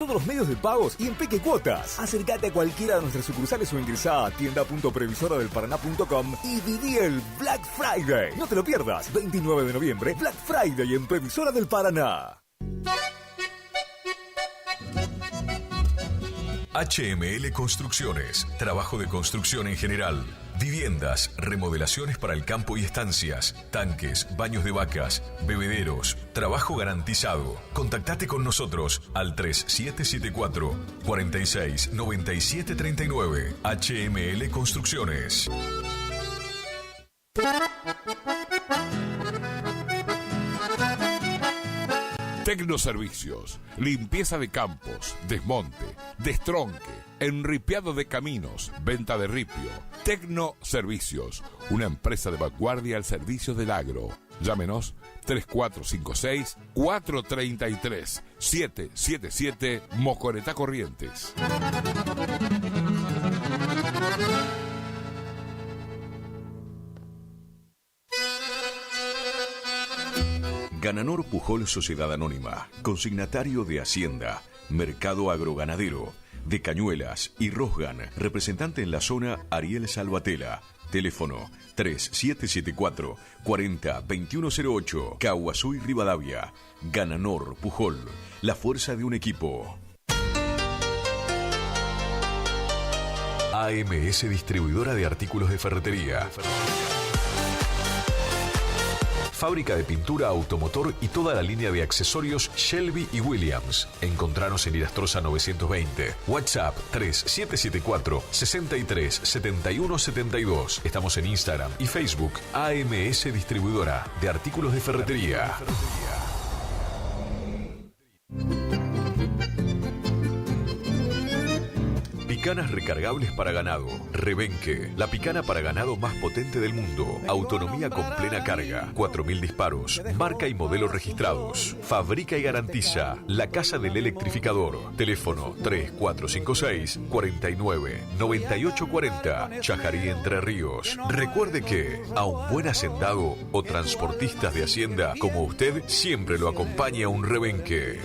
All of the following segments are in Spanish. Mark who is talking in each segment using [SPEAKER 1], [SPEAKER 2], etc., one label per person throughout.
[SPEAKER 1] Todos los medios de pagos y en Peque Cuotas. Acércate a cualquiera de nuestras sucursales o ingresá a tienda.previsoradelparaná.com y viví el Black Friday. No te lo pierdas. 29 de noviembre, Black Friday en Previsora del Paraná.
[SPEAKER 2] HML Construcciones, trabajo de construcción en general, viviendas, remodelaciones para el campo y estancias, tanques, baños de vacas, bebederos, trabajo garantizado. Contactate con nosotros al 3774 46 97 39. HML Construcciones.
[SPEAKER 3] Tecnoservicios, limpieza de campos, desmonte, destronque, enripiado de caminos, venta de ripio. Tecnoservicios, una empresa de vanguardia al servicio del agro. Llámenos 3456-433-777 Mocoretá Corrientes.
[SPEAKER 2] Gananor Pujol Sociedad Anónima, consignatario de Hacienda, Mercado Agroganadero, de Cañuelas y Rosgan, representante en la zona Ariel Salvatela, teléfono 3774 40 2108, Caguazú y Rivadavia. Gananor Pujol, la fuerza de un equipo. AMS Distribuidora de Artículos de Ferretería. Fábrica de pintura, automotor y toda la línea de accesorios Shelby y Williams. Encontranos en Irastrosa 920. WhatsApp 3774 63 71 72. Estamos en Instagram y Facebook. AMS Distribuidora de Artículos de Ferretería. Picanas recargables para ganado. Rebenque, la picana para ganado más potente del mundo. Autonomía con plena carga. 4000 disparos. Marca y modelo registrados. Fabrica y garantiza La Casa del Electrificador. Teléfono 3456 49 98 40. Chajarí, Entre Ríos. Recuerde que a un buen hacendado o transportistas de hacienda como usted siempre lo acompaña un rebenque.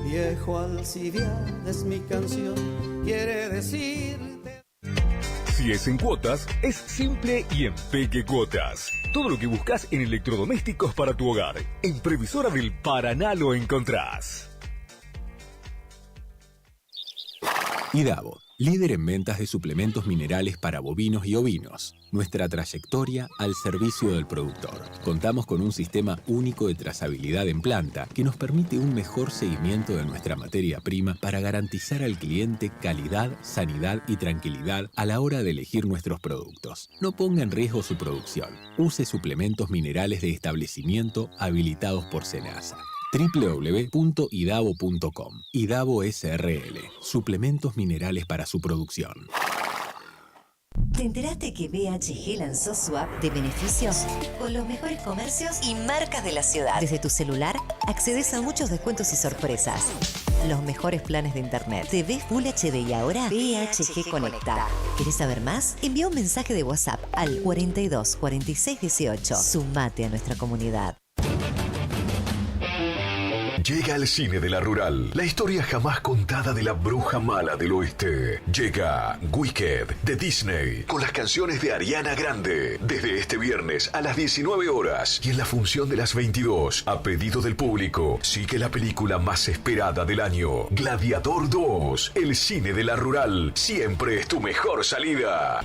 [SPEAKER 4] Viejo Alcibiades es mi canción, quiere decir...
[SPEAKER 1] Si es en cuotas, es simple y en Peque Cuotas. Todo lo que buscas en electrodomésticos para tu hogar. En Previsora del Paraná lo encontrás.
[SPEAKER 5] IDAVO, líder en ventas de suplementos minerales para bovinos y ovinos. Nuestra trayectoria al servicio del productor. Contamos con un sistema único de trazabilidad en planta que nos permite un mejor seguimiento de nuestra materia prima para garantizar al cliente calidad, sanidad y tranquilidad a la hora de elegir nuestros productos. No ponga en riesgo su producción. Use suplementos minerales de establecimiento habilitados por SENASA. www.idavo.com. IDAVO SRL. Suplementos minerales para su producción.
[SPEAKER 6] ¿Te enteraste que BHG lanzó su app de beneficios con los mejores comercios y marcas de la ciudad? Desde tu celular accedes a muchos descuentos y sorpresas. Los mejores planes de internet. TV Full HD y ahora BHG Conecta. ¿Querés saber más? Envía un mensaje de WhatsApp al 42 46 18. Sumate a nuestra comunidad.
[SPEAKER 2] Llega al cine de la Rural, la historia jamás contada de la bruja mala del oeste. Llega Wicked de Disney, con las canciones de Ariana Grande, desde este viernes a las 19 horas y en la función de las 22, a pedido del público. Sigue la película más esperada del año, Gladiador 2. El cine de la Rural siempre es tu mejor salida.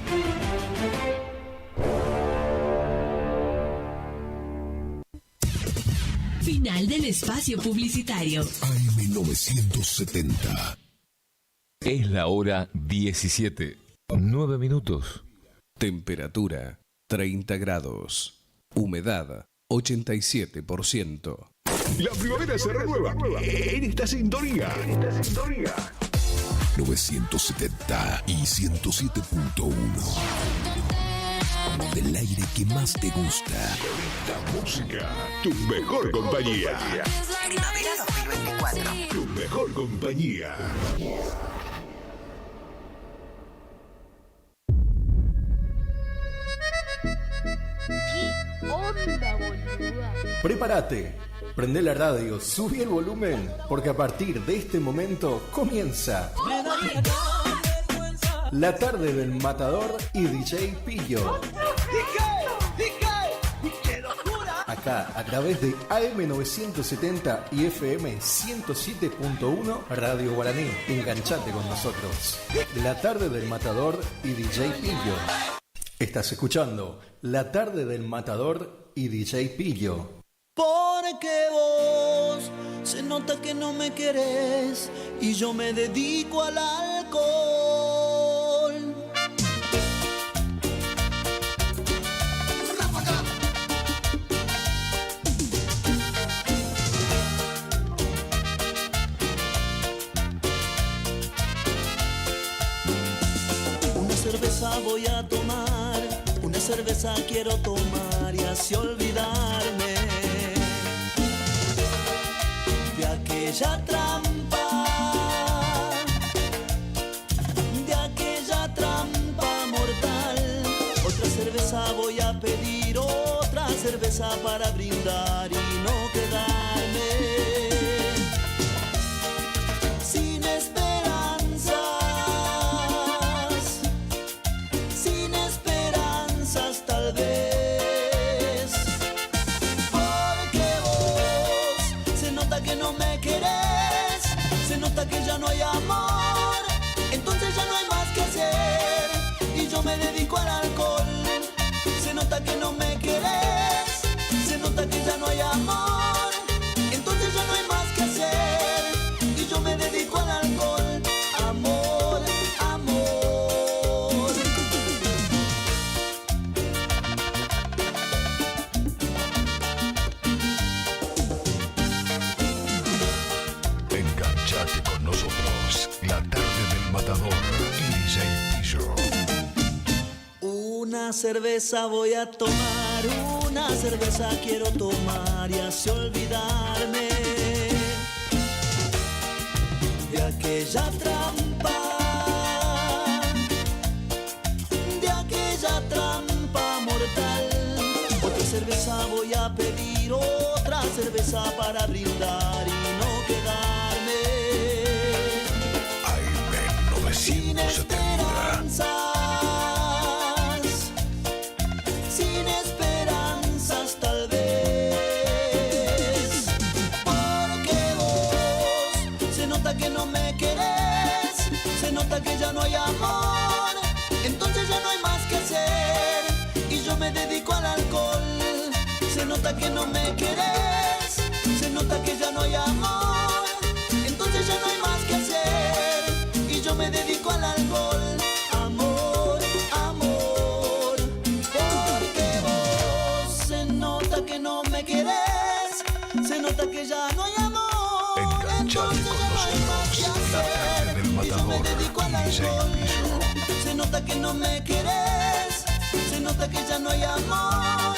[SPEAKER 7] Final del espacio publicitario.
[SPEAKER 8] AM970.
[SPEAKER 9] Es la hora 17. 9 minutos.
[SPEAKER 8] Temperatura 30 grados. Humedad 87%.
[SPEAKER 10] La primavera se renueva en esta sintonía.
[SPEAKER 8] 970 y 107.1. Del aire que más te gusta.
[SPEAKER 10] La música, tu mejor compañía.
[SPEAKER 6] Primavera 2024.
[SPEAKER 10] Tu mejor compañía.
[SPEAKER 11] ¿Qué onda, boluda?
[SPEAKER 12] Prepárate.
[SPEAKER 11] Prende la radio, subí el volumen, porque a partir de este momento comienza La Tarde del Matador y DJ Pillo. Acá, a través de AM970 y FM 107.1 Radio Guaraní. Enganchate con nosotros. La Tarde del Matador y DJ Pillo. Estás escuchando La Tarde del Matador y DJ Pillo.
[SPEAKER 4] Porque vos se nota que no me querés y yo me dedico al alcohol. Una cerveza voy a tomar, una cerveza quiero tomar y así olvidarme de aquella trampa mortal. Otra cerveza voy a pedir, otra cerveza para brindar y no quedarme sin esperanzas, sin esperanzas tal vez. Porque vos se nota que no me querés, se nota que ya no hay amor, entonces ya no hay más que hacer y yo me dedico al alcohol. Se nota que no me querés, se nota que ya no hay amor, entonces ya no hay más que hacer y yo me dedico al alcohol. Amor, amor.
[SPEAKER 2] Enganchate con nosotros. La Tarde del Matador y DJ Pillo.
[SPEAKER 4] Una cerveza voy a tomar, una cerveza quiero tomar y así olvidarme de aquella trampa mortal. Otra cerveza voy a pedir, otra cerveza para brindar y no quedarme sin esperanzas, sin esperanzas tal vez. Porque vos se nota que no me querés, se nota que ya no hay amor, entonces ya no hay más que hacer y yo me dedico al alcohol. Se nota que no me querés, se nota que ya no hay amor, entonces ya no hay más que hacer y yo me dedico al alcohol. Amor, amor. Porque vos se nota que no me querés, se nota que ya no hay amor, entonces ya no hay más que hacer y yo me dedico al alcohol. Se nota que no me querés, se nota que ya no hay amor,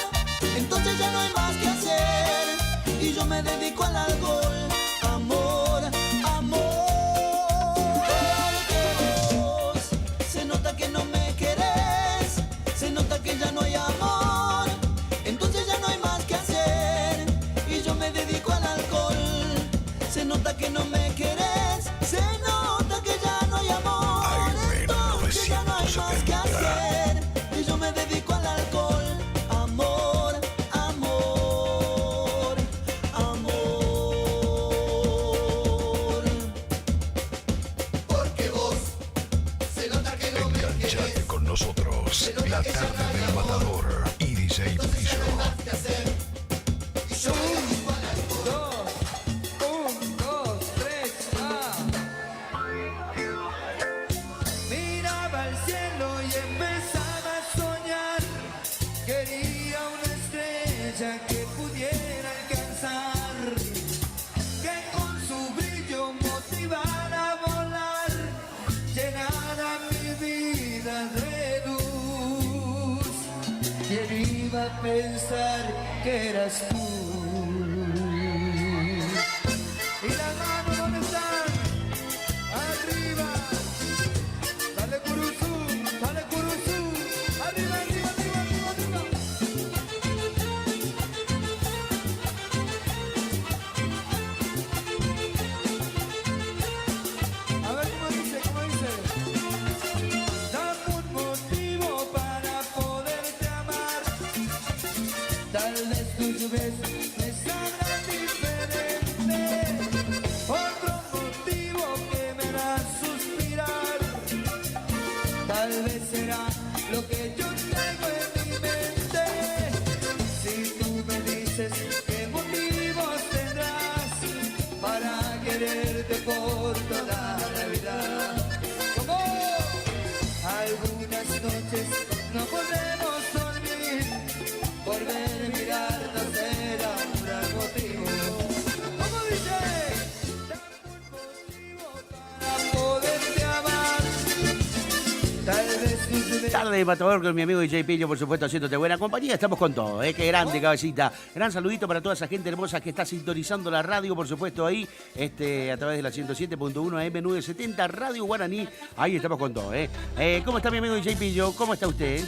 [SPEAKER 4] entonces ya no hay más que hacer y yo me dedico al alcohol. Amor, amor. Porque vos se nota que no me querés, se nota que ya no hay amor, entonces ya no hay más que hacer y yo me dedico al alcohol. Se nota que no me querés, se nota que ya no hay amor, entonces ya no hay más que hacer y yo me dedico al alcohol. Amor, amor, amor. Porque vos se nota que no me querés.
[SPEAKER 2] Enganchate con nosotros. La Tarde del Matador y DJ Pillo.
[SPEAKER 12] Miraba al cielo y empezaba a soñar. Quería una estrella que pudiera alcanzar, que con su brillo motivara a volar, llenara mi vida de luz. ¿Quién iba a pensar que eras tú? Y las manos, ¿dónde están? Arriba. Dale curuzú, arriba, arriba, arriba, arriba, arriba. tus besos me sabrán diferente. Otro motivo que me hará suspirar, tal vez será lo que yo tengo en mi mente. Si tú me dices qué motivos tendrás para quererte por toda la vida. Como algunas noches no podemos dormir por ver mirarnos era un gran motivo. Como dice, dame un motivo para poderte amar. Tal vez
[SPEAKER 13] Tarde de Matador con mi amigo DJ Pillo, por supuesto, haciéndote buena compañía. Estamos con todo, qué grande, cabecita. Gran saludito para toda esa gente hermosa que está sintonizando la radio, por supuesto, ahí, a través de la 107.1 AM970 Radio Guaraní. Ahí estamos con todo, ¿Cómo está mi amigo DJ Pillo? ¿Cómo está usted?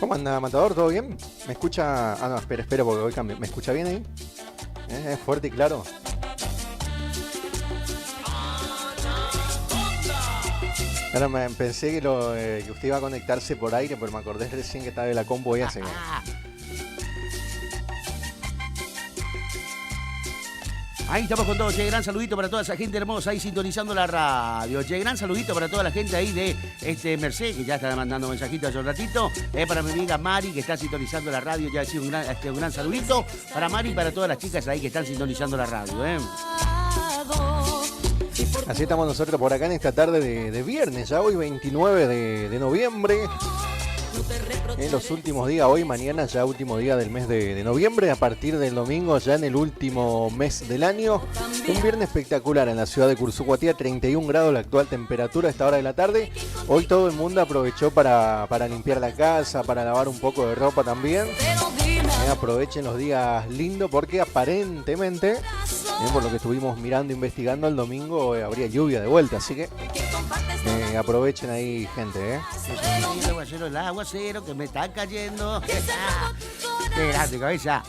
[SPEAKER 14] ¿Cómo anda, Matador? ¿Todo bien? ¿Me escucha? Ah, no, espera, porque hoy cambio. ¿Me escucha bien ahí? ¿Es fuerte y claro? Ahora pensé que usted iba a conectarse por aire, pero me acordé recién que estaba en la combo y hace.
[SPEAKER 13] Ahí estamos con todo, che, gran saludito para toda esa gente hermosa ahí sintonizando la radio. Che, gran saludito para toda la gente ahí de Merced, que ya está mandando mensajitos hace un ratito. Para mi amiga Mari, que está sintonizando la radio, ya decía un gran saludito para Mari y para todas las chicas ahí que están sintonizando la radio,
[SPEAKER 14] Así estamos nosotros por acá en esta tarde de viernes, ya hoy 29 de noviembre. En los últimos días, hoy, mañana, ya último día del mes de noviembre. A partir del domingo, ya en el último mes del año. Un viernes espectacular en la ciudad de Cursuguatía, 31 grados la actual temperatura a esta hora de la tarde. Hoy todo el mundo aprovechó para limpiar la casa, para lavar un poco de ropa también. Aprovechen los días lindos porque aparentemente, por lo que estuvimos mirando, investigando, el domingo habría lluvia de vuelta, así que aprovechen ahí, gente.
[SPEAKER 13] El aguacero que me está cayendo. Qué grande, cabeza.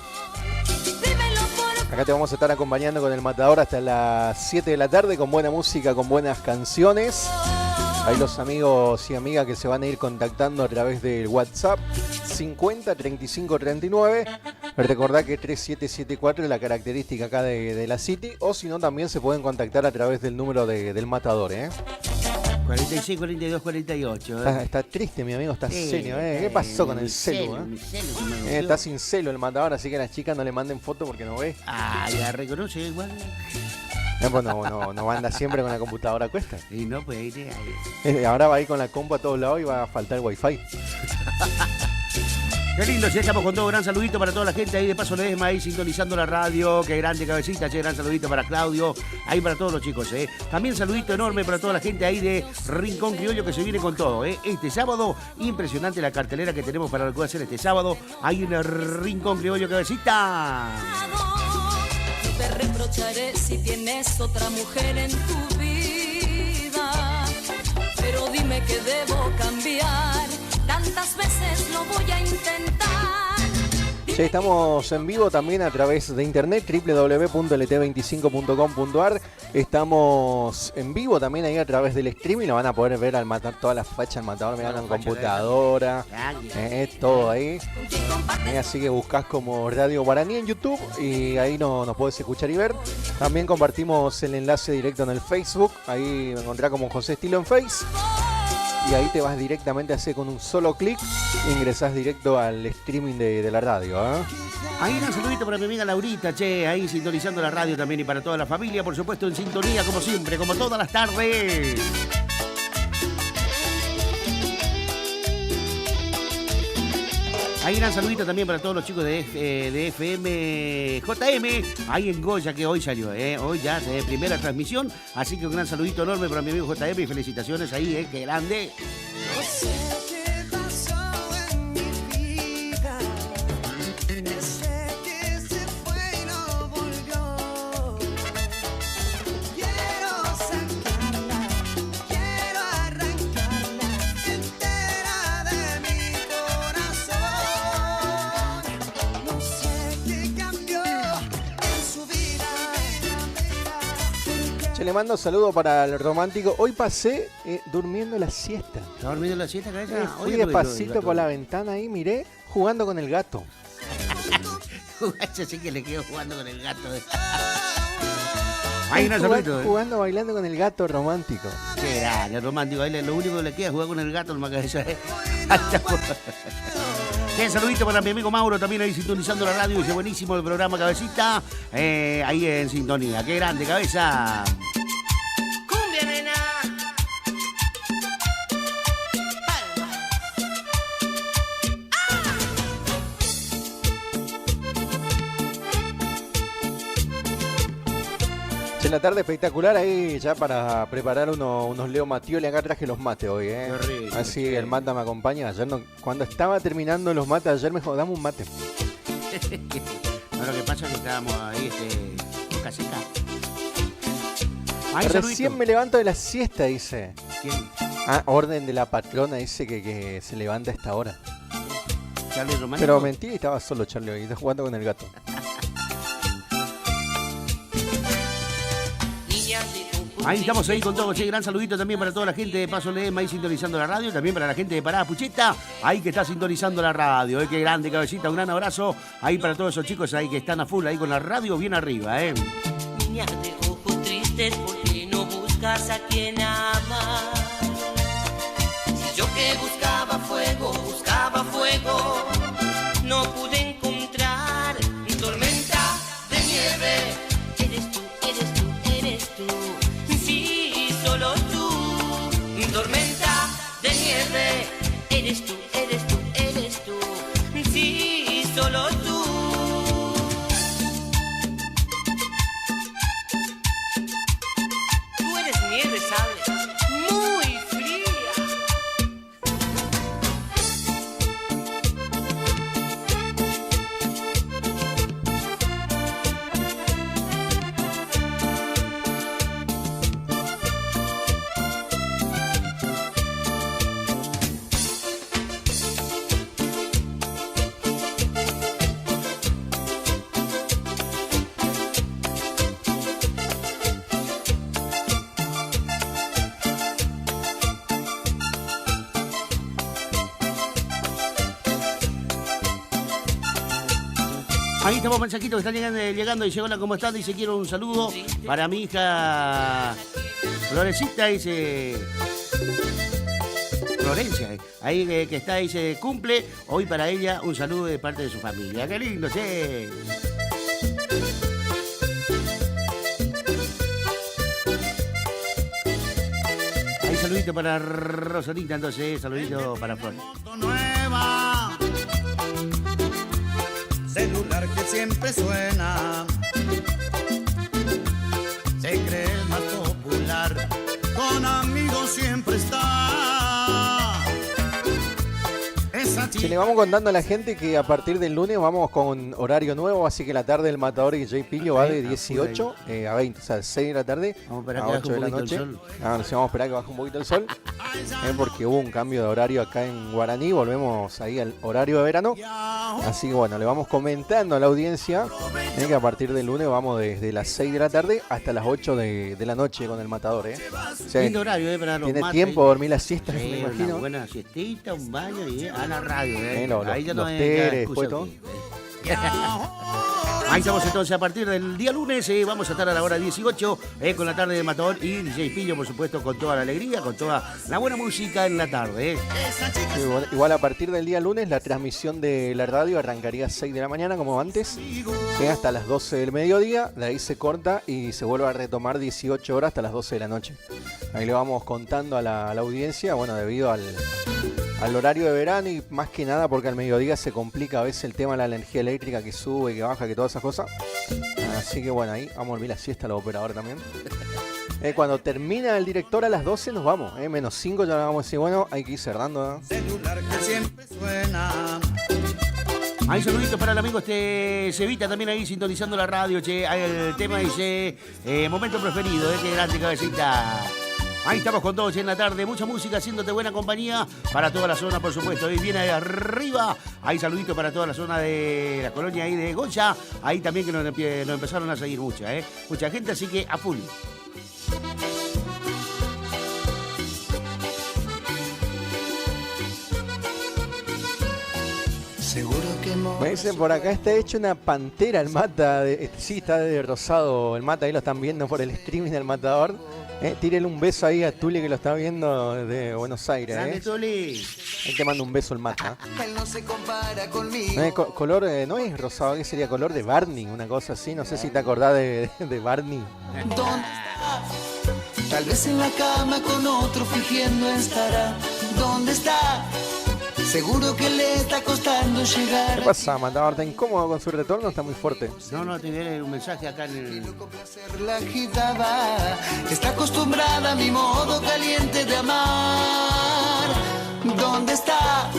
[SPEAKER 14] Acá te vamos a estar acompañando con el Matador hasta las 7 de la tarde con buena música, con buenas canciones. Ahí los amigos y amigas que se van a ir contactando a través del WhatsApp 50 35 39. Recordá que 3774 es la característica acá de la City, o si no también se pueden contactar a través del número del Matador,
[SPEAKER 13] 46, 42, 48.
[SPEAKER 14] Está triste, mi amigo, está serio, ¿Qué pasó con el celu? Está sin celo el Matador, así que a las chicas no le manden foto porque no ve.
[SPEAKER 13] Ah, ya reconoce igual.
[SPEAKER 14] Pues no anda siempre con la computadora a cuesta.
[SPEAKER 13] Y no, pues
[SPEAKER 14] ahora va a ir con la compu a todos lados y va a faltar el wifi.
[SPEAKER 13] Qué lindo, ya estamos con todo. Gran saludito para toda la gente ahí de Paso Ledesma, ahí sintonizando la radio. Qué grande, cabecita, che, gran saludito para Claudio, ahí para todos los chicos, También saludito enorme para toda la gente ahí de Rincón Criollo que se viene con todo, Este sábado, impresionante la cartelera que tenemos para lo que va a ser este sábado, ahí en el Rincón Criollo, cabecita.
[SPEAKER 15] Te reprocharé si tienes otra mujer en tu vida, pero dime que debo cambiar. Tantas veces lo voy a intentar.
[SPEAKER 14] Sí, estamos en vivo también a través de internet, www.lt25.com.ar. Estamos en vivo también ahí a través del streaming. Lo van a poder ver al Matador, todas las fachas al Matador, mirando en computadora, todo ahí. Así que buscás como Radio Guaraní en YouTube y ahí nos podés escuchar y ver. También compartimos el enlace directo en el Facebook. Ahí me encontrás como José Estilo en Face. Y ahí te vas directamente a hacer con un solo clic, ingresás directo al streaming de la radio.
[SPEAKER 13] Ahí un saludito para mi amiga Laurita, che, ahí sintonizando la radio también y para toda la familia, por supuesto en sintonía como siempre, como todas las tardes. Ahí gran saludito también para todos los chicos de FM JM, ahí en Goya, que hoy salió, hoy ya primera transmisión, así que un gran saludito enorme para mi amigo JM y felicitaciones ahí, que grande.
[SPEAKER 12] No sé qué pasó en mi vida, desde que se fue y no volvió. Quiero sacarla, quiero arrancarla entera de mi corazón. No sé qué cambió en su vida.
[SPEAKER 14] Che, le mando saludo para el romántico. Hoy pasé durmiendo la siesta.
[SPEAKER 13] ¿Estás durmiendo la siesta, cabeza?
[SPEAKER 14] Fui despacito por la ventana ahí, miré, jugando con el gato.
[SPEAKER 13] Ese sí que le quedó jugando con el gato. Hay una saludito.
[SPEAKER 14] Jugando, bailando con el gato romántico.
[SPEAKER 13] Qué grande, romántico. Ahí lo único que le queda es jugar con el gato, nomás que eso es. Un saludito para mi amigo Mauro, también ahí sintonizando la radio. Dice, buenísimo el programa, Cabecita. Ahí en sintonía. Qué grande, Cabeza.
[SPEAKER 12] Cumbia, nena.
[SPEAKER 14] En la tarde espectacular ahí ya para preparar unos Leo Mattioli. Acá traje los mates hoy,
[SPEAKER 13] Qué rico,
[SPEAKER 14] así
[SPEAKER 13] che.
[SPEAKER 14] el mata me acompaña. Ayer cuando estaba terminando los mates ayer me dijo, dame un mate.
[SPEAKER 13] No, lo que pasa es que estábamos ahí con casita.
[SPEAKER 14] Recién me levanto de la siesta, dice.
[SPEAKER 13] ¿Quién?
[SPEAKER 14] Ah, orden de la patrona, dice que se levanta a esta hora.
[SPEAKER 13] Charlie Romántico.
[SPEAKER 14] Pero mentí, estaba solo Charlie hoy, está jugando con el gato.
[SPEAKER 13] Ahí estamos ahí con todo, che, gran saludito también para toda la gente de Paso Ledesma ahí sintonizando la radio, también para la gente de Parada Pucheta, ahí que está sintonizando la radio, qué grande, Cabecita, un gran abrazo ahí para todos esos chicos ahí que están a full ahí con la radio bien arriba,
[SPEAKER 12] Niña de ojos tristes, ¿por qué no buscas a quien amar? Si yo que buscaba fuego, no pude encontrar tormenta de nieve. Eres tú, eres tú, eres tú. Sí, solo tú. Tormenta de nieve. Eres tú, eres tú, eres tú. Sí, solo tú. Tú eres nieve, ¿sabes? Muy fría.
[SPEAKER 13] Ahí estamos mensajitos que están llegando y llegó la ¿cómo están? Dice, quiero un saludo para mi hija Florecita, dice... Florencia, ahí que está, dice, cumple. Hoy para ella un saludo de parte de su familia. ¡Qué lindo, che! Ahí saludito para Rosalita, entonces, saludito para Flor.
[SPEAKER 4] Nueva, celular que siempre suena, se cree el más popular, con amigos siempre está. Esa
[SPEAKER 14] Se le vamos contando a la gente que a partir del lunes vamos con horario nuevo, así que la tarde del Matador y J. Pillo va de 18 a 20, o sea, 6 de la tarde a 8 de la noche. Nos vamos a esperar que baje un poquito el sol, porque hubo un cambio de horario acá en Guaraní, volvemos ahí al horario de verano. Así que bueno, le vamos comentando a la audiencia que a partir del lunes vamos desde las 6 de la tarde hasta las 8 de la noche con el Matador. O sea,
[SPEAKER 13] lindo horario, para los
[SPEAKER 14] tiene
[SPEAKER 13] mates.
[SPEAKER 14] tiempo de dormir la siesta,
[SPEAKER 13] Sí,
[SPEAKER 14] me imagino.
[SPEAKER 13] una buena siestita, un baño y a la radio.
[SPEAKER 14] Ahí ya
[SPEAKER 13] no
[SPEAKER 14] los
[SPEAKER 13] hay
[SPEAKER 14] teres,
[SPEAKER 13] excusa
[SPEAKER 14] después todo.
[SPEAKER 13] aquí. Ahí estamos entonces a partir del día lunes, vamos a estar a la hora 18 con la tarde de Matador y DJ Pillo, por supuesto, con toda la alegría, con toda la buena música en la tarde.
[SPEAKER 14] Sí, igual a partir del día lunes la transmisión de la radio arrancaría a 6 de la mañana como antes, hasta las 12 del mediodía, de ahí se corta y se vuelve a retomar 18 horas hasta las 12 de la noche. Ahí le vamos contando a la audiencia, bueno, debido al horario de verano y más que nada porque al mediodía se complica a veces el tema de la energía eléctrica que sube, que baja, que todas esas cosas. Así que bueno, ahí vamos a dormir la siesta a la operadora también. Cuando termina el director a las 12 nos vamos, menos 5 ya vamos a decir, bueno, hay que ir cerrando.
[SPEAKER 4] celular que siempre suena.
[SPEAKER 13] Ahí saluditos para el amigo Cevita también ahí sintonizando la radio, che. Ahí el tema dice, momento preferido, qué grande, Cabecita. Ahí estamos con todos en la tarde, mucha música, haciéndote buena compañía para toda la zona, por supuesto. Ahí viene arriba, ahí saludito para toda la zona de la colonia ahí de Goncha. Ahí también que nos empezaron a seguir mucha gente, así que a full.
[SPEAKER 4] Seguro que
[SPEAKER 14] Me dicen por acá, está hecho una pantera el mata. Sí, está de rosado el mata, ahí lo están viendo por el streaming del matador. Tírele un beso ahí a Tuli que lo está viendo de Buenos Aires.
[SPEAKER 13] Grande, Tuli.
[SPEAKER 14] Ahí te mando un beso el mata.
[SPEAKER 4] él no se compara conmigo.
[SPEAKER 14] No es color, no es rosado, ¿qué sería? Color de Barney, una cosa así. No sé si te acordás de Barney.
[SPEAKER 4] ¿Dónde está? Tal vez en la cama con otro fingiendo estará. ¿Dónde está? Seguro que le está costando llegar.
[SPEAKER 14] ¿Qué pasa, matador? ¿Está incómodo con su retorno? Está muy fuerte.
[SPEAKER 13] No, te viene un mensaje acá en el...
[SPEAKER 4] La agitaba. Está acostumbrada a mi modo caliente de amar. ¿Dónde está?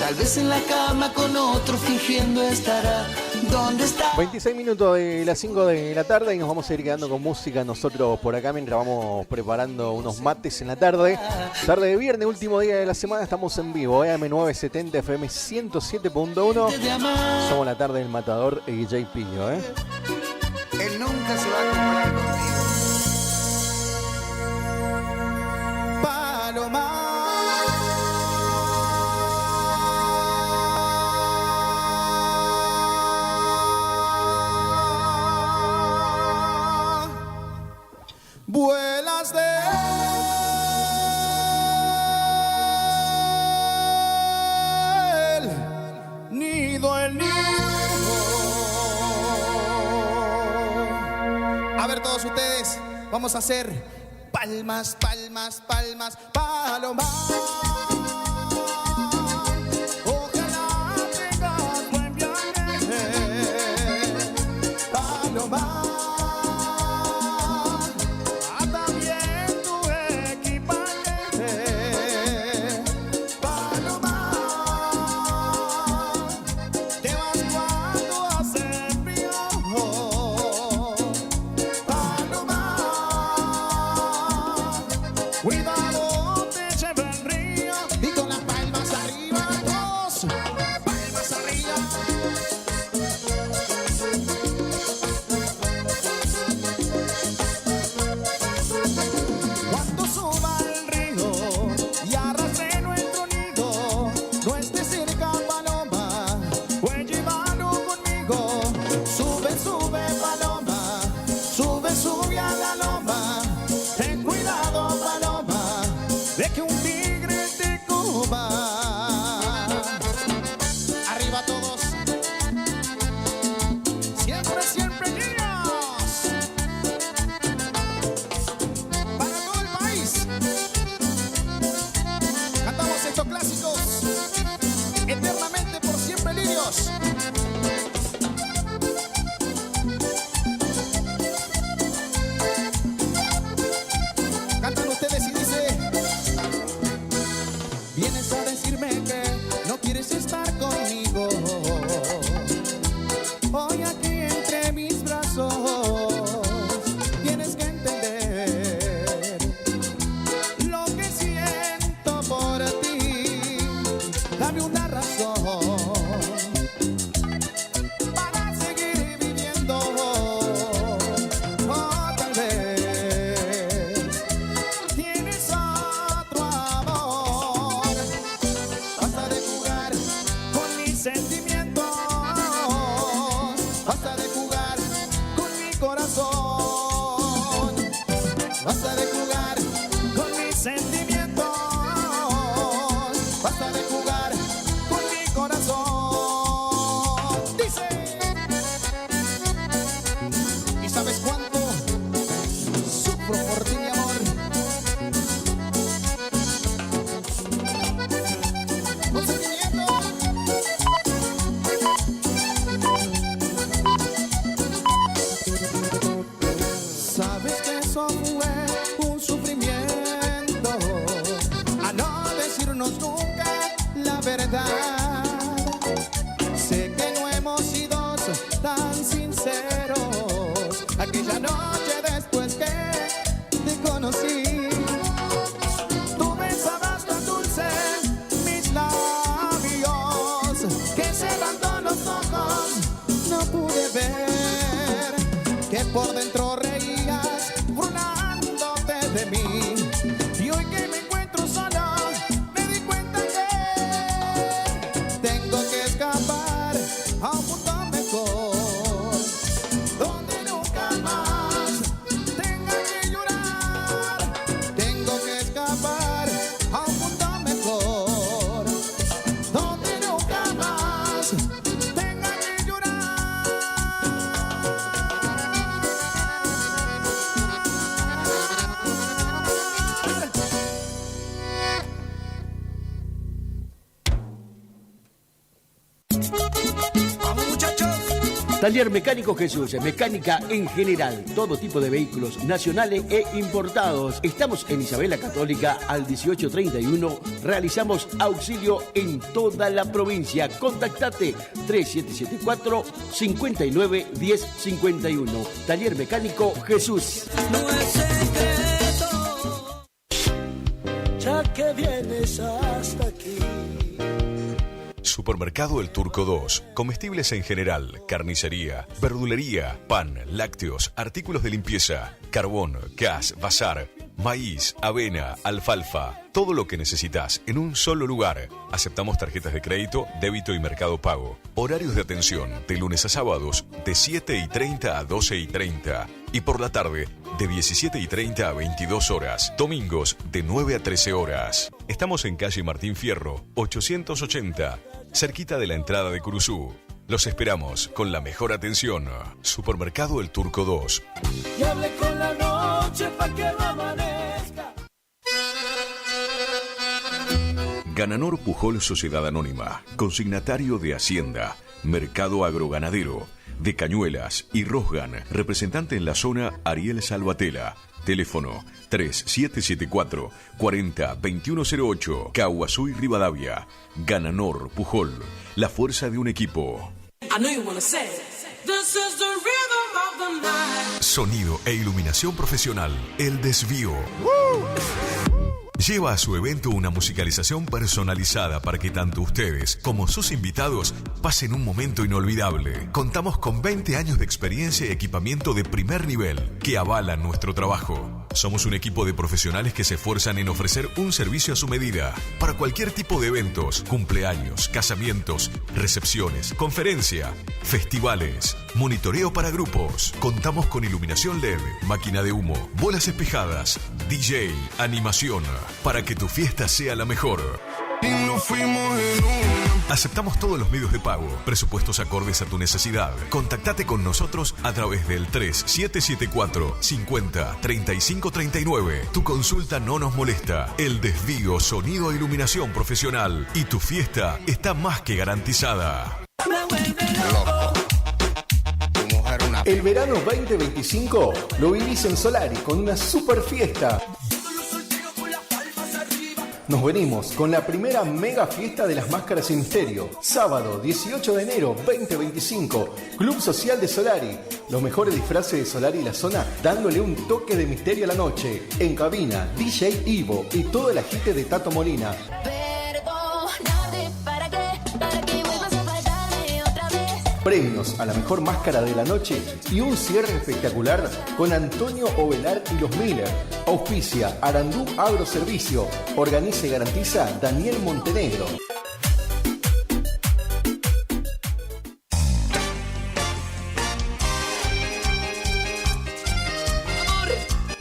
[SPEAKER 4] Tal vez en la cama con otro fingiendo estará. ¿Dónde está?
[SPEAKER 14] 26 minutos de las 5 de la tarde y nos vamos a ir quedando con música nosotros por acá mientras vamos preparando unos mates en la tarde. Tarde de viernes, último día de la semana, estamos en vivo, AM970 FM 107.1. Somos la tarde del Matador y DJ Pillo,
[SPEAKER 4] Él nunca se va a comparar contigo. Paloma.
[SPEAKER 12] Vuelas del nido en nido. A ver todos ustedes, vamos a hacer palmas, palmas, palmas, paloma. Ojalá tengas buen viaje, paloma. Cuidado, te lleva el río y con las palmas arriba, dos palmas arriba. Cuando suba el río y arrastre nuestro nido, no esté cerca paloma, pues llévalo conmigo. Sube, sube paloma, sube, sube a la loma. Ten cuidado paloma.
[SPEAKER 13] Taller Mecánico Jesús, mecánica en general, todo tipo de vehículos nacionales e importados. Estamos en Isabela Católica al 1831. Realizamos auxilio en toda la provincia. Contactate 3774-591051. Taller Mecánico Jesús.
[SPEAKER 12] No es secreto, ya que vienes hasta aquí.
[SPEAKER 2] Supermercado El Turco 2. Comestibles en general, carnicería, verdulería, pan, lácteos, artículos de limpieza, carbón, gas, bazar, maíz, avena, alfalfa. Todo lo que necesitas en un solo lugar. Aceptamos tarjetas de crédito, débito y mercado pago. Horarios de atención de lunes a sábados de 7:30 a 12:30. Y por la tarde de 17:30 a 22 horas. Domingos de 9 a 13 horas. Estamos en calle Martín Fierro, 880, cerquita de la entrada de Curuzú. Los esperamos con la mejor atención. Supermercado El Turco 2.
[SPEAKER 12] Y hable con la noche pa' que no amanezca.
[SPEAKER 2] Gananor Pujol Sociedad Anónima, consignatario de Hacienda, Mercado Agroganadero, de Cañuelas y Rosgan, representante en la zona Ariel Salvatella. Teléfono 3774-40-2108, Caguazú y Rivadavia. Gananor Pujol, la fuerza de un equipo. Sonido e iluminación profesional, El Desvío. Lleva a su evento una musicalización personalizada para que tanto ustedes como sus invitados pasen un momento inolvidable. Contamos con 20 años de experiencia y equipamiento de primer nivel que avalan nuestro trabajo. Somos un equipo de profesionales que se esfuerzan en ofrecer un servicio a su medida para cualquier tipo de eventos, cumpleaños, casamientos, recepciones, conferencia, festivales, monitoreo para grupos. Contamos con iluminación LED, máquina de humo, bolas espejadas, DJ, animación, para que tu fiesta sea la mejor.
[SPEAKER 12] Y nos fuimos en una.
[SPEAKER 2] Aceptamos todos los medios de pago, presupuestos acordes a tu necesidad. Contactate con nosotros a través del 3774 50 35 39. Tu consulta no nos molesta. El Desvío, sonido e iluminación profesional. Y tu fiesta está más que garantizada.
[SPEAKER 11] El verano 2025 lo vivís en Solari con una super fiesta. Nos venimos con la primera mega fiesta de las máscaras sin misterio. Sábado 18 de enero 2025, Club Social de Solari. Los mejores disfraces de Solari y la zona dándole un toque de misterio a la noche. En cabina, DJ Ivo y todo el agite de Tato Molina. Premios a la mejor máscara de la noche y un cierre espectacular con Antonio Ovelar y los Miller. Auspicia Arandú Agroservicio. Organiza y garantiza Daniel Montenegro.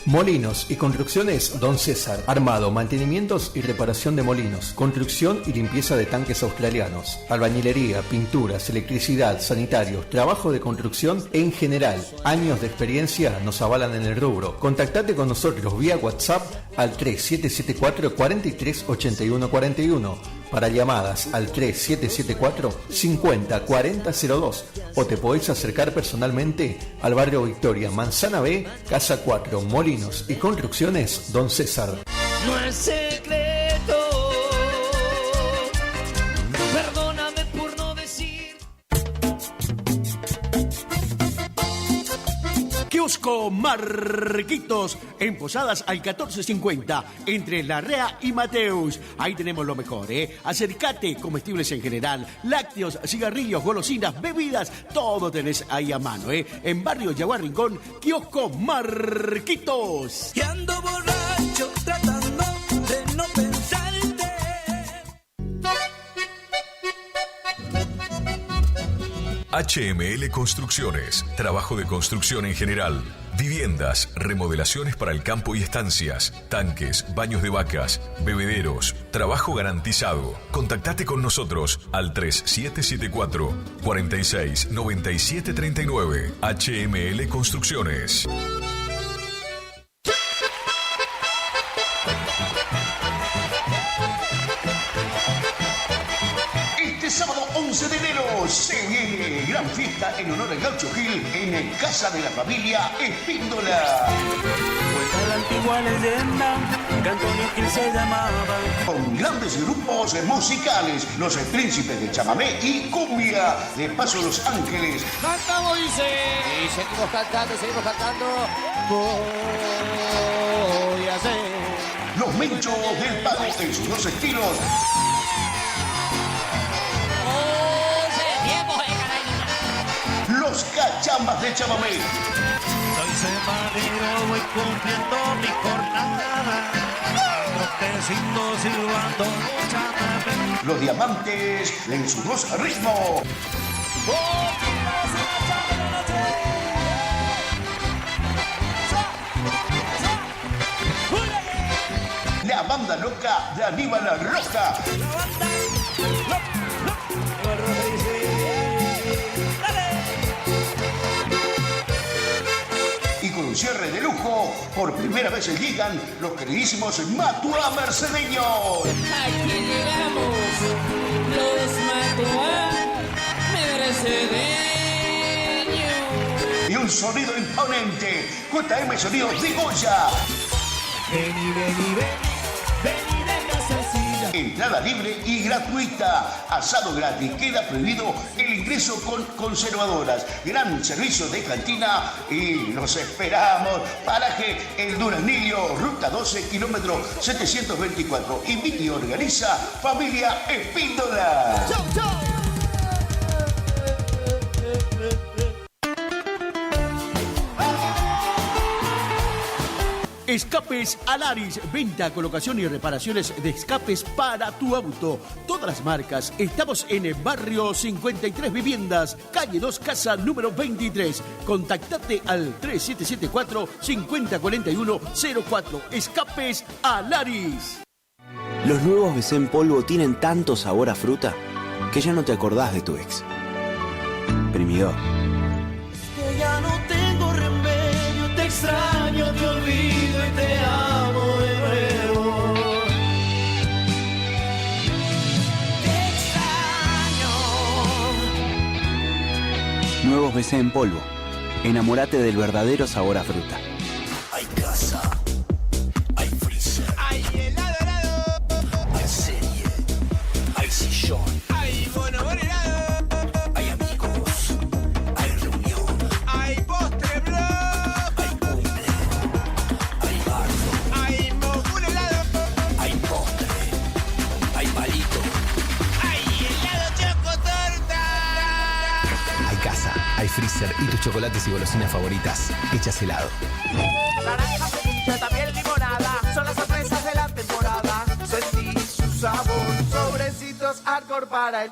[SPEAKER 11] Molinos y construcciones Don César. Armado, mantenimientos y reparación de molinos. Construcción y limpieza de tanques australianos. Albañilería, pinturas, electricidad, sanitarios, trabajo de construcción en general. Años de experiencia nos avalan en el rubro. Contactate con nosotros vía WhatsApp al 3774 43 81 41. Para llamadas al 3774 50 40 02 o te podés acercar personalmente al barrio Victoria, Manzana B, Casa 4, Molinos y Construcciones Don César.
[SPEAKER 12] No es secreto, perdóname por no decir.
[SPEAKER 13] Kiosco Marquitos, en Posadas al 1450, entre Larrea y Mateus. Ahí tenemos lo mejor, ¿eh? Acércate, comestibles en general, lácteos, cigarrillos, golosinas, bebidas, todo tenés ahí a mano, ¿eh? En Barrio Yaguar Rincón, Kiosco Marquitos.
[SPEAKER 12] Y ando borracho tratando de no pensarte.
[SPEAKER 2] HML Construcciones, trabajo de construcción en general, viviendas, remodelaciones para el campo y estancias, tanques, baños de vacas, bebederos, trabajo garantizado. Contactate con nosotros al 3774 46 97 39. HML Construcciones.
[SPEAKER 16] Este sábado 11 de enero Se viene gran fiesta en honor al Gaucho Gil en Casa de la Familia Espíndola.
[SPEAKER 12] Cuenta la antigua leyenda que Antonio Gil se llamaba.
[SPEAKER 16] Con grandes grupos musicales, los príncipes de chamamé y cumbia, de Paso Los Ángeles.
[SPEAKER 12] Cantamos, dice. Y seguimos cantando. Voy a hacer.
[SPEAKER 16] Los Menchos del Pago en sus dos estilos. Los Cachambas de chamamé.
[SPEAKER 12] Soy semanero, voy cumpliendo mi jornada. Troteciendo, silbando, chamamé.
[SPEAKER 16] Los Diamantes en sus dos ritmos. La banda loca de Aníbal Roja. Y con un cierre de lujo, por primera vez llegan los queridísimos Matuá Mercedeños.
[SPEAKER 12] Aquí llegamos, los Matuá Mercedeños.
[SPEAKER 16] Y un sonido imponente, JM Sonidos de Goya.
[SPEAKER 12] Vení, casacilla.
[SPEAKER 16] Entrada libre y gratuita. Asado gratis. Queda prohibido el ingreso con conservadoras. Gran servicio de cantina y los esperamos. Paraje El Duraznillo, ruta 12, kilómetro 724. Invita y organiza Familia Espíndola.
[SPEAKER 12] ¡Chau, chau!
[SPEAKER 13] Escapes Alaris, venta, colocación y reparaciones de escapes para tu auto. Todas las marcas. Estamos en el barrio 53 Viviendas, calle 2, casa número 23. Contactate al 3774-504104. Escapes Alaris.
[SPEAKER 17] Los nuevos BC en polvo tienen tanto sabor a fruta que ya no te acordás de tu ex. Primidor.
[SPEAKER 12] Que ya no tengo remedio, te extraño, te olvido y te amo de nuevo. Te extraño.
[SPEAKER 17] Nuevos BC en polvo. Enamórate del verdadero sabor a fruta.
[SPEAKER 8] Hay casa, hay freezer,
[SPEAKER 12] Hay helado,
[SPEAKER 8] hay serie, hay sillón,
[SPEAKER 12] hay bonobón helado,
[SPEAKER 8] hay amigos, hay reunión,
[SPEAKER 12] hay postre bro,
[SPEAKER 8] hay cumple, hay bardo,
[SPEAKER 12] hay mogul helado,
[SPEAKER 8] hay postre, hay palito.
[SPEAKER 12] hay helado chocotorta.
[SPEAKER 18] Hay casa, hay freezer y tus chocolates y golosinas favoritas hechas helado.
[SPEAKER 12] Naranja, frutilla, también limonada, son las sorpresas de la temporada. Sentí su sabor, sobrecitos hardcore para el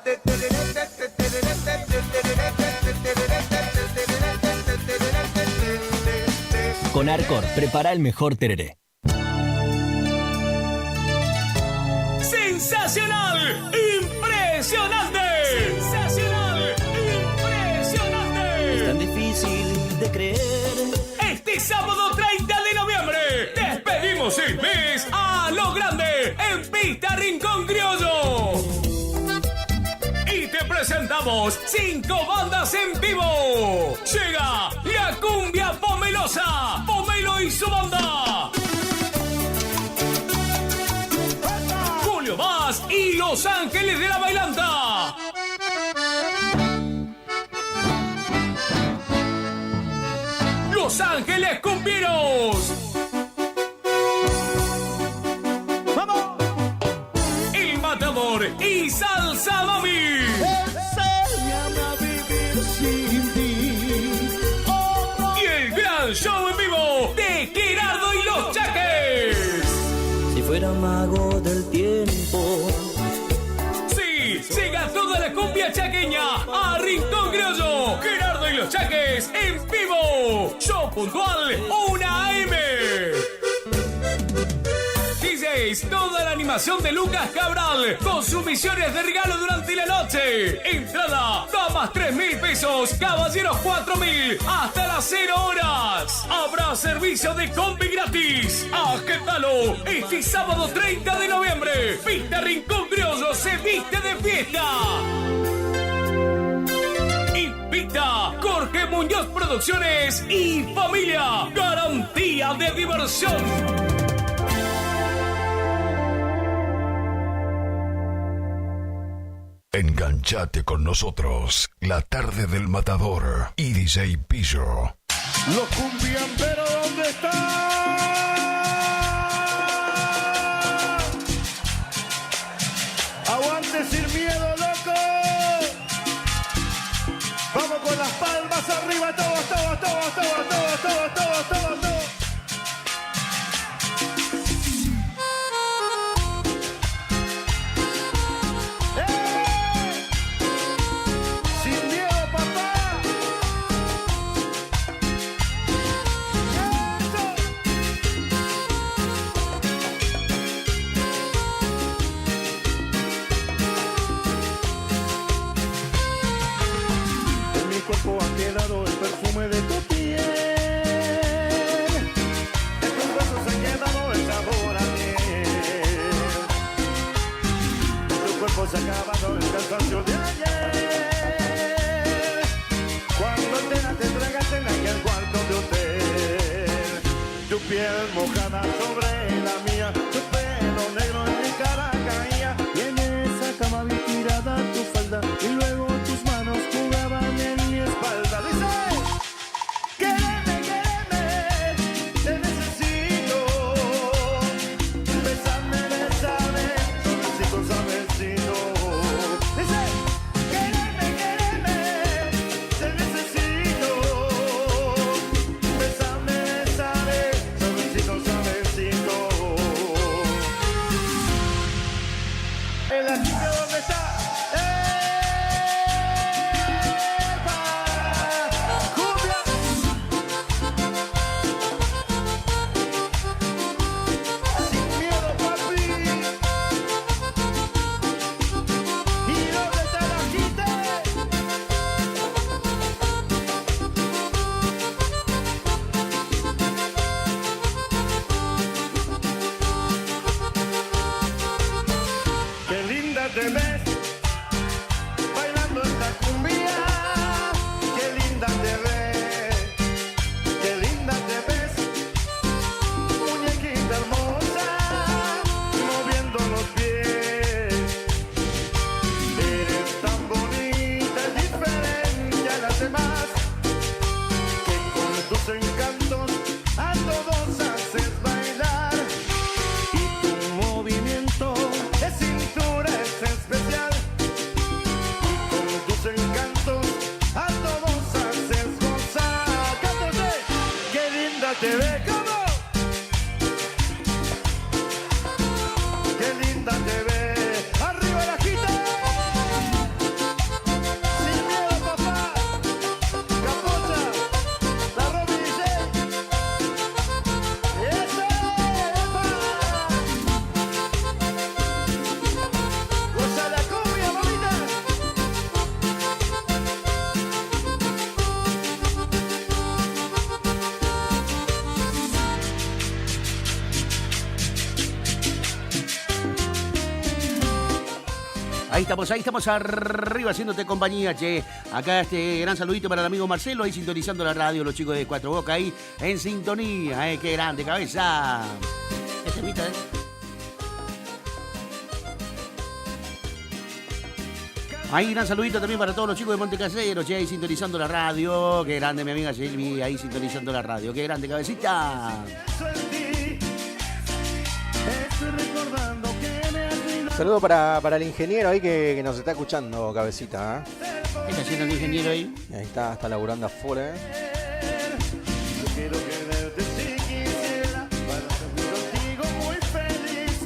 [SPEAKER 18] Con Arcor, prepara el mejor tereré.
[SPEAKER 19] ¡Sensacional! ¡Impresionante! ¡Sensacional! ¡Impresionante!
[SPEAKER 12] Es tan difícil de creer.
[SPEAKER 19] Este sábado 30 de noviembre despedimos el mes a lo grande en Pista Rincón Criollo. Y te presentamos 5 bandas en vivo. Llega la cumbia pomelosa, Pomelo y su banda. Julio Vaz y Los Ángeles de la Bailanta. Los Ángeles Cumbieros. ¡Vamos! El Matador y Salsa Mami.
[SPEAKER 12] Enséñame a vivir sin ti.
[SPEAKER 19] Y el gran show en vivo de Gerardo y los Chaques.
[SPEAKER 12] Si fuera mago del tiempo.
[SPEAKER 19] Sí, llega toda la cumbia chaqueña a Rincón Criollo. Gerardo y los Chaques en vivo. Show puntual 1 AM. DJs, toda la animación de Lucas Cabral con sus misiones de regalo durante la noche. Entrada, damas 3.000 pesos, caballeros 4.000, hasta las 0 horas. Habrá servicio de combi gratis. Agétalo este sábado 30 de noviembre. Pista Rincón Criollo se viste de fiesta. Invita Jorge Muñoz Producciones y Familia. Garantía de diversión.
[SPEAKER 20] Enganchate con nosotros, La Tarde del Matador y DJ Pillo.
[SPEAKER 12] Los cumbiamberos, ¿dónde están? Aguante sin miedo, loco. Vamos con las palmas arriba, todos, todos, todos, todos, todos, todos, todos, todos, todos. Ha quedado el perfume de tu piel, en tus besos ha quedado el sabor a miel, tu cuerpo se ha acabado el cansancio de ayer, cuando entera te tragaste en aquel cuarto de hotel, tu piel mojada sobre la mía, tu pelo negro en mi cara caía, y en esa cama vi tirada tu falda, y luego tus manos jugaban en mi espalda. Dice, quédame, quédame, te necesito. Bésame, bésame, suavecito, suavecito. Dice, quédame, quédame, te necesito. Bésame, bésame, suavecito, suavecito. El anillo, ¿dónde está? Qué linda te ves bailando esta cumbia, qué linda te ves, qué linda te ves, muñequita hermosa, moviendo los pies, eres tan bonita y diferente a las demás, que con tus encantos a todos haces bailar, y tu movimiento de cintura es especial, y con tus encantos a todos haces gozar. ¡Cántate! ¡Qué linda te ves! ¿Cómo? ¡Qué linda te ves! ¡Arriba la quita! ¡Sin miedo, papá! ¡Capocha! ¡La Romy DJ! ¡Eso! ¡Epa! ¡Goza la cumbia, mamita!
[SPEAKER 13] Ahí estamos arriba haciéndote compañía, che. Acá este gran saludito para el amigo Marcelo, ahí sintonizando la radio, los chicos de Cuatro Boca ahí en sintonía, qué grande cabeza. Este mitad, Ahí gran saludito también para todos los chicos de Montecasero, che, ahí sintonizando la radio. Qué grande mi amiga Silvi, ahí sintonizando la radio. Qué grande cabecita.
[SPEAKER 12] Estoy recordando que me has brindado.
[SPEAKER 14] Saludo para el ingeniero ahí que nos está escuchando, cabecita.
[SPEAKER 13] ¿Qué está haciendo el ingeniero ahí?
[SPEAKER 14] Ahí está laburando a full,
[SPEAKER 12] Yo quiero quererte si quisiera, para ser contigo muy feliz,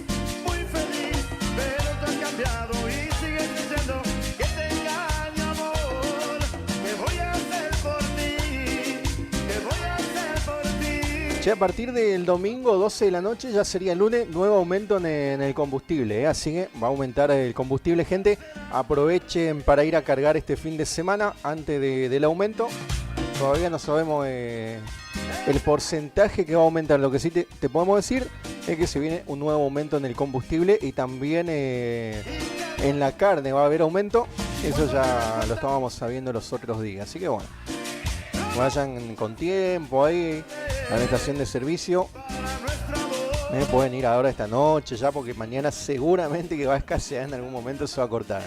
[SPEAKER 12] pero tú has cambiado y sigues diciendo que te engaño, amor. ¿Qué voy a hacer por ti? ¿Qué voy a hacer por ti?
[SPEAKER 14] Che, a partir del domingo 12 de la noche, ya sería el lunes, nuevo aumento en el combustible, así que va a aumentar el combustible, gente. Aprovechen para ir a cargar este fin de semana antes del aumento. Todavía no sabemos el porcentaje que va a aumentar. Lo que sí te podemos decir es que se viene un nuevo aumento en el combustible y también en la carne va a haber aumento. Eso ya lo estábamos sabiendo los otros días. Así que bueno, vayan con tiempo ahí a la estación de servicio. Pueden ir ahora esta noche ya, porque mañana seguramente que va a escasear, en algún momento se va a cortar.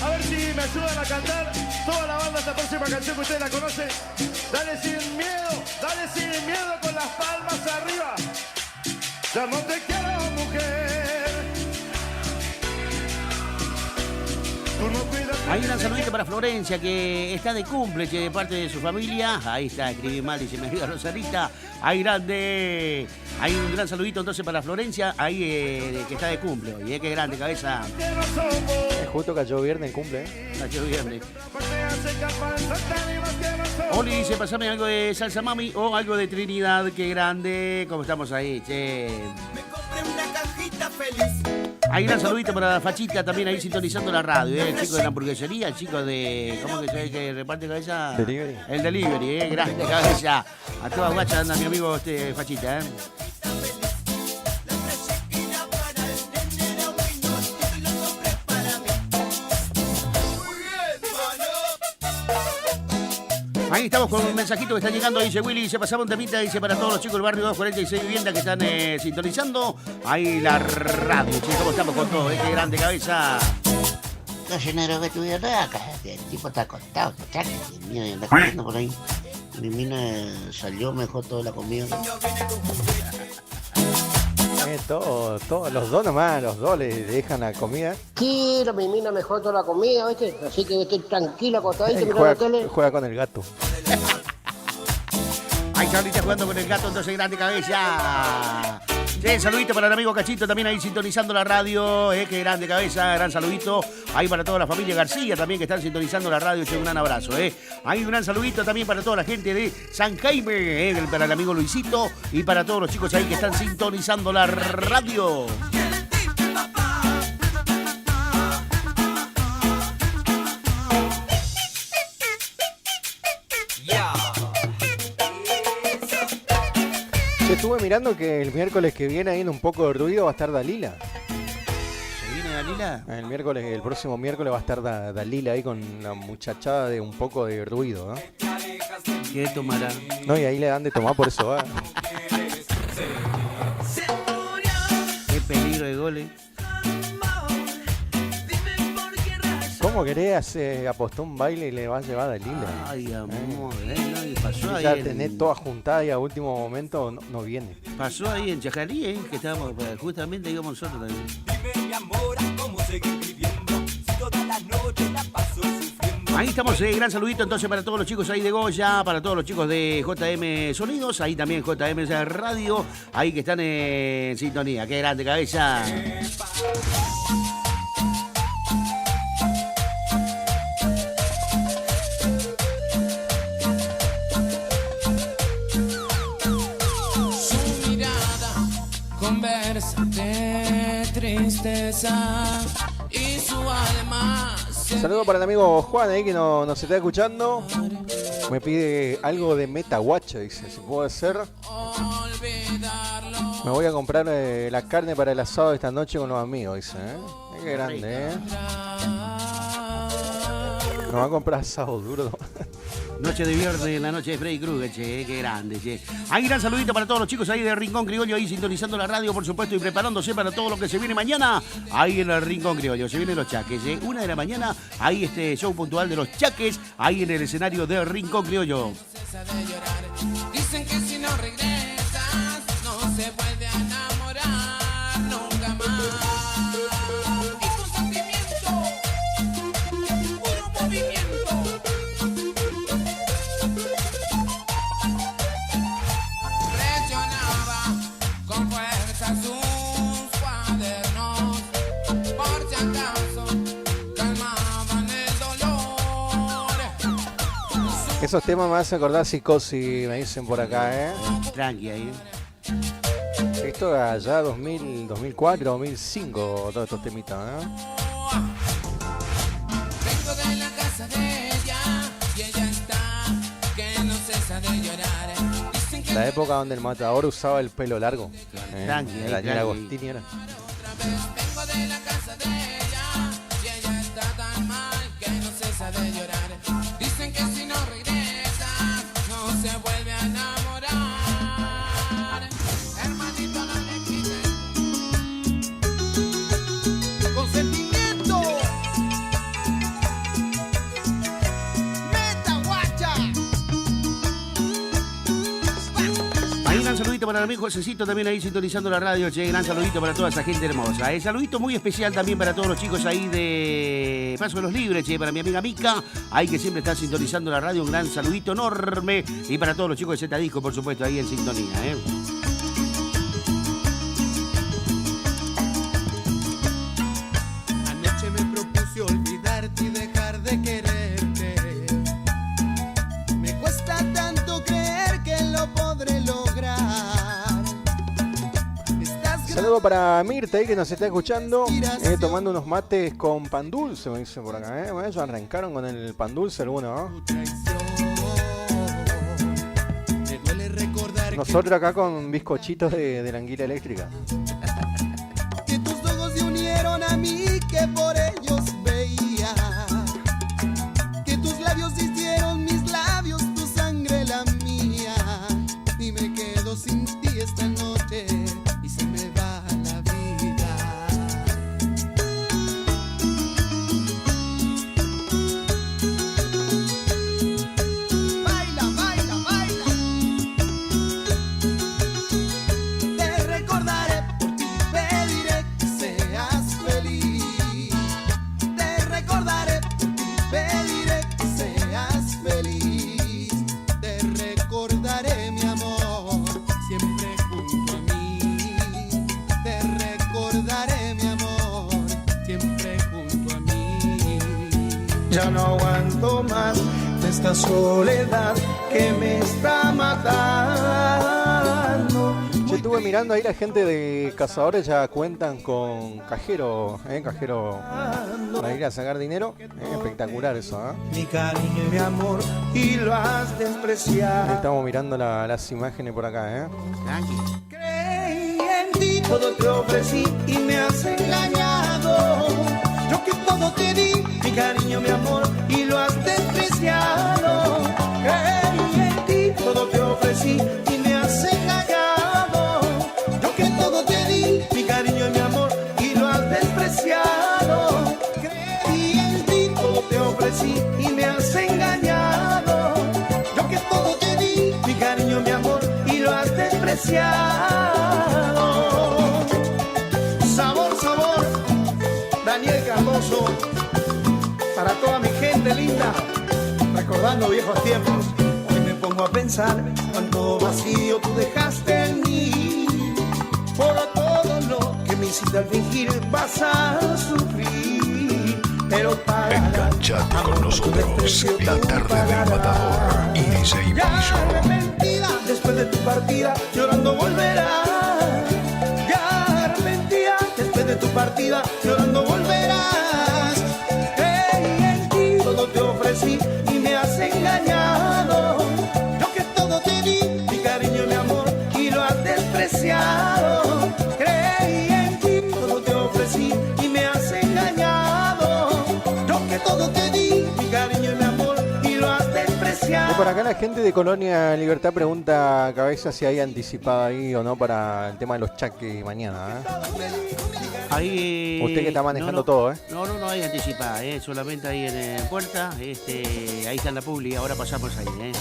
[SPEAKER 12] A ver si me ayudan a cantar toda la banda esta próxima canción que ustedes la conocen. Dale sin miedo con las palmas arriba. Ya no te quiero, mujer.
[SPEAKER 13] Hay un gran saludito para Florencia, que está de cumple, que de parte de su familia. Ahí está, escribí mal y se me olvidó Rosarita. Ahí grande. Hay un gran saludito entonces para Florencia, ahí que está de cumple hoy. Qué grande, cabeza.
[SPEAKER 14] Justo cayó viernes el cumple.
[SPEAKER 13] Cayó viernes. Oli dice, pasame algo de salsa mami o algo de Trinidad. Qué grande. ¿Cómo estamos ahí, che?
[SPEAKER 12] Me compré una cajita feliz.
[SPEAKER 13] Hay un gran saludito para Fachita también ahí sintonizando la radio, el chico de la hamburguesería, el chico de... ¿Cómo que se ve que reparte cabeza?
[SPEAKER 14] Delivery.
[SPEAKER 13] El delivery, grande cabeza. A toda guacha anda mi amigo Fachita, Ahí estamos con un mensajito que está llegando, dice Willy, dice, pasaba un temita, dice, para todos los chicos del barrio 246 Vivienda que están sintonizando ahí la radio, chicos, ¿cómo estamos con todo? Qué grande cabeza.
[SPEAKER 21] Cocinero que tuvieron acá, el tipo está acostado, chaca, mira, anda comiendo por ahí. Mi mina salió mejor toda la comida.
[SPEAKER 14] Todos los dos nomás, los dos le dejan la comida.
[SPEAKER 21] Quiero, mi mina mejor toda la comida, ¿viste? Así que estoy tranquilo acostadito mirando la tele.
[SPEAKER 14] Juega con el gato.
[SPEAKER 13] Ahí Charlie está jugando con el gato, entonces grande cabeza. Sí, saludito para el amigo Cachito, también ahí sintonizando la radio, qué grande cabeza, gran saludito. Ahí para toda la familia García también que están sintonizando la radio, un gran abrazo. Hay un gran saludito también para toda la gente de San Jaime, para el amigo Luisito y para todos los chicos ahí que están sintonizando la radio.
[SPEAKER 14] Estuve mirando que el miércoles que viene hay un poco de ruido va a estar Dalila.
[SPEAKER 13] ¿Se viene Dalila?
[SPEAKER 14] El próximo miércoles va a estar Dalila ahí con la muchachada de un poco de ruido, ¿no?
[SPEAKER 13] ¿Qué tomará?
[SPEAKER 14] No, y ahí le dan de tomar, por eso va.
[SPEAKER 13] Qué peligro de goles.
[SPEAKER 14] ¿Cómo querés apostó un baile y le va a llevar a Dalila?
[SPEAKER 13] Ay, amor, pasó ahí.
[SPEAKER 14] Ya tenés toda juntada y a último momento no viene.
[SPEAKER 13] Pasó ahí en Chajarí, que estábamos, justamente íbamos nosotros también. Ahí estamos, gran saludito entonces para todos los chicos ahí de Goya, para todos los chicos de JM Sonidos, ahí también JM Radio, ahí que están en sintonía. Qué grande cabeza.
[SPEAKER 12] De tristeza y su alma.
[SPEAKER 14] Un saludo para el amigo Juan ahí que nos está escuchando. Me pide algo de Metawatch, dice, si puede ser. Me voy a comprar la carne para el asado de esta noche con los amigos, dice. Qué grande, Nos va a comprar asado duro.
[SPEAKER 13] Noche de viernes, la noche de Freddy Krueger, che, qué grande, che. Hay gran saludito para todos los chicos ahí de Rincón Criollo, ahí sintonizando la radio, por supuesto, y preparándose para todo lo que se viene mañana, ahí en el Rincón Criollo. Se vienen los Chaques, 1 de la mañana, ahí este show puntual de los Chaques, ahí en el escenario de Rincón Criollo.
[SPEAKER 12] Dicen que si no regresas, no se puede enamorar nunca más. Y tu sentimiento, puro movimiento.
[SPEAKER 14] Esos temas me hacen acordar Psicosis, me dicen por acá,
[SPEAKER 13] Tranqui ahí.
[SPEAKER 14] Esto allá 2004, 2005, todos estos temitas,
[SPEAKER 12] Vengo de la casa de ella y ella está que no cesa de llorar.
[SPEAKER 14] La época donde el matador usaba el pelo largo.
[SPEAKER 13] Tranqui,
[SPEAKER 14] Daniel
[SPEAKER 13] tranqui.
[SPEAKER 14] Agostini era.
[SPEAKER 12] Vengo de la casa de ella y ella está tan mal que no cesa de llorar. Dicen que si no regresa no se vuelve a enamorar. Hermanito, no le quites consentimiento. Meta guacha.
[SPEAKER 13] Hay un gran saludito para el amigo Josecito también ahí sintonizando la radio. Che, gran saludito para toda esa gente hermosa. Saludito muy especial también para todos los chicos ahí de Paso de los Libres, che, para mi amiga Mica, ahí que siempre está sintonizando la radio. Un gran saludito enorme. Y para todos los chicos de Z Disco, por supuesto, ahí en sintonía.
[SPEAKER 12] Anoche me propuse olvidarte y dejar de quererte. Me cuesta tanto creer que lo podré lograr.
[SPEAKER 14] Saludo para Mirta ahí que nos está escuchando, tomando unos mates con pan dulce, me dice por acá. Bueno, ellos arrancaron con el pan dulce alguno, ¿no? Nosotros acá con bizcochitos de la anguila eléctrica.
[SPEAKER 12] Que tus ojos se unieron a mí, que por ellos veía. Que tus labios hicieron mis labios, tu sangre la mía. Y me quedo sin ti esta noche y se me va la vida. Baila, baila, baila. Te recordaré por ti, pediré que seas feliz. Te recordaré por ti, pediré que seas feliz. Te recordaré, mi amor, siempre junto a mí. Te recordaré, mi amor, siempre junto a mí. Ya no aguanto más de esta soledad que me está matando.
[SPEAKER 14] Yo estuve mirando ahí la gente de Cazadores ya cuentan con cajero, cajero para ir a sacar dinero. Espectacular eso,
[SPEAKER 12] Mi cariño y mi amor, y lo has despreciado.
[SPEAKER 14] Estamos mirando las imágenes por acá,
[SPEAKER 12] Creí en ti, todo te ofrecí y me has engañado. Yo que todo te di, mi cariño, mi amor, y lo has despreciado. Creí en ti, todo te ofrecí y me has engañado. Yo que todo te di, mi cariño y mi amor, y lo has despreciado. Creí en ti, todo te ofrecí y me has engañado. Yo que todo te di, mi cariño, mi amor, y lo has despreciado. Sabor, sabor, Daniel Cardoso, para toda mi gente linda, recordando viejos tiempos. Hoy me pongo a pensar cuánto vacío tú dejaste en mí, por todo lo que me hiciste al fingir vas a sufrir. Pero para
[SPEAKER 20] Enganchate con nosotros, la tarde del matador y DJ Pillo.
[SPEAKER 12] ya arrepentida, después de tu partida, llorando volverás. Ya arrepentida, después de tu partida, llorando volverás. Creí en ti, todo te ofrecí y me has engañado. Yo que todo te di, mi cariño, mi amor, y lo has despreciado. Creí en ti, todo te ofrecí y me has engañado. Yo que todo te di, mi cariño y mi amor, y lo has despreciado.
[SPEAKER 14] Y por acá la gente de Colonia Libertad pregunta a Cabeza si hay anticipada ahí o no para el tema de los chaques mañana.
[SPEAKER 13] Ahí,
[SPEAKER 14] Usted que está manejando
[SPEAKER 13] no,
[SPEAKER 14] todo,
[SPEAKER 13] No hay anticipada, solamente ahí en puerta, ahí está en la publi, ahora pasamos ahí,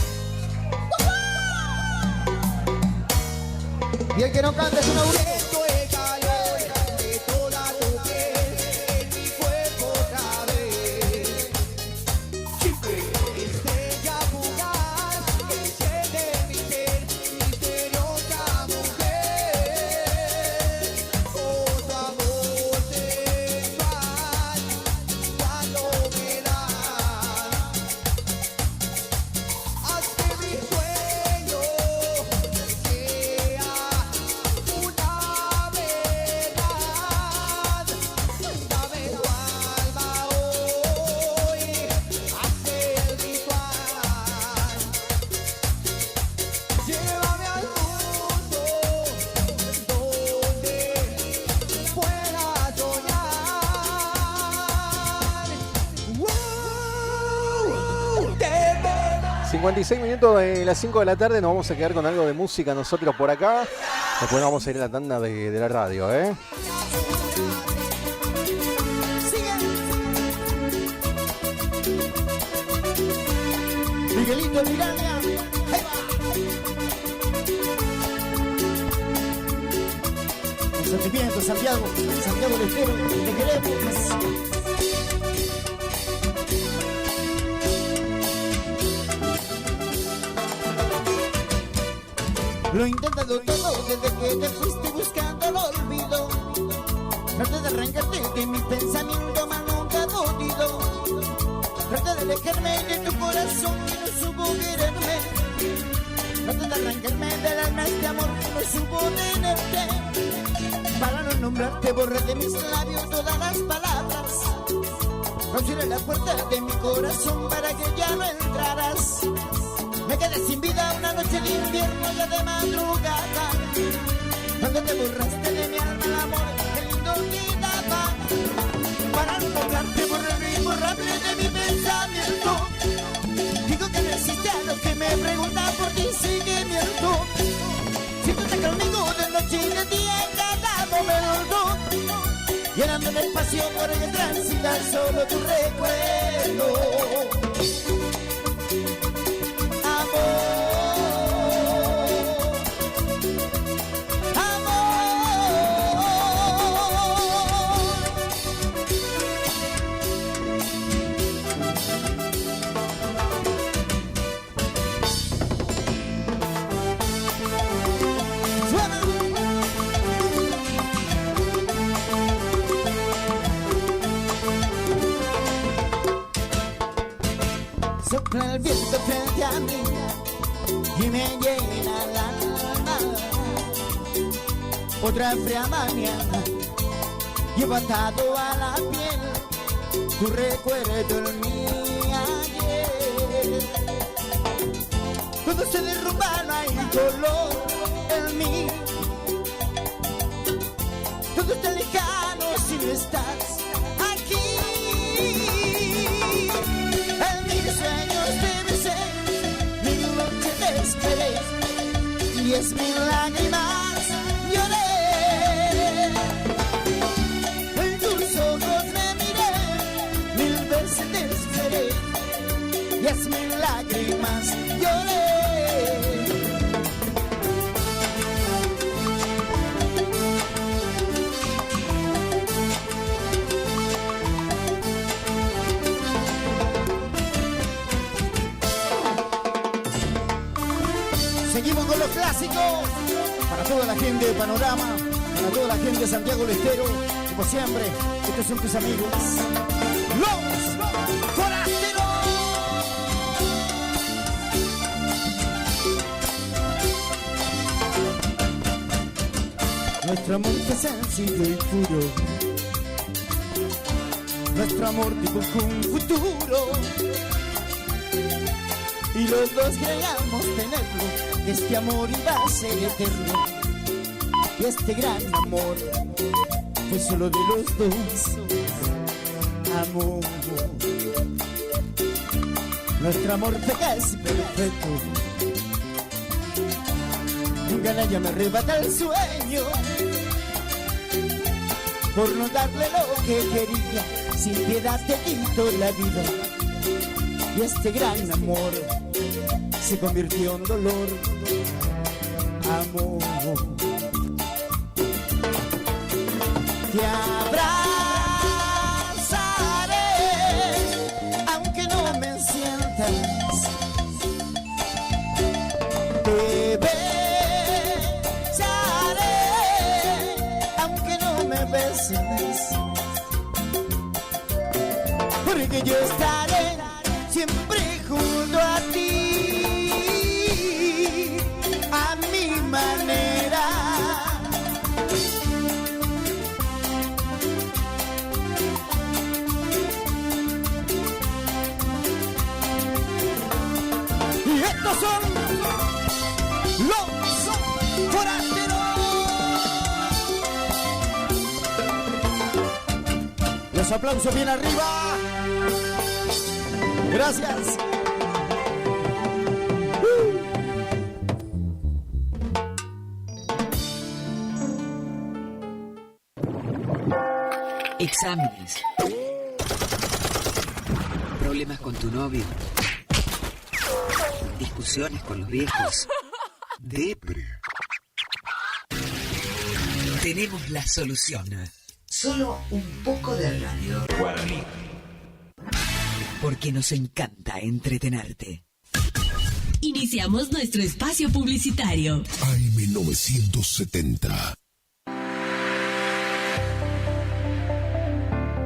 [SPEAKER 12] Y el que no canta es una burrera.
[SPEAKER 14] 56 minutos de las 5 de la tarde, nos vamos a quedar con algo de música nosotros por acá. Después vamos a ir a la tanda de la radio, ¿eh?
[SPEAKER 12] Miguelito Miranda, con sentimiento, Santiago del Estero, te queremos. Lo he intentado todo desde que te fuiste buscando el olvido. Traté de arrancarte de mi pensamiento, mas nunca he podido. Traté de alejarme de tu corazón que no supo quererme. Traté de arrancarme del alma este amor que no supo tenerte. Para no nombrarte borré de mis labios todas las palabras. Cerré la puerta de mi corazón para que ya no entraras. Me quedé sin vida una noche de invierno ya de madrugada. Cuando te borraste de mi alma el amor que lindo te daba. Para no nombrarte borré lo imborrable de mi pensamiento. Digo que no existe a lo que me pregunta por ti sigue miento. Si tú estás conmigo de noche y de día en cada momento, llenando el espacio por el que transita solo tu recuerdo. Sopla el viento frente a mí y me llena el alma. Otra fría mañana llevo atado a la piel tu recuerdo en mi ayer. Cuando se derrumba no hay color en mí. Todo está lejano si no estás aquí. Sueños te besé, mil noches te esperé, 10,000 lágrimas lloré. En tus ojos me miré, 1000 veces te esperé, 10,000 lágrimas lloré. Seguimos con los clásicos, para toda la gente de Panorama, para toda la gente de Santiago del Estero, como siempre, estos son tus amigos, los forasteros. Nuestro amor fue sencillo y puro, nuestro amor dibujó un futuro, y los dos creíamos tenerlo, que este amor iba a ser eterno. Y este gran amor fue solo de los dos. Amor, nuestro amor fue casi perfecto. Un canalla me arrebata el sueño por no darle lo que quería. Sin piedad te quito la vida. Y este gran amor se convirtió en dolor. Amor, te abrazaré aunque no me sientas, te besaré aunque no me beses, porque yo estaré siempre junto a ti, a mi manera. Y estos son los forasteros. Los aplausos bien arriba. Gracias.
[SPEAKER 3] exámenes, problemas con tu novio, discusiones con los viejos, depre. Tenemos la solución. Solo un poco de radio. Guaraní. Porque nos encanta entretenerte.
[SPEAKER 7] Iniciamos nuestro espacio publicitario.
[SPEAKER 20] AM970.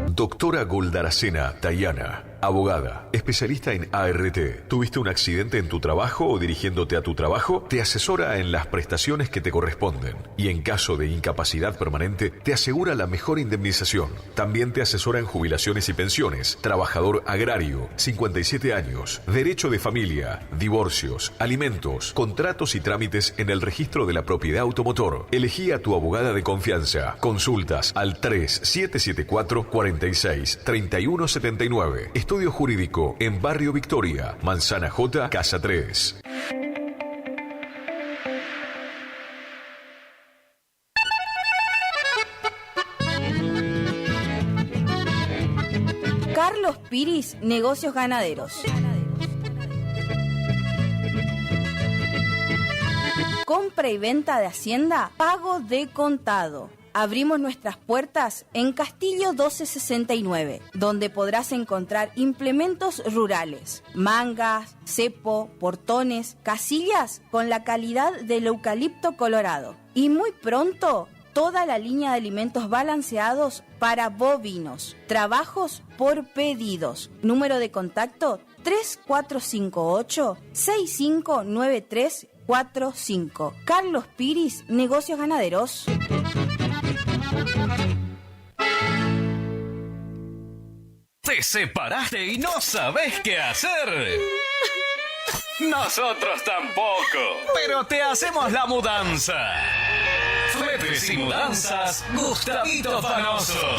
[SPEAKER 2] Doctora Goldaracena Tayana, abogada, especialista en ART. ¿Tuviste un accidente en tu trabajo o dirigiéndote a tu trabajo? Te asesora en las prestaciones que te corresponden y en caso de incapacidad permanente te asegura la mejor indemnización. También te asesora en jubilaciones y pensiones, trabajador agrario, 57 años, derecho de familia, divorcios, alimentos, contratos y trámites en el registro de la propiedad automotor. Elegí a tu abogada de confianza. Consultas al 3774-46-3179. Estudio Jurídico en Barrio Victoria, Manzana J, Casa 3.
[SPEAKER 22] Carlos Piris, Negocios Ganaderos. Compra y venta de hacienda, pago de contado. Abrimos nuestras puertas en Castillo 1269, donde podrás encontrar implementos rurales, mangas, cepo, portones, casillas con la calidad del eucalipto colorado. Y muy pronto, toda la línea de alimentos balanceados para bovinos. Trabajos por pedidos. Número de contacto 3458-659345. Carlos Piris, Negocios Ganaderos.
[SPEAKER 23] ¿Te separaste y no sabés qué hacer? Nosotros tampoco, pero te hacemos la mudanza. Fletes y Mudanzas Gustavito Panoso.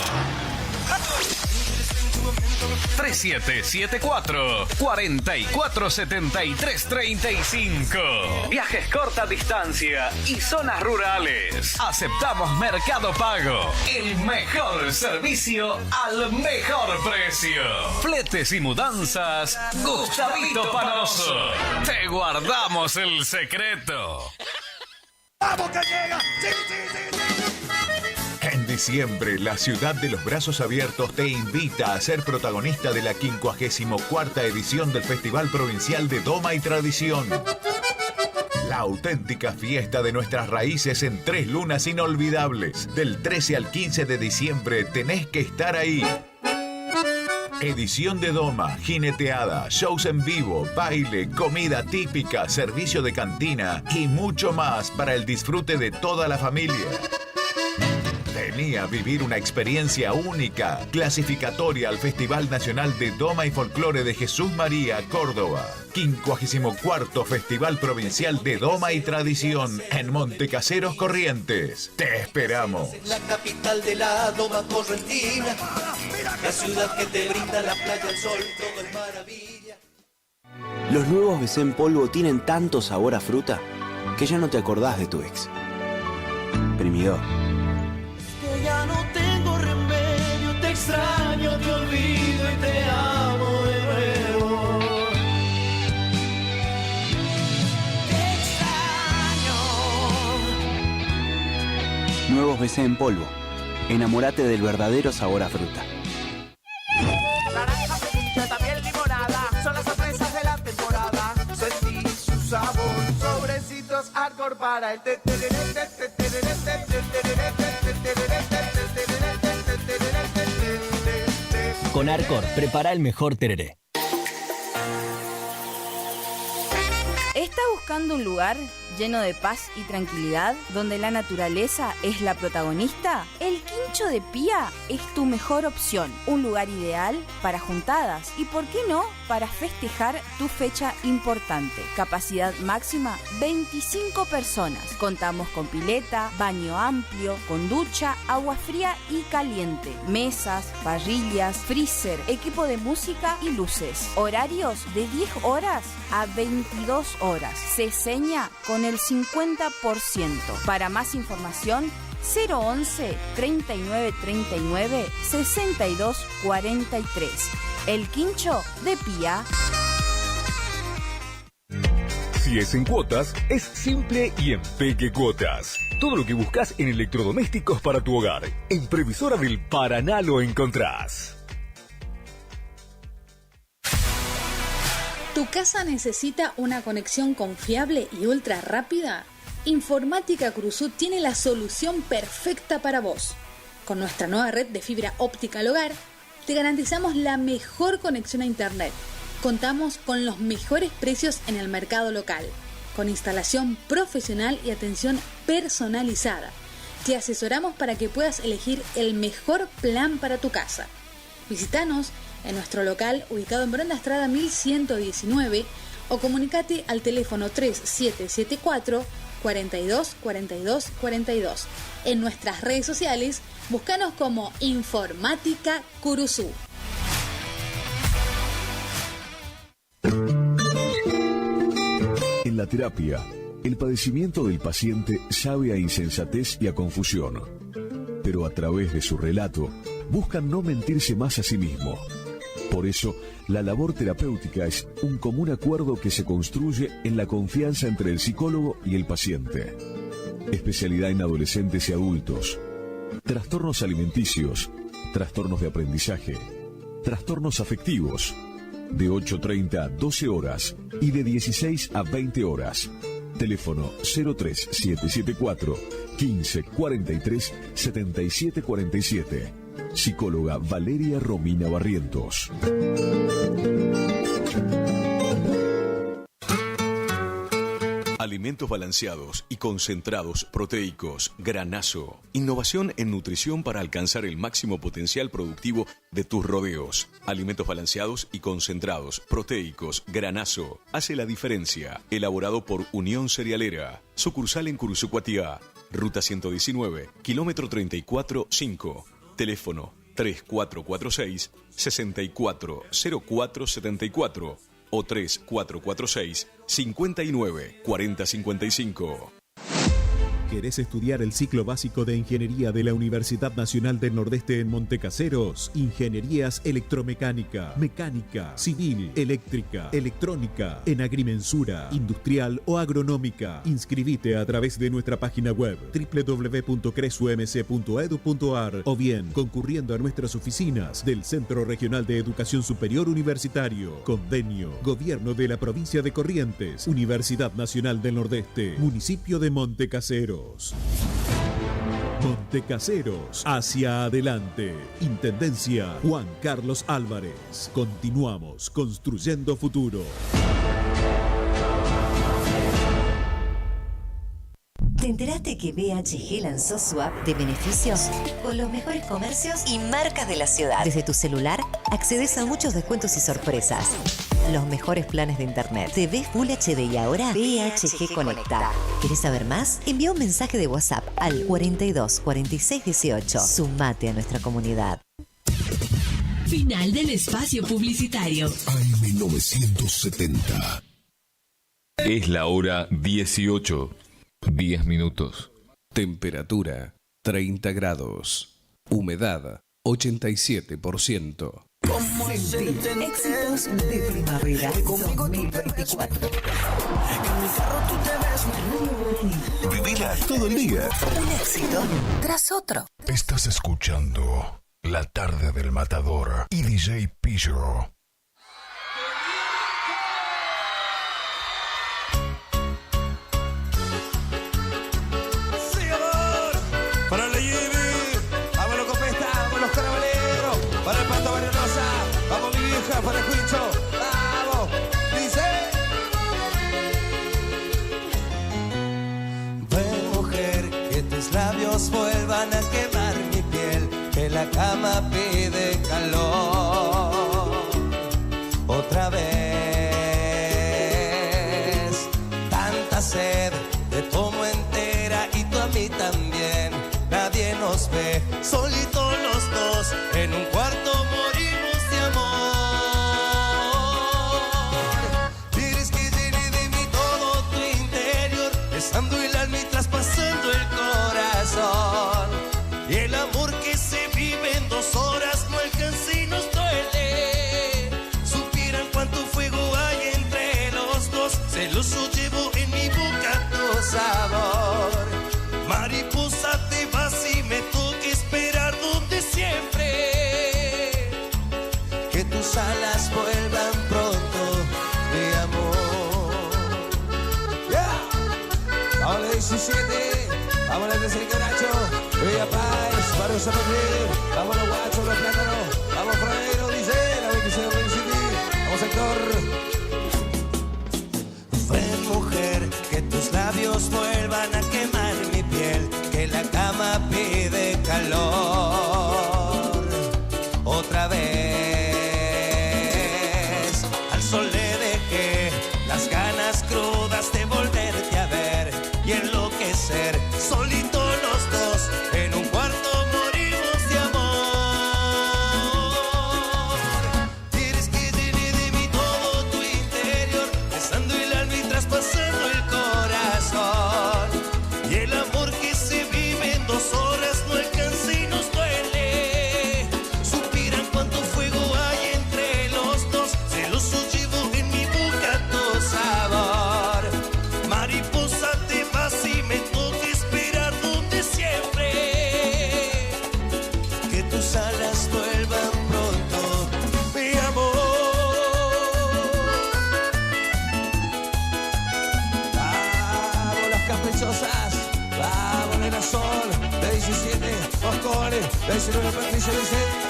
[SPEAKER 23] 3774-447335. Viajes corta distancia y zonas rurales. Aceptamos Mercado Pago. El mejor servicio al mejor precio. Fletes y Mudanzas Gustavito Panoso. Te guardamos el secreto.
[SPEAKER 1] ¡Vamos que llega! ¡Sí, sí, sí, sí! En diciembre, la ciudad de los brazos abiertos te invita a ser protagonista de la 54ª edición del Festival Provincial de Doma y Tradición. La auténtica fiesta de nuestras raíces en 3 lunas inolvidables. Del 13 al 15 de diciembre tenés que estar ahí. Edición de Doma, jineteada, shows en vivo, baile, comida típica, servicio de cantina y mucho más para el disfrute de toda la familia. Vení a vivir una experiencia única, clasificatoria al Festival Nacional de Doma y Folclore de Jesús María, Córdoba. 54º Festival Provincial de Doma y Tradición en Montecaseros, Corrientes. Te esperamos.
[SPEAKER 4] La capital de la Doma correntina, la ciudad que te brinda la playa, el sol, todo es maravilla.
[SPEAKER 17] Los nuevos BC en polvo tienen tanto sabor a fruta que ya no te acordás de tu ex. Primidor.
[SPEAKER 4] Que ya no tengo remedio, te extraño, te olvido y te amo de nuevo. Te extraño.
[SPEAKER 17] Nuevos BC en polvo. Enamórate del verdadero sabor a fruta.
[SPEAKER 4] Naranja, ceviche, también limonada, son las sorpresas de la temporada. Sentí su sabor, sobrecitos hardcore para el
[SPEAKER 18] Con Arcor, prepara el mejor tereré.
[SPEAKER 22] ¿Está buscando un lugar lleno de paz y tranquilidad, donde la naturaleza es la protagonista? El Quincho de Pía es tu mejor opción. Un lugar ideal para juntadas y, ¿por qué no?, para festejar tu fecha importante. Capacidad máxima 25 personas. Contamos con pileta, baño amplio, con ducha, agua fría y caliente, mesas, parrillas, freezer, equipo de música y luces. Horarios de 10 horas a 22 horas. Se seña con el 50%. Para más información, 011 3939 6243. El Quincho de Pía.
[SPEAKER 1] Si es en cuotas, es simple y en Peque Cuotas. Todo lo que buscas en electrodomésticos para tu hogar. En Previsora del Paraná lo encontrás.
[SPEAKER 5] ¿Tu casa necesita una conexión confiable y ultra rápida? Informática Cruzú tiene la solución perfecta para vos. Con nuestra nueva red de fibra óptica al hogar, te garantizamos la mejor conexión a internet. Contamos con los mejores precios en el mercado local, con instalación profesional y atención personalizada. Te asesoramos para que puedas elegir el mejor plan para tu casa. Visítanos en nuestro local ubicado en Brenda Estrada 1119 o comunicate al teléfono 3774 42 42 42. En nuestras redes sociales, búscanos como Informática Curuzú.
[SPEAKER 10] En la terapia, el padecimiento del paciente sabe a insensatez y a confusión, pero a través de su relato buscan no mentirse más a sí mismo. Por eso, la labor terapéutica es un común acuerdo que se construye en la confianza entre el psicólogo y el paciente. Especialidad en adolescentes y adultos, trastornos alimenticios, trastornos de aprendizaje, trastornos afectivos, de 8:30 a 12 horas y de 16 a 20 horas. Teléfono 03774 15 43 77 47. Psicóloga Valeria Romina Barrientos.
[SPEAKER 2] Alimentos balanceados y concentrados proteicos Granazo. Innovación en nutrición para alcanzar el máximo potencial productivo de tus rodeos. Alimentos balanceados y concentrados proteicos Granazo. Hace la diferencia. Elaborado por Unión Cerealera. Sucursal en Curuzucuatiá. Ruta 119, kilómetro 34-5. Teléfono 3446-640474 o 3446-594055.
[SPEAKER 6] ¿Querés estudiar el ciclo básico de Ingeniería de la Universidad Nacional del Nordeste en Montecaseros? Ingenierías electromecánica, mecánica, civil, eléctrica, electrónica, en agrimensura, industrial o agronómica. Inscribite a través de nuestra página web www.cresumc.edu.ar o bien concurriendo a nuestras oficinas del Centro Regional de Educación Superior Universitario. Convenio, Gobierno de la Provincia de Corrientes, Universidad Nacional del Nordeste, Municipio de Montecaseros. Montecaseros, hacia adelante. Intendencia Juan Carlos Álvarez. Continuamos construyendo futuro.
[SPEAKER 9] ¿Te enteraste que BHG lanzó su app de beneficios con los mejores comercios y marcas de la ciudad? Desde tu celular accedes a muchos descuentos y sorpresas. Los mejores planes de internet. TV Full HD y ahora BHG Conecta. ¿Querés saber más? Envía un mensaje de WhatsApp al 42 46 18. Sumate a nuestra comunidad.
[SPEAKER 7] Final del espacio publicitario.
[SPEAKER 20] AM970.
[SPEAKER 24] Es la hora 18. 10 minutos.
[SPEAKER 25] Temperatura 30 grados. Humedad 87%.
[SPEAKER 9] Éxitos de primavera 2024.
[SPEAKER 20] Vivila todo el día.
[SPEAKER 9] Un éxito tras otro.
[SPEAKER 20] Estás escuchando La Tarde del Matador y DJ Pillo.
[SPEAKER 12] Para la Jimmy, vámonos con Pesta, vámonos carabaleros. Para el Pato Barrio Rosa, vamos mi vieja, para el Cuicho, vamos, dice. Ven mujer, que tus labios vuelvan a quemar mi piel, que la cama pide calor. Otra vez, tanta sed, te tomo entera y tú a mí también. Nadie nos ve, solitos los dos, en un cuarto morimos de amor. Quieres que llene de mí todo tu interior, besando el alma y traspasando el corazón. celoso llevo en mi boca tu sabor. Mariposa te vas y me toca esperar donde siempre. Que tus alas vuelvan pronto, mi amor. Yeah. Vamos a la 17, vamos a la 13 Caracho, Villa Paz, Barrio San Miguel, vamos a los guachos, los plátanos, vamos Fraero, dice la 26 de City, vamos sector. Ven mujer, que tus labios vuelvan a quemar mi piel, que la cama pide calor. Otra vez, al sol le dejé las ganas crudas de volverte a ver y enloquecer, solito los dos, en un cuarto morimos de amor. Quieres que llene de mí todo tu interior, besando el alma y traspasando el corazón. Y el amor que se vive en 2 horas no alcanza y nos duele. Suspiran cuánto fuego hay entre los dos, celoso llevo en mi boca tu sabor. Mariposa te vas y me toca esperar donde siempre. Que tus alas vuelvan pronto, mi amor. Vamos las caprichosas, vamos Nena Sol, de 17, Oscore, de 19 Patricia Vicente.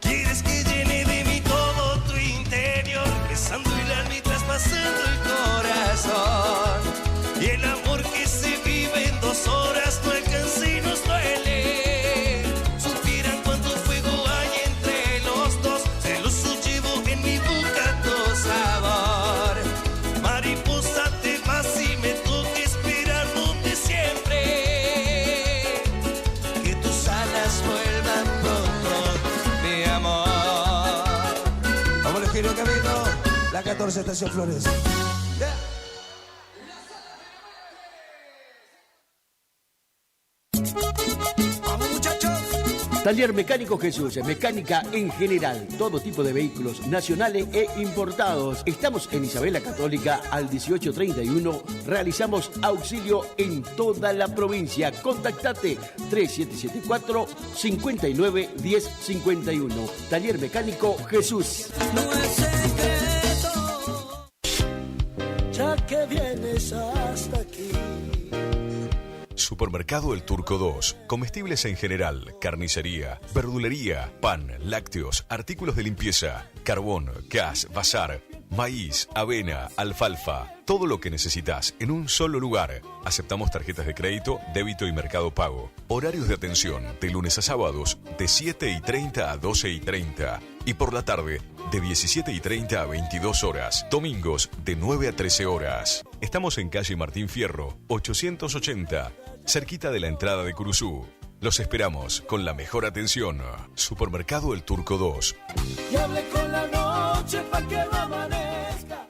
[SPEAKER 12] Quieres que llene de mí todo tu interior, besando el alma y traspasando el corazón. Y el amor que se vive en 2 horas no alcanza y nos duele. Suspiran cuánto fuego hay entre los dos, celoso llevo en mi boca tu sabor. Mariposa te vas y me toca esperar donde siempre. Que tus alas vuelvan pronto, mi amor. Vamos a Giro Camino, la 14 Estación Flores.
[SPEAKER 13] Taller Mecánico Jesús, mecánica en general, todo tipo de vehículos nacionales e importados. Estamos en Isabela Católica al 1831, realizamos auxilio en toda la provincia. Contactate 3774 59 1051. Taller Mecánico Jesús.
[SPEAKER 12] No es secreto, ya que vienes hasta aquí.
[SPEAKER 2] Supermercado El Turco 2. Comestibles en general, carnicería, verdulería, pan, lácteos, artículos de limpieza, carbón, gas, bazar, maíz, avena, alfalfa. Todo lo que necesitas en un solo lugar. Aceptamos tarjetas de crédito, débito y mercado pago. Horarios de atención de lunes a sábados de 7:30 a 12:30. Y por la tarde de 17:30 a 22 horas. Domingos de 9 a 13 horas. Estamos en calle Martín Fierro, 880, cerquita de la entrada de Curuzú. Los esperamos con la mejor atención. Supermercado El Turco 2.
[SPEAKER 12] Y hable con la noche pa' que no amanezca.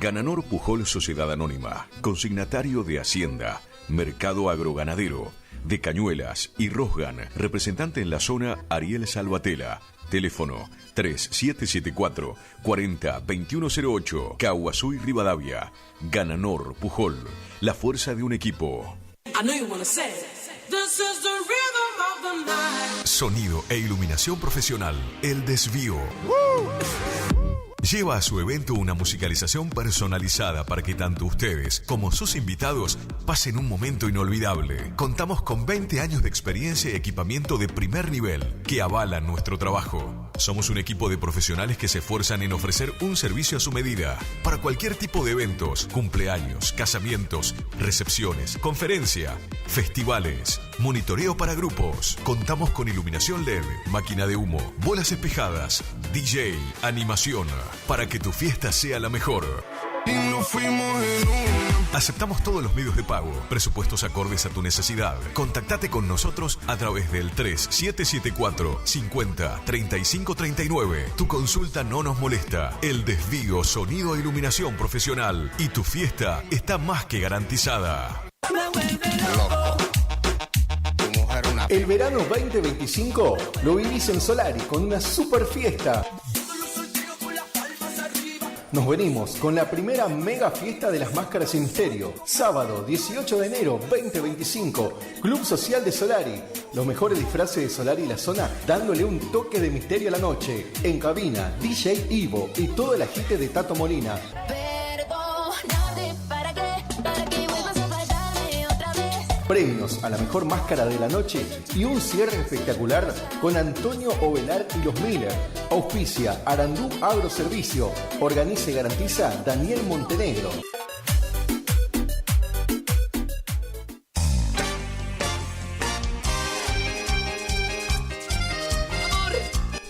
[SPEAKER 2] Gananor Pujol Sociedad Anónima, consignatario de Hacienda, Mercado Agroganadero, de Cañuelas y Rosgan, representante en la zona Ariel Salvatela. Teléfono 3774 40 2108, Caguazú y Rivadavia. Gananor Pujol, la fuerza de un equipo. Sonido e iluminación profesional, El Desvío. Lleva a su evento una musicalización personalizada para que tanto ustedes como sus invitados pasen un momento inolvidable. Contamos con 20 años de experiencia y equipamiento de primer nivel que avalan nuestro trabajo. Somos un equipo de profesionales que se esfuerzan en ofrecer un servicio a su medida para cualquier tipo de eventos, cumpleaños, casamientos, recepciones, conferencia, festivales, monitoreo para grupos. Contamos con iluminación LED, máquina de humo, bolas espejadas, DJ, animación, para que tu fiesta sea la mejor.
[SPEAKER 12] Y nos fuimos en una.
[SPEAKER 2] Aceptamos todos los medios de pago, presupuestos acordes a tu necesidad. Contactate con nosotros a través del 3774 50 35 39. Tu consulta no nos molesta. El Desvío, sonido e iluminación profesional. Y tu fiesta está más que garantizada.
[SPEAKER 8] El verano 2025 lo vivís en Solari con una super fiesta. Nos venimos con la primera mega fiesta de las máscaras sin misterio. Sábado 18 de enero 2025, Club Social de Solari. Los mejores disfraces de Solari y la zona, dándole un toque de misterio a la noche. En cabina, DJ Ivo y todo el agite de Tato Molina. Premios a la mejor máscara de la noche y un cierre espectacular con Antonio Ovelar y los Miller. Auspicia Arandú Agroservicio. Organiza y garantiza Daniel Montenegro.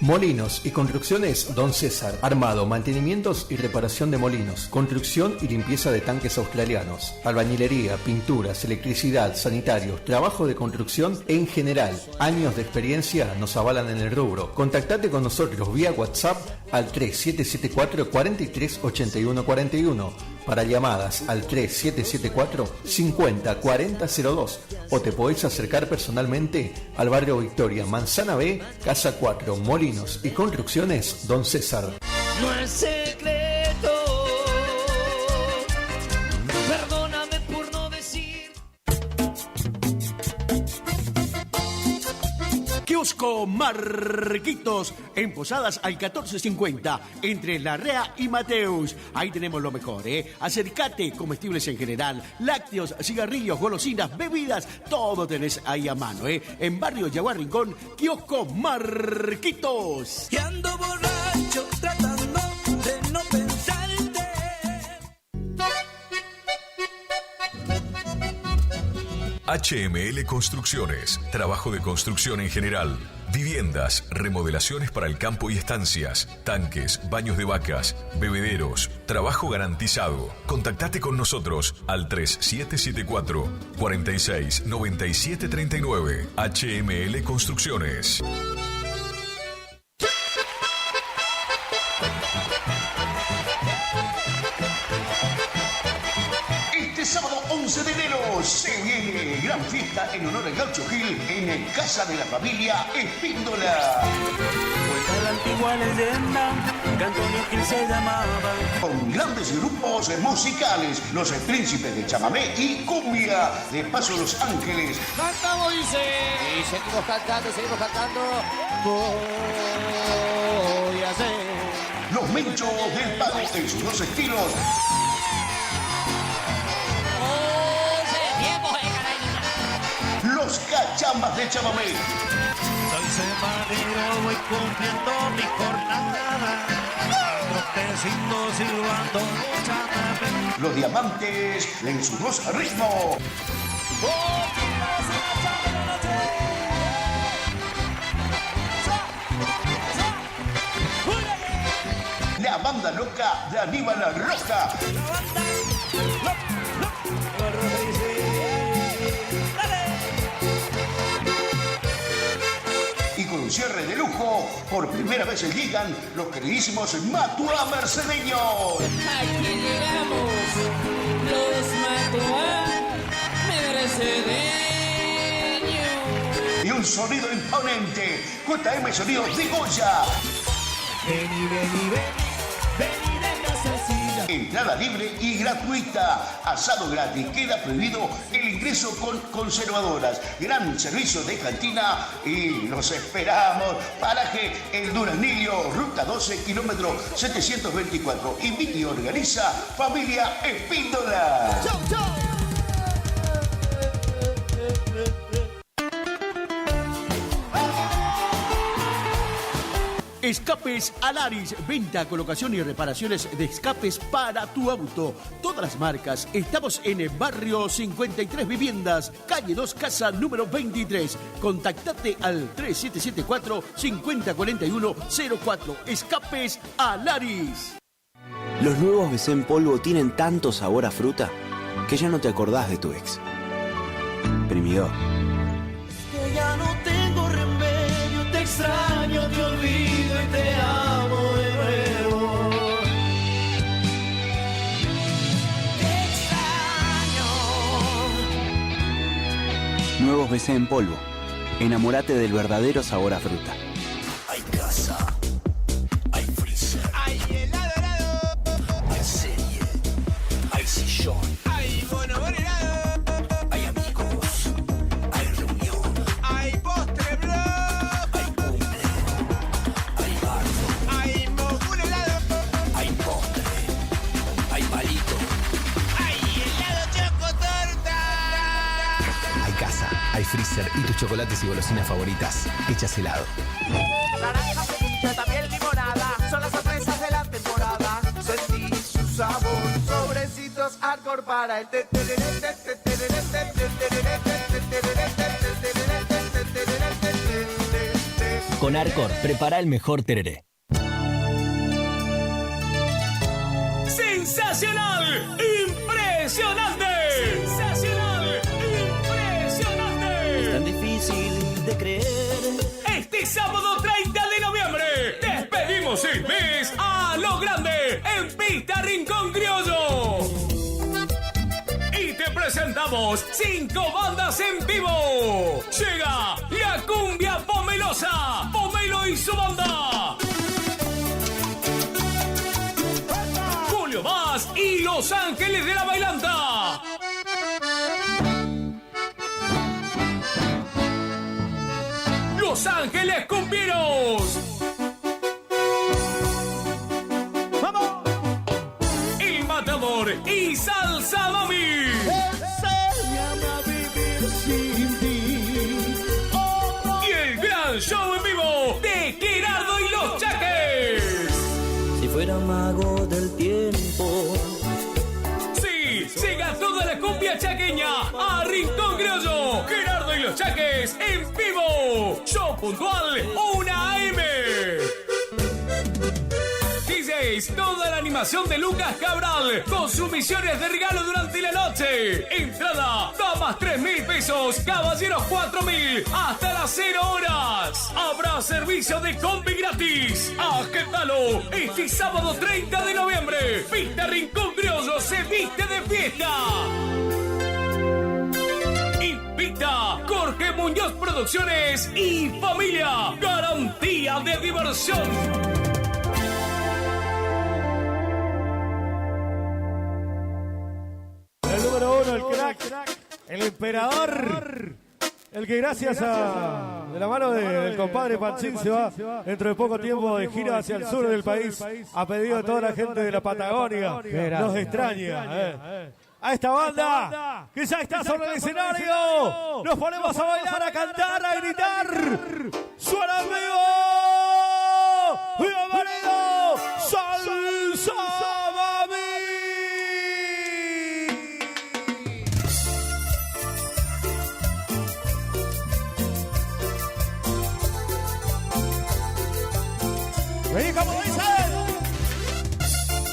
[SPEAKER 8] Molinos y construcciones Don César. Armado, mantenimientos y reparación de molinos. Construcción y limpieza de tanques australianos. Albañilería, pinturas, electricidad, sanitarios, trabajo de construcción en general. Años de experiencia nos avalan en el rubro. Contactate con nosotros vía WhatsApp al 3774 43 81 41. Para llamadas al 3774 50 40 02 o te podés acercar personalmente al barrio Victoria, Manzana B, Casa 4, Molinos y Construcciones Don César.
[SPEAKER 12] No es secreto, perdóname por no decir.
[SPEAKER 13] Kiosco Marquitos, en Posadas al 1450, entre Larrea y Mateus. Ahí tenemos lo mejor, ¿eh? Acércate, comestibles en general, lácteos, cigarrillos, golosinas, bebidas, todo tenés ahí a mano, ¿eh? En Barrio Yaguar Rincón, Kiosco Marquitos.
[SPEAKER 12] Y ando borracho tratando de no pensarte.
[SPEAKER 2] HML Construcciones, trabajo de construcción en general. Viviendas, remodelaciones para el campo y estancias, tanques, baños de vacas, bebederos, trabajo garantizado. Contactate con nosotros al 3774 46 97 39. HML Construcciones.
[SPEAKER 11] Este sábado 11 de enero se viene gran fiesta en honor al Gaucho Gil en Casa de la Familia Espíndola.
[SPEAKER 12] Cuenta la antigua leyenda que Antonio Gil se llamaba.
[SPEAKER 11] Con grandes grupos musicales, los Príncipes de Chamamé y Cumbia de Paso Los Ángeles.
[SPEAKER 12] Cantamos, dice.
[SPEAKER 15] Y seguimos cantando.
[SPEAKER 12] Voy a hacer.
[SPEAKER 11] Los Menchos del Pago en sus dos estilos. Los Cachambas de Chamamé.
[SPEAKER 12] Soy semanero, voy cumpliendo mi jornada. Trotecito silbando chamamé.
[SPEAKER 11] Los Diamantes en sus dos ritmos. La banda loca de Aníbal Roja. Y con un cierre de lujo, por primera vez llegan los queridísimos Matua Mercedeños.
[SPEAKER 12] Aquí llegamos, los Matua Mercedeños.
[SPEAKER 11] Y un sonido imponente, JM Sonidos de Goya.
[SPEAKER 12] Vení de casacilla.
[SPEAKER 11] Entrada libre y gratuita. Asado gratis. Queda prohibido el ingreso con conservadoras. Gran servicio de cantina y los esperamos. Paraje El Duraznillo, ruta 12, kilómetro 724. Invita y organiza Familia Espíndola.
[SPEAKER 12] ¡Chau, chau!
[SPEAKER 13] Escapes Alaris, venta, colocación y reparaciones de escapes para tu auto. Todas las marcas. Estamos en el barrio 53 Viviendas, calle 2, casa número 23. Contactate al 3774 5041 04. Escapes Alaris.
[SPEAKER 17] Los nuevos BC en polvo tienen tanto sabor a fruta que ya no te acordás de tu ex. Primidor.
[SPEAKER 12] Que ya no tengo remedio, te extraño, te olvido y te amo de nuevo. Te extraño.
[SPEAKER 17] Nuevos BC en polvo. Enamórate del verdadero sabor a fruta.
[SPEAKER 12] Hay casa, hay freezer, hay helado,
[SPEAKER 18] freezer y tus chocolates y golosinas favoritas hechas helado.
[SPEAKER 12] Naranja, ceviche, también limonada. Son las sorpresas de la temporada. Sentí su sabor. Sobrecitos hardcore para el
[SPEAKER 3] Con Arcor, prepara el mejor tereré.
[SPEAKER 14] ¡Sensacional! ¡Impresionante! ¡Sensacional! ¡Impresionante!
[SPEAKER 3] Es tan difícil de creer.
[SPEAKER 14] Este sábado 30 de noviembre despedimos el mes a lo grande en Pista Rincón Criollo. Y te presentamos 5 bandas en vivo. Llega la cumbia pomelosa, Pomelo y su banda. Julio Vaz y Los Ángeles de la Bailanta. Los Ángeles Cumbieros. ¡Vamos! El Matador y Salsa Mami.
[SPEAKER 12] Enséñame a vivir sin ti.
[SPEAKER 14] Y el gran show en vivo de Gerardo y los Chaques.
[SPEAKER 3] Si fuera mago del tiempo.
[SPEAKER 14] Sí, llega toda la cumbia chaqueña a Rincón Criollo. Gerardo y los Chaques en vivo. Show puntual 1 AM. DJs, toda la animación de Lucas Cabral con sus misiones de regalo durante la noche. Entrada, damas 3.000 pesos, caballeros 4.000, hasta las 0 horas. Habrá servicio de combi gratis. Agéndalo este sábado 30 de noviembre. Pista Rincón Criollo se viste de fiesta. Invita Jorge Muñoz Producciones y familia. Garantía de diversión.
[SPEAKER 16] El número 1, el crack, el emperador, el que gracias a de la mano del compadre Panchín se va dentro de poco tiempo de gira hacia el sur del país, a pedido de toda la gente de la Patagonia. Nos extraña. A esta banda que ya está sobre el escenario, nos ponemos a bailar, a cantar, a gritar. ¡Suena en vivo! ¡Bienvenido! ¡Salsa Mami! Vení como dice,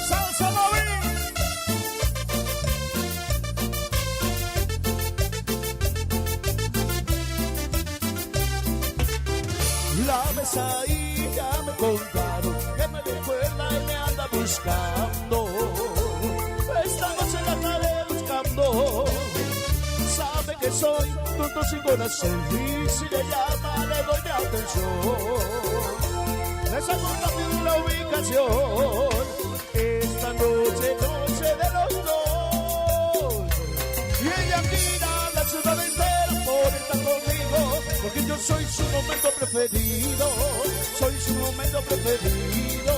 [SPEAKER 16] Salsa Mami.
[SPEAKER 12] La mesa y ya me contaron que me recuerda y me anda buscando. Esta noche la estaré buscando. Sabe que soy tonto sin corazón y si le llama le doy mi atención. Le saco rápido la ubicación. Esta noche, noche de los dos. Y ella gira la ciudad entera por estar conmigo, porque yo soy su momento preferido. Soy su momento preferido.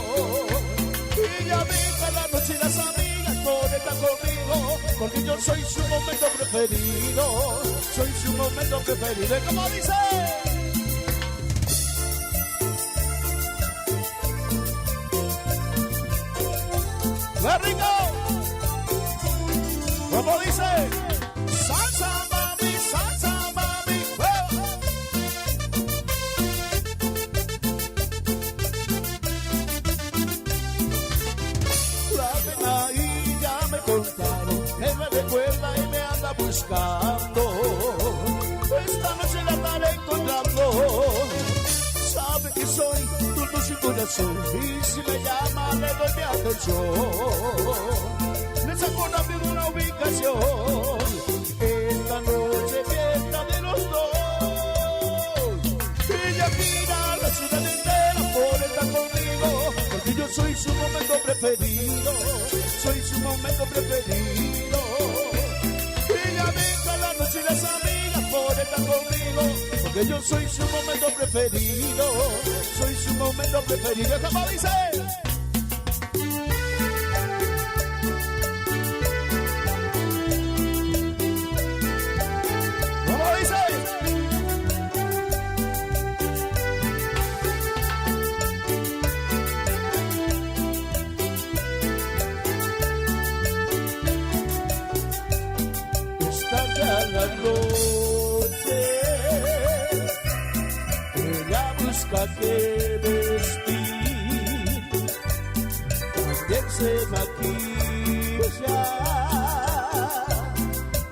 [SPEAKER 12] Y ella deja la noche y las amigas por estar conmigo, porque yo soy su momento preferido. Soy su momento preferido. ¿Y cómo dice? ¡Qué rico! ¿Cómo dice? Salsa mami, salsa mami. La pena y ya me contaron que me recuerda y me anda buscando. Esta noche la estaré encontrando. Sabe que soy tonto sin corazón y si me llama le doy mi atención. Le saco rápido una ubicación. Esta noche fiesta de los dos. Ella gira la ciudad entera por estar conmigo, porque yo soy su momento preferido. Soy su momento preferido. Ella deja la noche y las amigas por estar conmigo, porque yo soy su momento preferido. Soy su momento preferido. ¿Cómo dice? ¿Cómo dice? busca que vestir, también se maquilla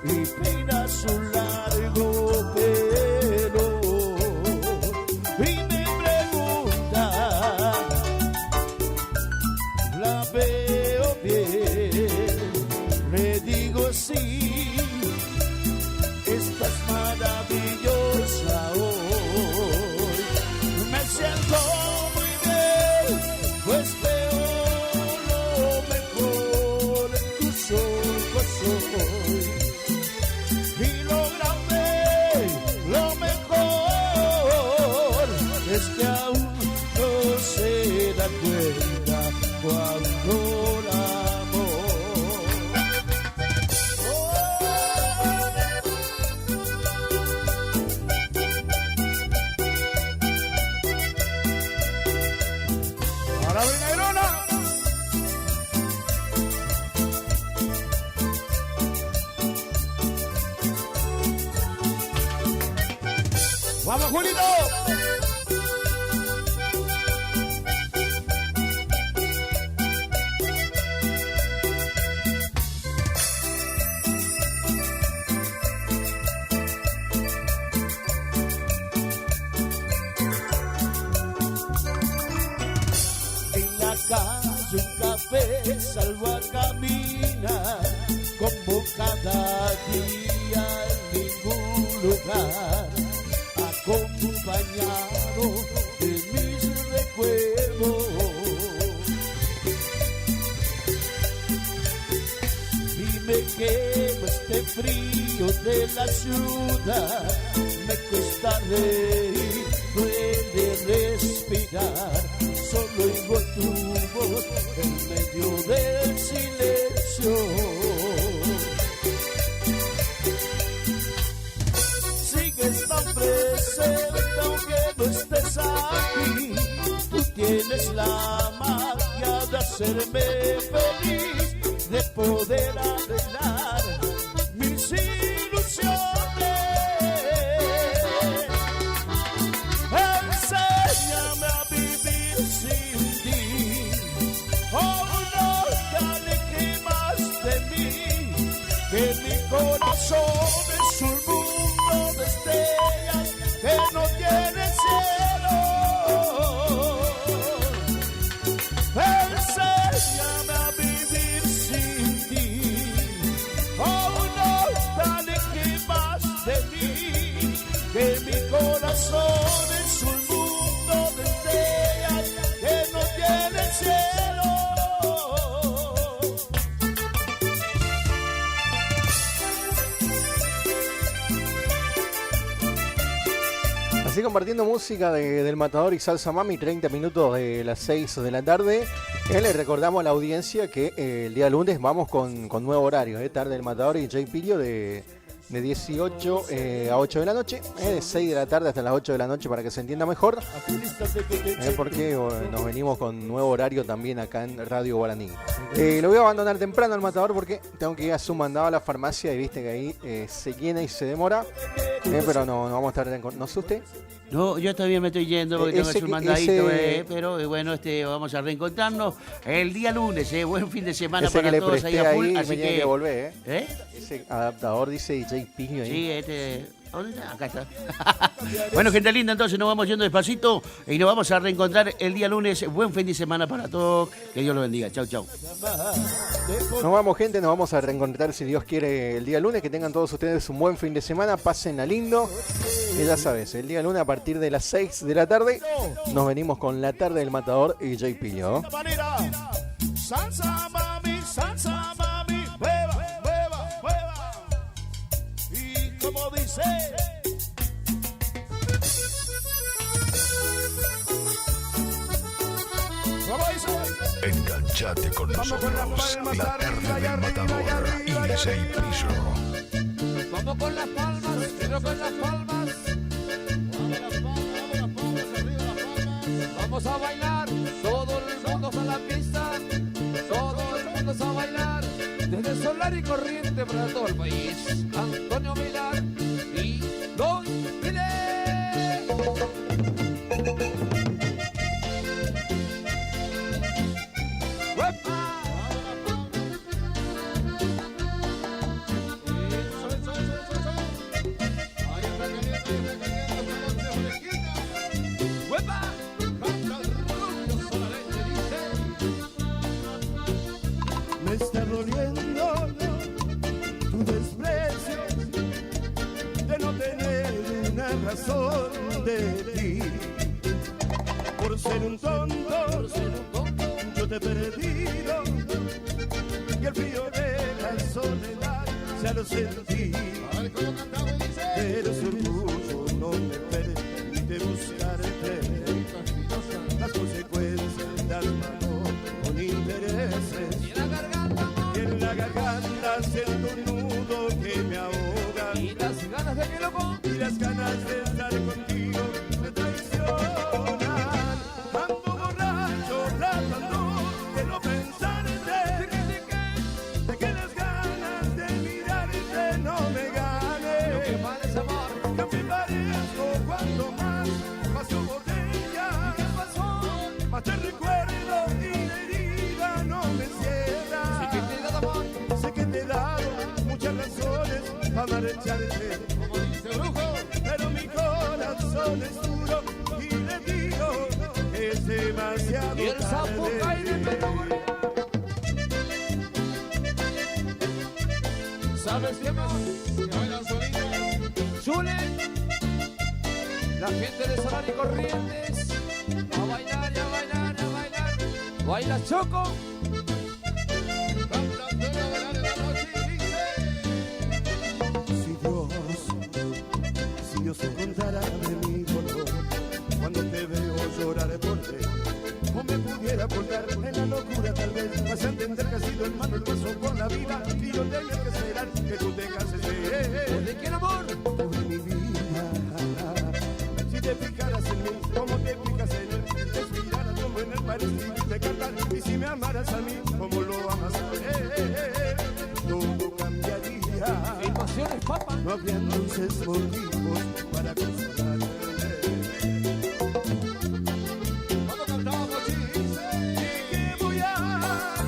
[SPEAKER 12] y peina su largo pelo y me pregunta, ¿la veo bien? Le digo sí, estás maravillosa hoy. Me siento muy bien, pues veo lo mejor en tus ojos hoy. Y lo grande, lo mejor, es que aún no se da cuenta cuando la amo. ¡Para mi negrona! ¡Vamos, Julito! En la calle un café salvo a caminar, como cada día en ningún lugar, acompañado de mis recuerdos. Dime que este frío de la ciudad me cuesta reír, puede respirar, solo oigo tu voz en medio del silencio. Sigues tan presente aunque no estés aquí, tú tienes la magia de hacerme feliz, de poder arreglar mis ilusiones. Enséñame a vivir sin ti, oh no te alejes más de mí, que mi corazón es un mundo de estrellas que no tiene cielo. Enséñame a vivir sin ti, oh no te alejes más de mí, que mi corazón es un mundo de estrellas que no tiene cielo.
[SPEAKER 8] Así compartiendo música del Matador y Salsa Mami, 30 minutos de las 6 de la tarde. Le recordamos a la audiencia que el día lunes vamos con nuevo horario, tarde del Matador y Jay Pillo de 18 a 8 de la noche, de 6 de la tarde hasta las 8 de la noche para que se entienda mejor, porque nos venimos con nuevo horario también acá en Radio Guaraní. Lo voy a abandonar temprano al Matador porque tengo que ir a su mandado a la farmacia y viste que ahí se llena y se demora, pero no vamos a estar, ¿no sé usted?
[SPEAKER 13] No, yo todavía me estoy yendo porque tengo que hacer un mandadito, pero bueno, vamos a reencontrarnos el día lunes, buen fin de semana para todos ahí a full,
[SPEAKER 8] ahí,
[SPEAKER 13] así que
[SPEAKER 8] volver, ese adaptador dice DJ Piño ahí.
[SPEAKER 13] Sí, ¿dónde está? Acá está. Bueno, gente linda, entonces nos vamos yendo despacito y nos vamos a reencontrar el día lunes. Buen fin de semana para todos. Que Dios los bendiga. Chau, chau.
[SPEAKER 8] Nos vamos, gente. Nos vamos a reencontrar, si Dios quiere, el día lunes. Que tengan todos ustedes un buen fin de semana. Pasen a lindo. Y ya sabes, el día lunes a partir de las 6 de la tarde nos venimos con la tarde del Matador y Jay Pillo.
[SPEAKER 12] Salsa mami, mueva, mueva, mueva. Y como dice,
[SPEAKER 20] Enganchate con nosotros, la tarde del Matador y DJ Pillo.
[SPEAKER 15] Vamos con las palmas, quiero con las palmas. Vamos a bailar, todo el mundo a la pista, todo el mundo a bailar, desde Solar y Corriente para todo el país. Antonio Vilar y Don Vile.
[SPEAKER 12] está doliendo tu desprecio de no tener una razón de ti. Por ser un tonto, yo te he perdido y el frío de la soledad ya lo sentí. Pero ese orgullo no me permite buscarte. Las consecuencias de amor con intereses. Y en la garganta siento un nudo que me ahoga.
[SPEAKER 15] Y las ganas de que loco.
[SPEAKER 12] Y las ganas de estar contigo me traicionan. Ando borracho, tratando de no pensarte. De que las ganas de mirarte no me ganen.
[SPEAKER 15] Lo que vale es amor.
[SPEAKER 12] Que me parezco cuando más paso botella.
[SPEAKER 15] ¿Qué pasó?
[SPEAKER 12] Más te recuerdo y la herida no me cierra.
[SPEAKER 15] Sé que te he dado amor.
[SPEAKER 12] Sé que te he dado muchas razones para marcharte.
[SPEAKER 15] Como dice Brujo.
[SPEAKER 12] Pero mi corazón es duro y le digo que es demasiado
[SPEAKER 15] Y el sapo cae de pelo. ¿Sabes qué más? Que bailan solitos. Chule. La gente de Solar y Corrientes. A bailar, a bailar, a bailar. Baila Choco.
[SPEAKER 12] Si Dios se contara de mi dolor cuando te veo llorar por él, o me pudiera contar en la locura tal vez, vas a entender que ha sido en mano el paso por la vida y yo tenía que esperar que tú te canses de él.
[SPEAKER 15] ¿De quién amor?
[SPEAKER 12] Pobre mi vida, si te fijaras en mí como te fijas en él, si te inspiraras como en él para escribirte cantar, y si me amaras a mí como lo amas a él, todo cambiaría.
[SPEAKER 15] Filmaciones, papá.
[SPEAKER 12] No habría entonces motivos para consolarme.
[SPEAKER 15] Cuando cantamos chistes.
[SPEAKER 12] ¿Y qué voy a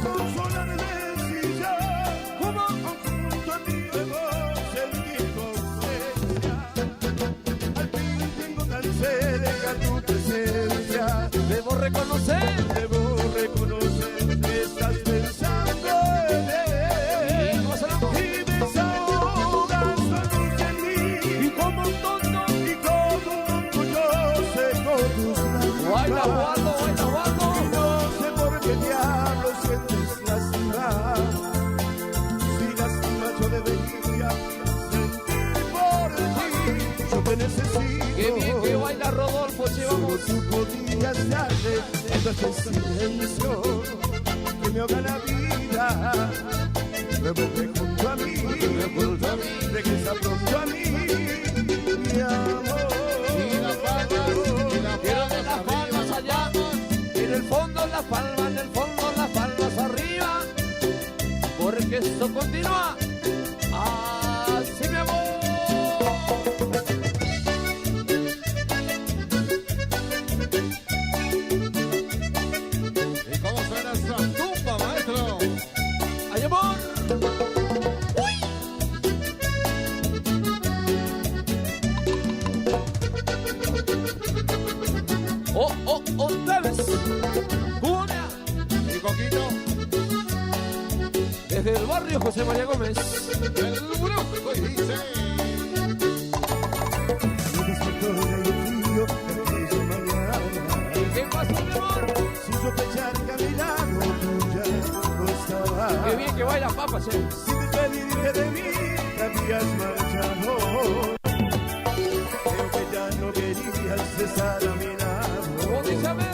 [SPEAKER 12] consolarme si yo, como junto a ti debo sentir ausencia? Al fin tengo tan cerca tu presencia.
[SPEAKER 15] Debo reconocer
[SPEAKER 12] que estás pensando en él. Y desahogas tu luz en mí.
[SPEAKER 15] Y como un tonto
[SPEAKER 12] yo seco tus lágrimas.
[SPEAKER 15] Baila Waldo, baila Waldo.
[SPEAKER 12] Y no sé por qué diablo sientes lástima. Si lástima yo debería sentir por ti. Yo te necesito.
[SPEAKER 15] Qué bien que baila Rodolfo, llevamos.
[SPEAKER 12] Solo tú podías darle todo este silencio que me ahoga la vida. Vuelve junto a mí, regresa pronto a mí, mi amor.
[SPEAKER 15] Y las palmas, quiero ver las palmas allá. En el fondo las palmas, en el fondo las palmas arriba. Porque esto continúa. Así mi amor.
[SPEAKER 4] ¿Y cómo suena esta tumba, maestro?
[SPEAKER 15] ¡Ay, amor! ¡Uy! Otra vez. Una.
[SPEAKER 4] ¿Y Coquito?
[SPEAKER 15] Desde el barrio José María Gómez.
[SPEAKER 4] El brujo dice.
[SPEAKER 12] Me despertó el frío de aquella mañana.
[SPEAKER 15] ¿Qué pasó, mi amor?
[SPEAKER 12] Sin sospechar que a mi lado tú ya no estabas.
[SPEAKER 15] Qué bien que baila papas,
[SPEAKER 12] Sin despedirte de mí, te habías marchado. Creo que ya no querías estar a mi lado.
[SPEAKER 15] ¿Cómo dice a ver?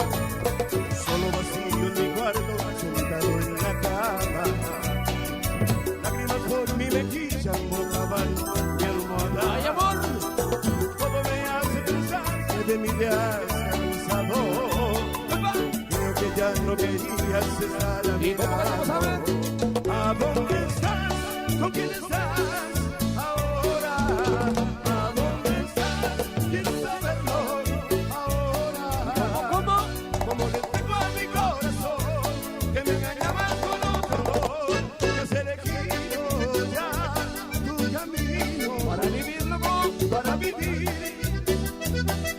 [SPEAKER 12] Solo vacío en mi cuarto, sentado en la cama. Lágrimas por mi mejilla mojaban mi almohada.
[SPEAKER 15] ¡Ay, amor!
[SPEAKER 12] Todo me hace pensar que de mí te has cansado. Creo que ya no querías estar a mi
[SPEAKER 15] ¿Y cómo vamos a ver?
[SPEAKER 12] ¿A dónde estás? ¿Con quién estás ahora? ¿A dónde estás? Quiero saberlo ahora.
[SPEAKER 15] ¿Cómo?
[SPEAKER 12] Como le tengo a mi corazón que me engañaba con otro, que has elegido ya tu camino
[SPEAKER 15] Para vivir, loco.
[SPEAKER 12] para vivir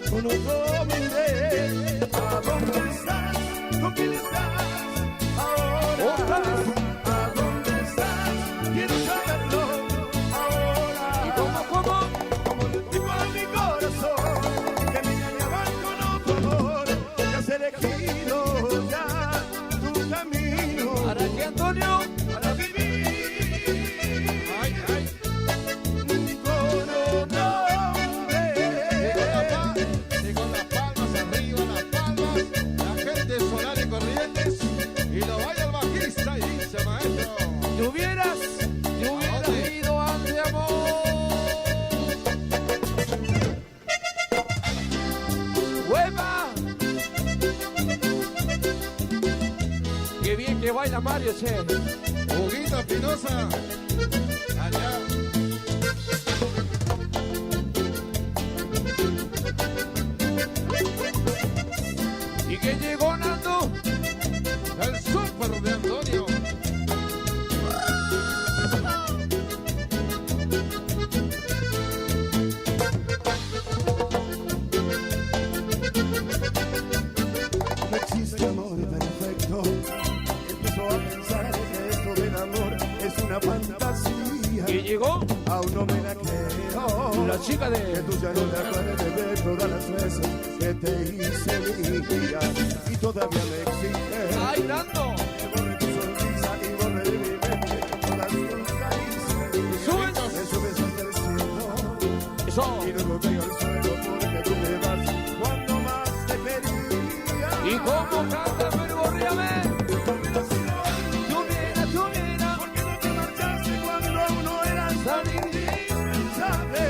[SPEAKER 12] con otro hombre. ¿A dónde estás? ¿Con quién estás ahora?
[SPEAKER 15] Otra vez.
[SPEAKER 12] ¿A dónde camino.
[SPEAKER 15] ¿Para qué, Antonio?
[SPEAKER 12] Para vivir. Ay, ay. Con honor.
[SPEAKER 4] Y con las palmas arriba, las palmas. La gente solar y Corrientes. Y lo baila el bajista y dice, maestro.
[SPEAKER 15] Te hubieras ido ante amor. ¡Hueva! ¡Qué bien que baila Mario, che!
[SPEAKER 4] Huguito Espinosa. Allá.
[SPEAKER 15] ¿Y que llegó Nando?
[SPEAKER 4] El súper de Antonio.
[SPEAKER 12] No existe amor perfecto. Empezó a pensar que esto del amor es una fantasía.
[SPEAKER 15] ¿Y llegó?
[SPEAKER 12] Aún no me la creo.
[SPEAKER 15] La chica de...
[SPEAKER 12] Que tú ya no te acuerdes de todas las veces que te hice mía. Y todavía me exiges.
[SPEAKER 15] ¡Ay, Nando!
[SPEAKER 12] Que borre tu sonrisa y borre de mi mente todas tus caricias. Me subes hasta el cielo.
[SPEAKER 15] Eso.
[SPEAKER 12] Y luego caigo al suelo porque tú me vas cuando más te quería.
[SPEAKER 15] ¿Y cómo canta Ferborríame?
[SPEAKER 12] ¿Por qué no te marchaste cuando aún no eras tan indispensable?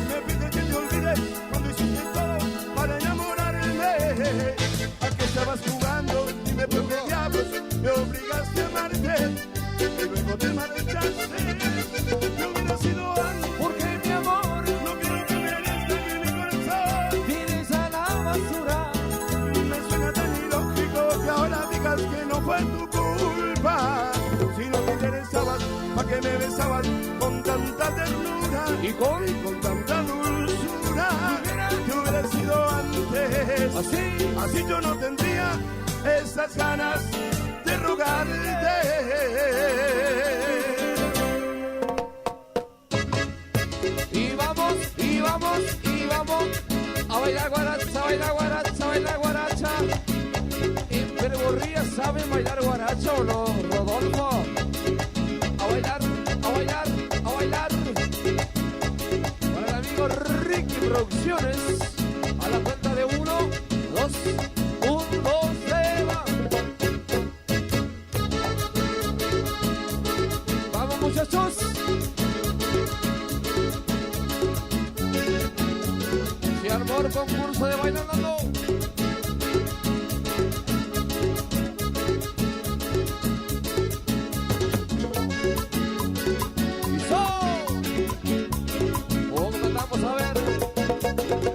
[SPEAKER 12] Me pides que te olvides cuando hiciste todo para enamorarme. ¿A qué estabas jugando? Dime por qué diablos me obligaste a amarte y luego te marchaste. No hubiera sido antes.
[SPEAKER 15] Porque mi amor,
[SPEAKER 12] no quiero que merezca que mi corazón
[SPEAKER 15] tires a la basura.
[SPEAKER 12] me suena tan ilógico que ahora digas que no fue tu culpa. Si no te interesabas, ¿para qué me besabas con tanta ternura
[SPEAKER 15] y con
[SPEAKER 12] tanta dulzura? Que hubiera sido antes. Así yo no tendría esas ganas de rogarte.
[SPEAKER 15] Y vamos, y vamos, y vamos a bailar guaracha, bailar guaracha, bailar guaracha. ¿En Ferborría saben bailar guaracha o no, Rodolfo? A bailar, a bailar, a bailar. Para el amigo Ricky Producciones, a la cuenta de 1, 2, 1, 2, se va. Vamos, muchachos. Se armó el concurso de bailando. Vamos a ver.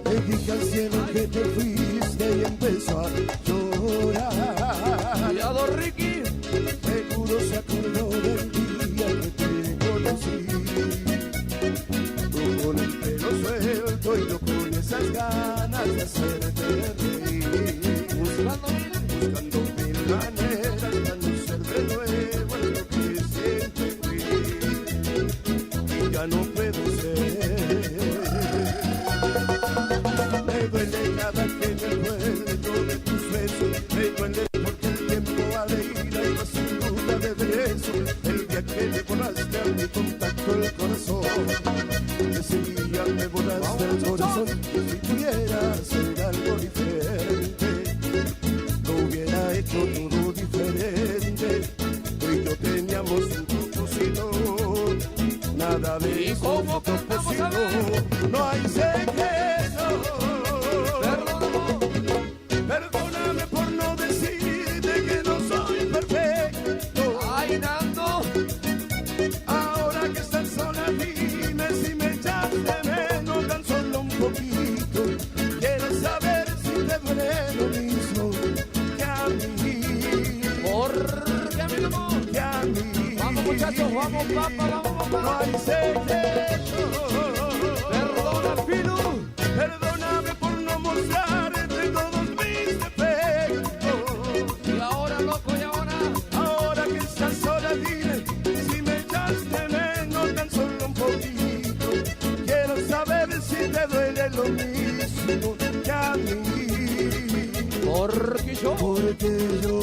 [SPEAKER 12] Le dije al cielo que te fuiste y empezó a llorar.
[SPEAKER 15] Cuidado, Ricky.
[SPEAKER 12] Seguro se acordó del día que te conocí. Tú con el pelo suelto y yo con esas ganas de hacerte reír. Buscando mil maneras para no ser de nuevo en lo que siempre fui. Y ya no puedo ser. Me duele cada que me acuerdo de tus besos. Me duele porque el tiempo va de ira y más sin duda de regreso. El día que me volaste a mi contacto el corazón. Ese día me volaste el corazón. Y si pudiera hacer algo diferente, lo hubiera hecho todo diferente. Tú y yo teníamos un propósito. Nada de eso fue propósito. No hay secreto. Perdóname por no decirte que no soy perfecto.
[SPEAKER 15] Ay, Nando.
[SPEAKER 12] Ahora que estás sola, dime si me echaste menos tan solo un poquito. Quiero saber si te duele lo mismo que a mí.
[SPEAKER 15] Porque a mí no.
[SPEAKER 12] Que a mí.
[SPEAKER 15] Vamos, muchachos, vamos, papá, vamos, papá.
[SPEAKER 12] No hay secreto.
[SPEAKER 15] Perdona, Filu.
[SPEAKER 12] Perdóname por no mostrarte todos mis defectos.
[SPEAKER 15] Y ahora, loco, y ahora.
[SPEAKER 12] Ahora que estás sola, dime si me echaste menos tan solo un poquito. Quiero saber si te duele lo mismo que a mí.
[SPEAKER 15] Porque yo.
[SPEAKER 12] Porque yo.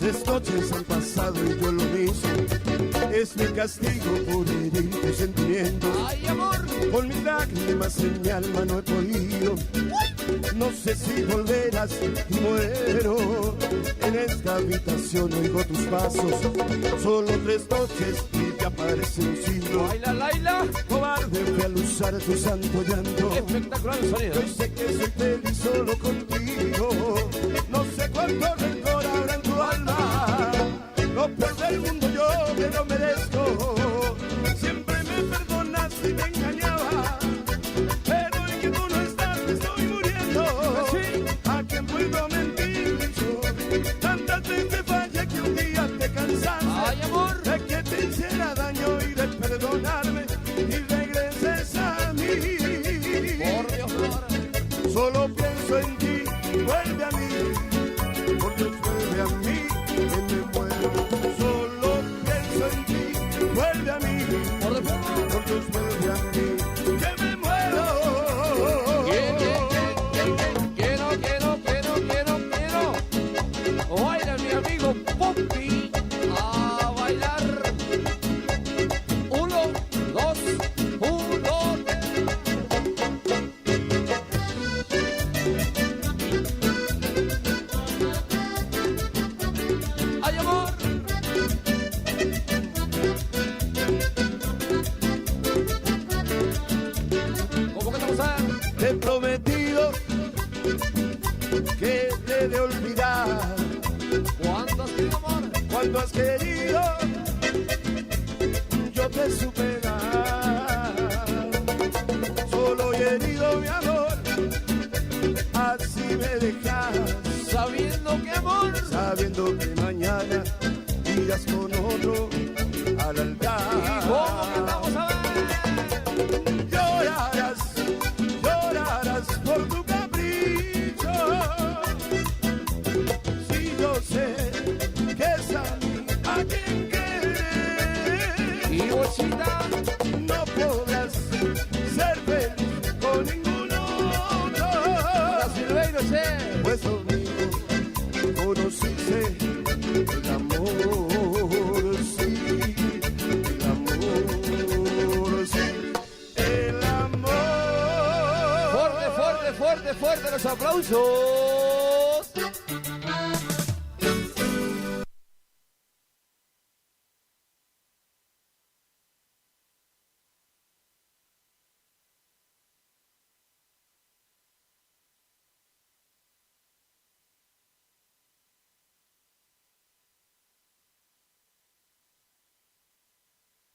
[SPEAKER 1] 3 noches han pasado y yo lo mismo. Es mi castigo por herir tus sentimientos.
[SPEAKER 15] ¡Ay, amor!
[SPEAKER 1] Con mis lágrimas en mi alma no he podido. No sé si volverás y muero. En esta habitación oigo tus pasos. Solo 3 noches y te aparece un siglo.
[SPEAKER 15] ¡Laila, Laila!
[SPEAKER 1] Cobarde fui al usar tu santo llanto.
[SPEAKER 15] Espectacular el sonido.
[SPEAKER 1] Yo sé que soy feliz solo contigo. No sé cuánto rencor habrá en tu alma. Lo peor del mundo yo me lo merezco. Siempre me perdonaste y me engañaba. Pero en que tú no estás me estoy muriendo. ¿A quién puedo mentir yo? Tantas veces fallé que un día te cansaste.
[SPEAKER 15] ¡Ay, amor!
[SPEAKER 1] De que te hiciera daño y de perdonarme y regreses a mí.
[SPEAKER 15] Por Dios, ahora.
[SPEAKER 1] Solo pienso en ti, vuelve a mí. Por Dios, vuelve a mí, que me muero. Solo pienso en ti, vuelve a mí. Por Dios, vuelve a mí, que me muero.
[SPEAKER 15] Quiero. Baila mi amigo Poppy. A bailar. 1, 2, 1. ¡Ay, amor! ¿Cómo que estamos a?
[SPEAKER 1] Te he prometido que te he de olvidar.
[SPEAKER 15] ¿Cuánto has querido, amor?
[SPEAKER 1] Cuando has querido, yo te supe dar. Solo he herido mi amor, así me dejas.
[SPEAKER 15] Sabiendo que, amor,
[SPEAKER 1] sabiendo que mañana irás con otro al altar.
[SPEAKER 15] ¿y cómo que estamos a ver?
[SPEAKER 1] Llorarás por tu capricho. Si yo sé que es a mí a quien quieres.
[SPEAKER 15] Y bolsita,
[SPEAKER 1] no podrás ser feliz con ningún otro.
[SPEAKER 15] Para Silveiro, che.
[SPEAKER 1] Pues conmigo conociste el amor, sí, el amor, sí, el amor.
[SPEAKER 15] Fuerte, fuerte, fuerte, fuerte los aplausos.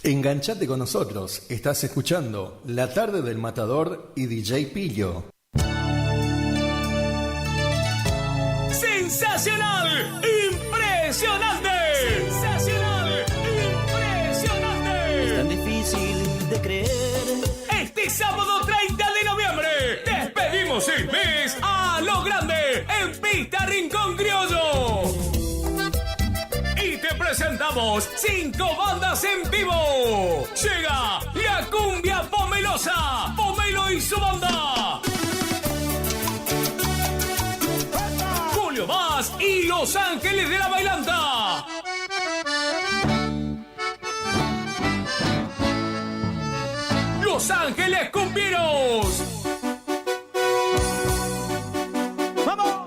[SPEAKER 8] Enganchate con nosotros, estás escuchando La Tarde del Matador y DJ Pillo.
[SPEAKER 14] ¡Sensacional! ¡Impresionante! ¡Sensacional! ¡Impresionante!
[SPEAKER 3] Es tan difícil de creer.
[SPEAKER 14] Este sábado 30 de noviembre despedimos el mes a lo grande en Pista Rincón Criollo. Y te presentamos 5 bandas en vivo. Llega la cumbia pomelosa, Pomelo y su banda. Julio Vaz y Los Ángeles de la Bailanta. Los Ángeles Cumbieros. ¡Vamos!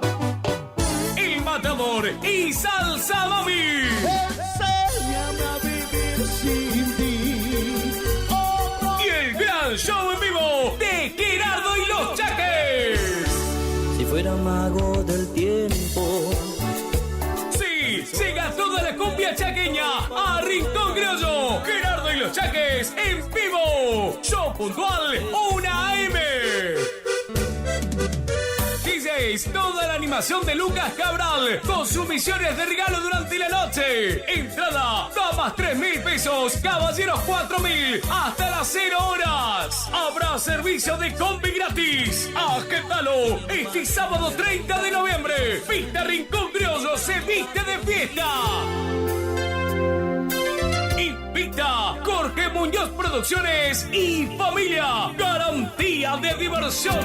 [SPEAKER 14] El Matador y Salsa Mami.
[SPEAKER 1] Enséñame a vivir sin ti.
[SPEAKER 14] Y el gran show en vivo de Gerardo y los Chaques.
[SPEAKER 3] Si fuera mago del tiempo.
[SPEAKER 14] Sí, llega toda la cumbia chaqueña a Rincón Criollo. Gerardo y los Chaques en vivo. Show puntual 1 AM. DJs, toda la animación de Lucas Cabral con sumisiones de regalo durante la noche. Entrada, damas 3.000 pesos, caballeros 4.000, hasta las 0 horas. Habrá servicio de combi gratis. Agéndalo este sábado 30 de noviembre. Pista Rincón Criollo se viste de fiesta. Invita Jorge Muñoz Producciones y familia. Garantía de diversión.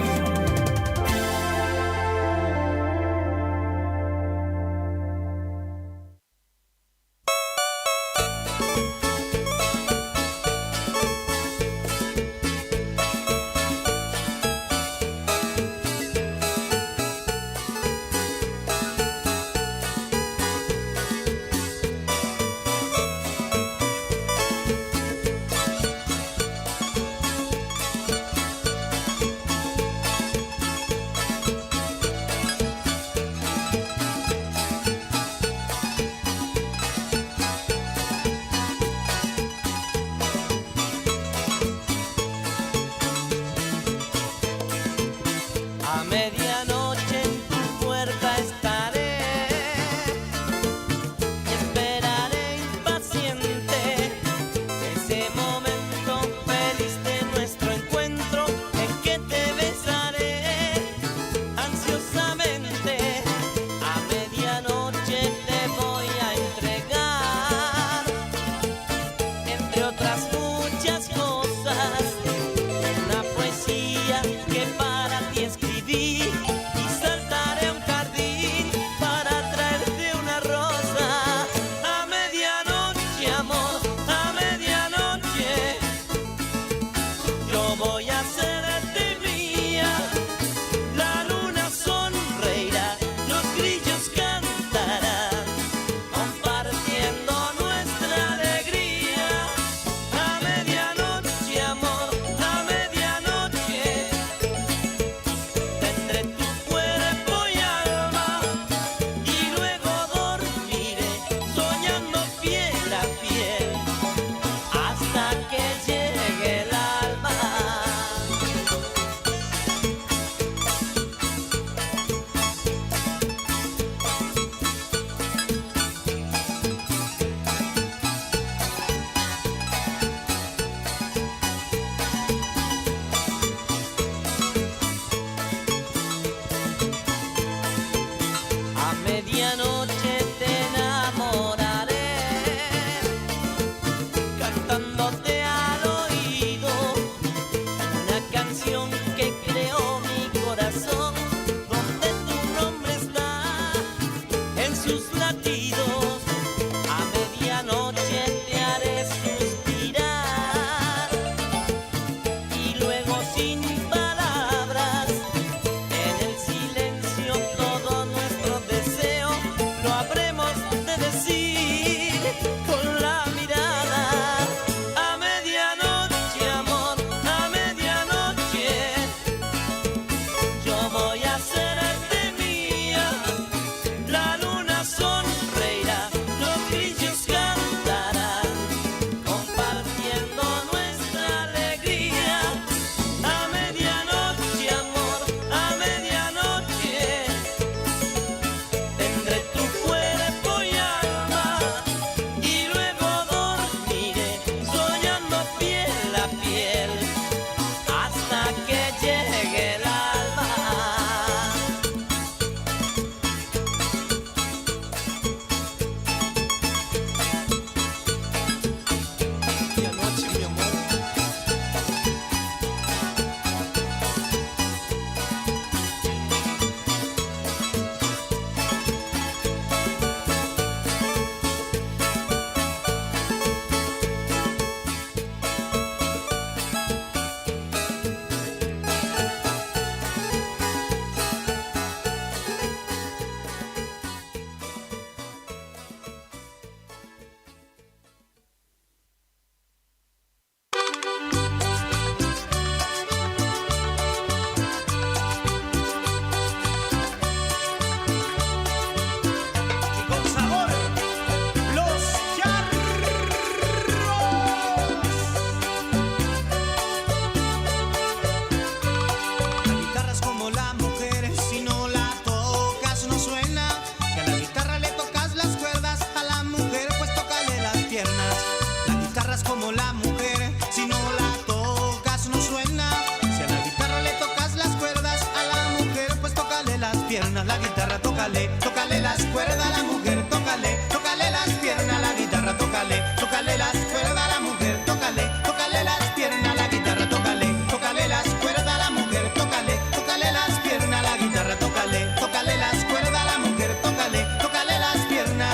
[SPEAKER 12] tócale, tócale las cuerdas a la mujer, tócale, tócale las piernas a la guitarra, tócale, tócale las cuerdas a la mujer, tócale, tócale las piernas a la guitarra, tócale, tócale las cuerdas a la mujer, tócale, tócale las piernas a la guitarra, tócale, tócale las cuerdas a la mujer, tócale, tócale las piernas.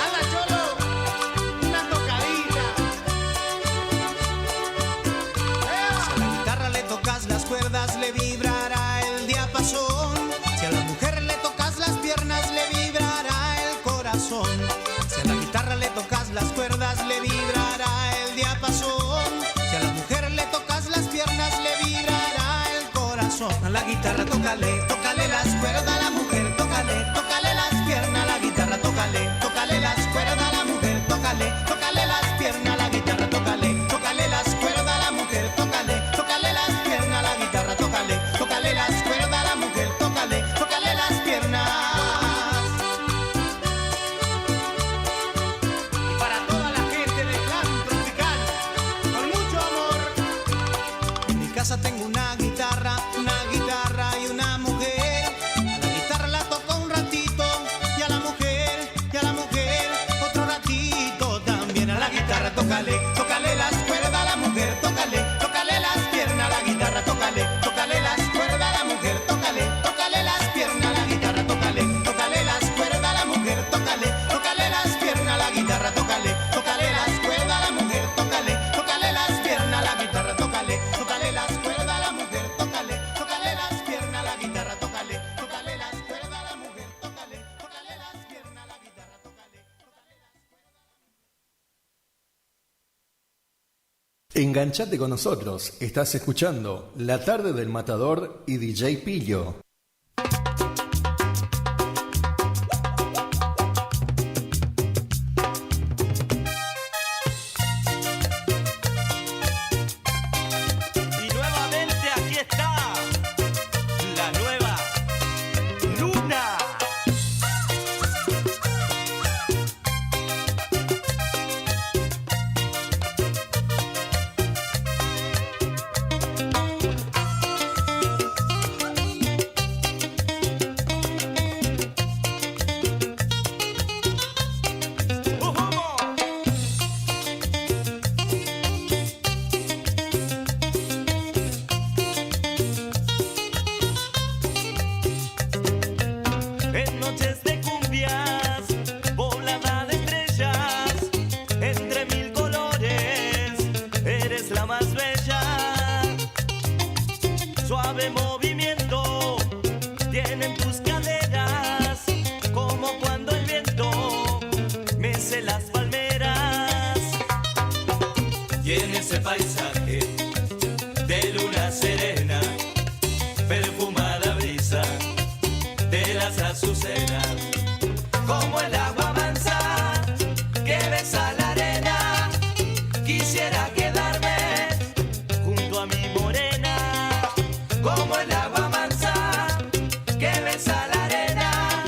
[SPEAKER 12] ¡Hala, cholo! Una tocadita. Si a la guitarra le tocas las cuerdas, le vibrará el diapasón. Si a la mujer le tocas las piernas, le vibrará el corazón. Si a la guitarra le tocas las cuerdas, le vibrará el diapasón. Si a la mujer le tocas las piernas, le vibrará el corazón. A la guitarra tócale, tócale las cuerdas a la mujer, tócale, tócale las piernas a la guitarra, tócale, tócale las cuerdas a la mujer, tócale, tócale las piernas a la guitarra, tócale, tócale las cuerdas a la mujer, tócale, tócale las piernas a la guitarra, tócale, tócale las cuerdas a la mujer, tócale, tócale las piernas. Y para toda la gente del clan tropical, con mucho amor. En mi casa tengo una guitarra y una mujer. A la guitarra la toco un ratito y a la mujer otro ratito también. A la guitarra tócale, tócale las cuerdas a la mujer, tócale, tócale las piernas a la guitarra, tócale, tócale las cuerdas a la mujer, tócale, tócale las piernas a la guitarra, tócale, tócale las cuerdas a la mujer, tócale, tócale las piernas a la guitarra, tócale, tócale las cuerdas a la mujer, tócale, tócale las piernas a la guitarra, tócale, tócale las cuerdas a la mujer, tócale, tócale las piernas a la guitarra, tócale, tócale las cuerdas a la mujer, tócale, tócale las piernas a la guitarra, tócale.
[SPEAKER 8] Enganchate con nosotros, estás escuchando La Tarde del Matador y DJ Pillo.
[SPEAKER 3] Y nuevamente aquí está la nueva Luna. En noches de cumbias, poblada de estrellas, entre mil colores, eres la más bella. Suave movimiento tienen tus caderas, como cuando el viento mece las palmeras. Y en ese paisaje de luna serena, perfumada brisa de las azucenas, como el agua mansa que besa la arena, quisiera quedarme junto a mi morena, como el agua mansa que besa la arena,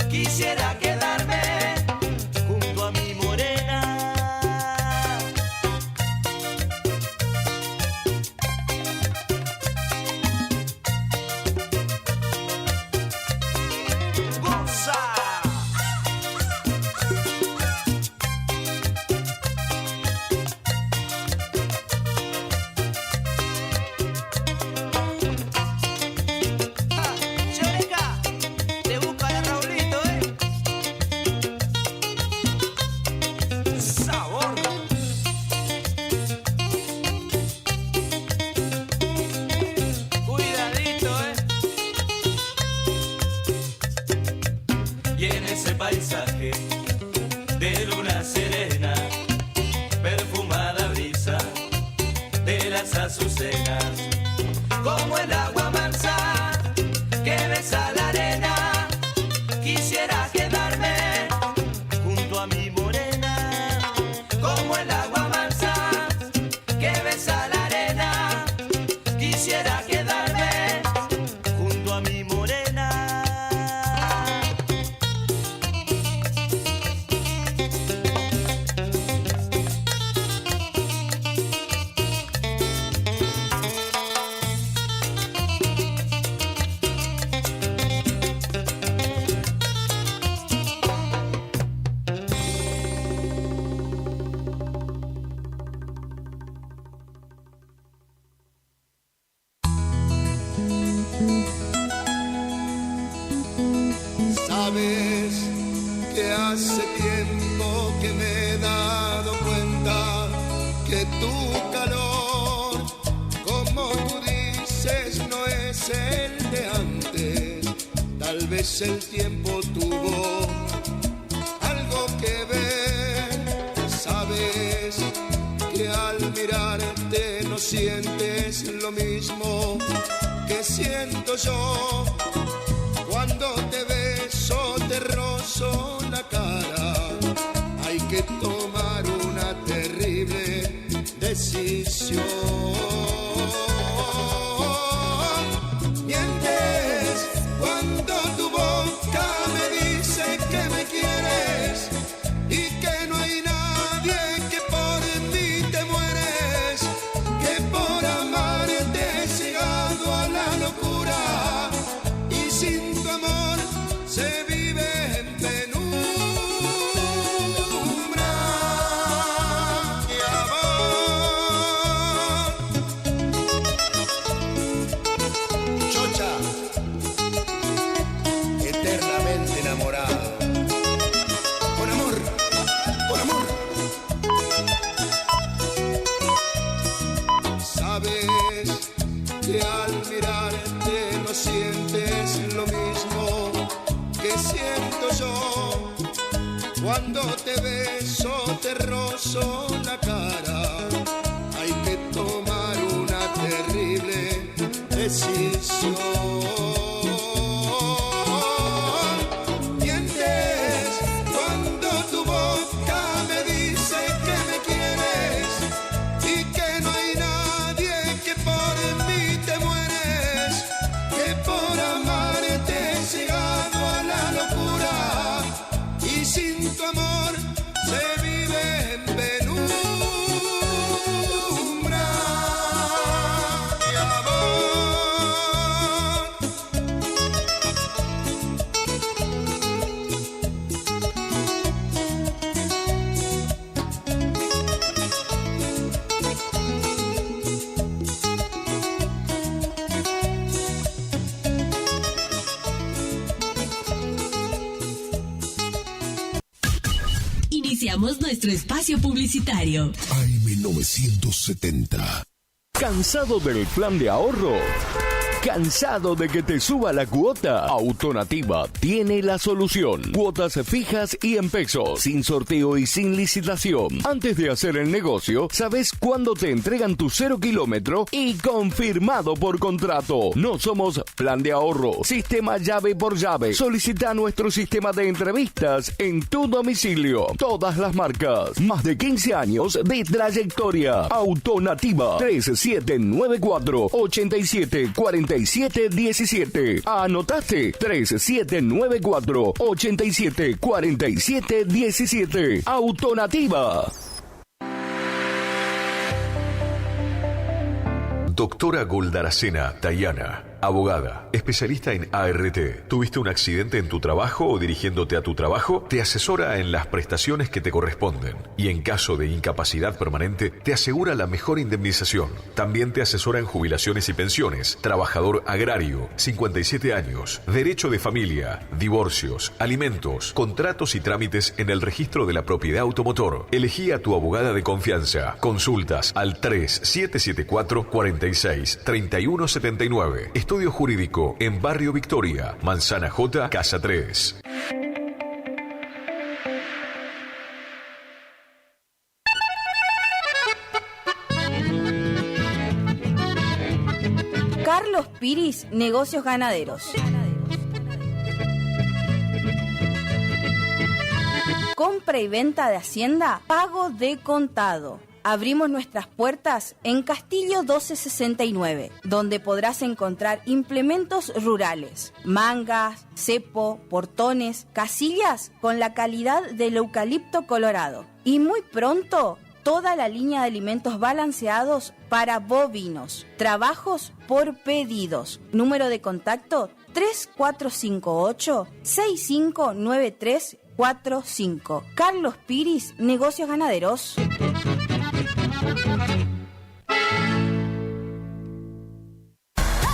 [SPEAKER 3] quisiera quedarme junto a mi morena. Goza. Choreca, te busco a Raulito, sabor. Cuidadito, Y en ese paisaje de luna serena, perfumada brisa de las azucenas, como el agua mansa que besa la arena, quisiera quedarme junto a mi morena, como el agua mansa que besa la arena, quisiera quedarme junto a mi morena.
[SPEAKER 1] Sabes que hace tiempo que me he dado cuenta que tu calor, como tú dices, no es el de antes. Tal vez el tiempo tuvo algo que ver. Sabes que al mirarte no sientes lo mismo que siento yo. Cuando te beso, te rozo la cara. Hay que tomar una terrible decisión. Mientes cuando tu boca me dice que me quieres y que no hay nadie que por mí te mueres, que por amarte he llegado a la locura y sin tu amor se vive en penumbra. Y amor, Chocha, eternamente enamorado. Con amor, con amor. Sabes que al mirarte no sientes lo mismo que siento yo. Cuando te beso, te rozo la cara. Hay que tomar una terrible decisión. Mientes cuando tu boca me dice que me quieres y que no hay nadie que por mí te mueres, que por amarte he llegado a la locura y sin tu amor se vive en penumbra. Y amor,
[SPEAKER 7] Iniciamos nuestro espacio publicitario.
[SPEAKER 20] AM970.
[SPEAKER 5] ¿Cansado del plan de ahorro? ¿Cansado de que te suba la cuota? Autonativa tiene la solución. Cuotas fijas y en pesos, sin sorteo y sin licitación. Antes de hacer el negocio, sabes cuándo te entregan tu 0 kilómetro y confirmado por contrato. No somos plan de ahorro, sistema llave por llave. Solicita nuestro sistema de entrevistas en tu domicilio. Todas las marcas. Más de 15 años de trayectoria. Autonativa 3794-874717. ¿Anotaste? 3794-874717. Autonativa.
[SPEAKER 2] Doctora Goldaracena Tayana, abogada, especialista en ART. ¿Tuviste un accidente en tu trabajo o dirigiéndote a tu trabajo? Te asesora en las prestaciones que te corresponden y en caso de incapacidad permanente te asegura la mejor indemnización. También te asesora en jubilaciones y pensiones, trabajador agrario, 57 años, derecho de familia, divorcios, alimentos, contratos y trámites en el registro de la propiedad automotor. Elegí a tu abogada de confianza. Consultas al 3774-46-3179. Estudio Jurídico en Barrio Victoria, Manzana J, Casa 3.
[SPEAKER 19] Carlos Piris, Negocios Ganaderos. Compra y venta de hacienda, pago de contado. Abrimos nuestras puertas en Castillo 1269, donde podrás encontrar implementos rurales, mangas, cepo, portones, casillas con la calidad del eucalipto colorado. Y muy pronto, toda la línea de alimentos balanceados para bovinos. Trabajos por pedidos. Número de contacto 3458-659345. Carlos Piris, Negocios Ganaderos.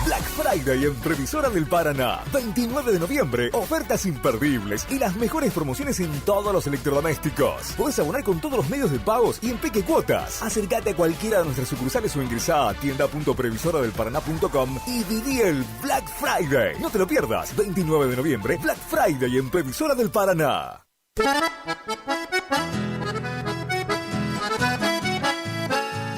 [SPEAKER 5] Black Friday
[SPEAKER 6] Friday en Previsora del Paraná. 29 de noviembre, ofertas imperdibles y las mejores promociones en todos los electrodomésticos. Podés abonar con todos los medios de pagos y en peque cuotas. Acércate a cualquiera de nuestras sucursales o ingresá a tienda.previsoradelparaná.com y viví el Black Friday. No te lo pierdas. 29 de noviembre, Black Friday en Previsora del Paraná.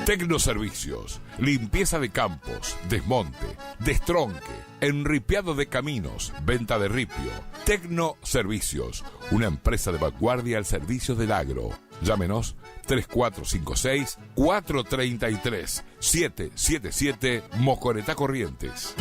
[SPEAKER 10] Tecnoservicios, limpieza de campos, desmonte, destronque, enripiado de caminos, venta de ripio. Tecnoservicios, una empresa de vanguardia al servicio del agro. Llámenos 3456-433-777 Mocoretá Corrientes.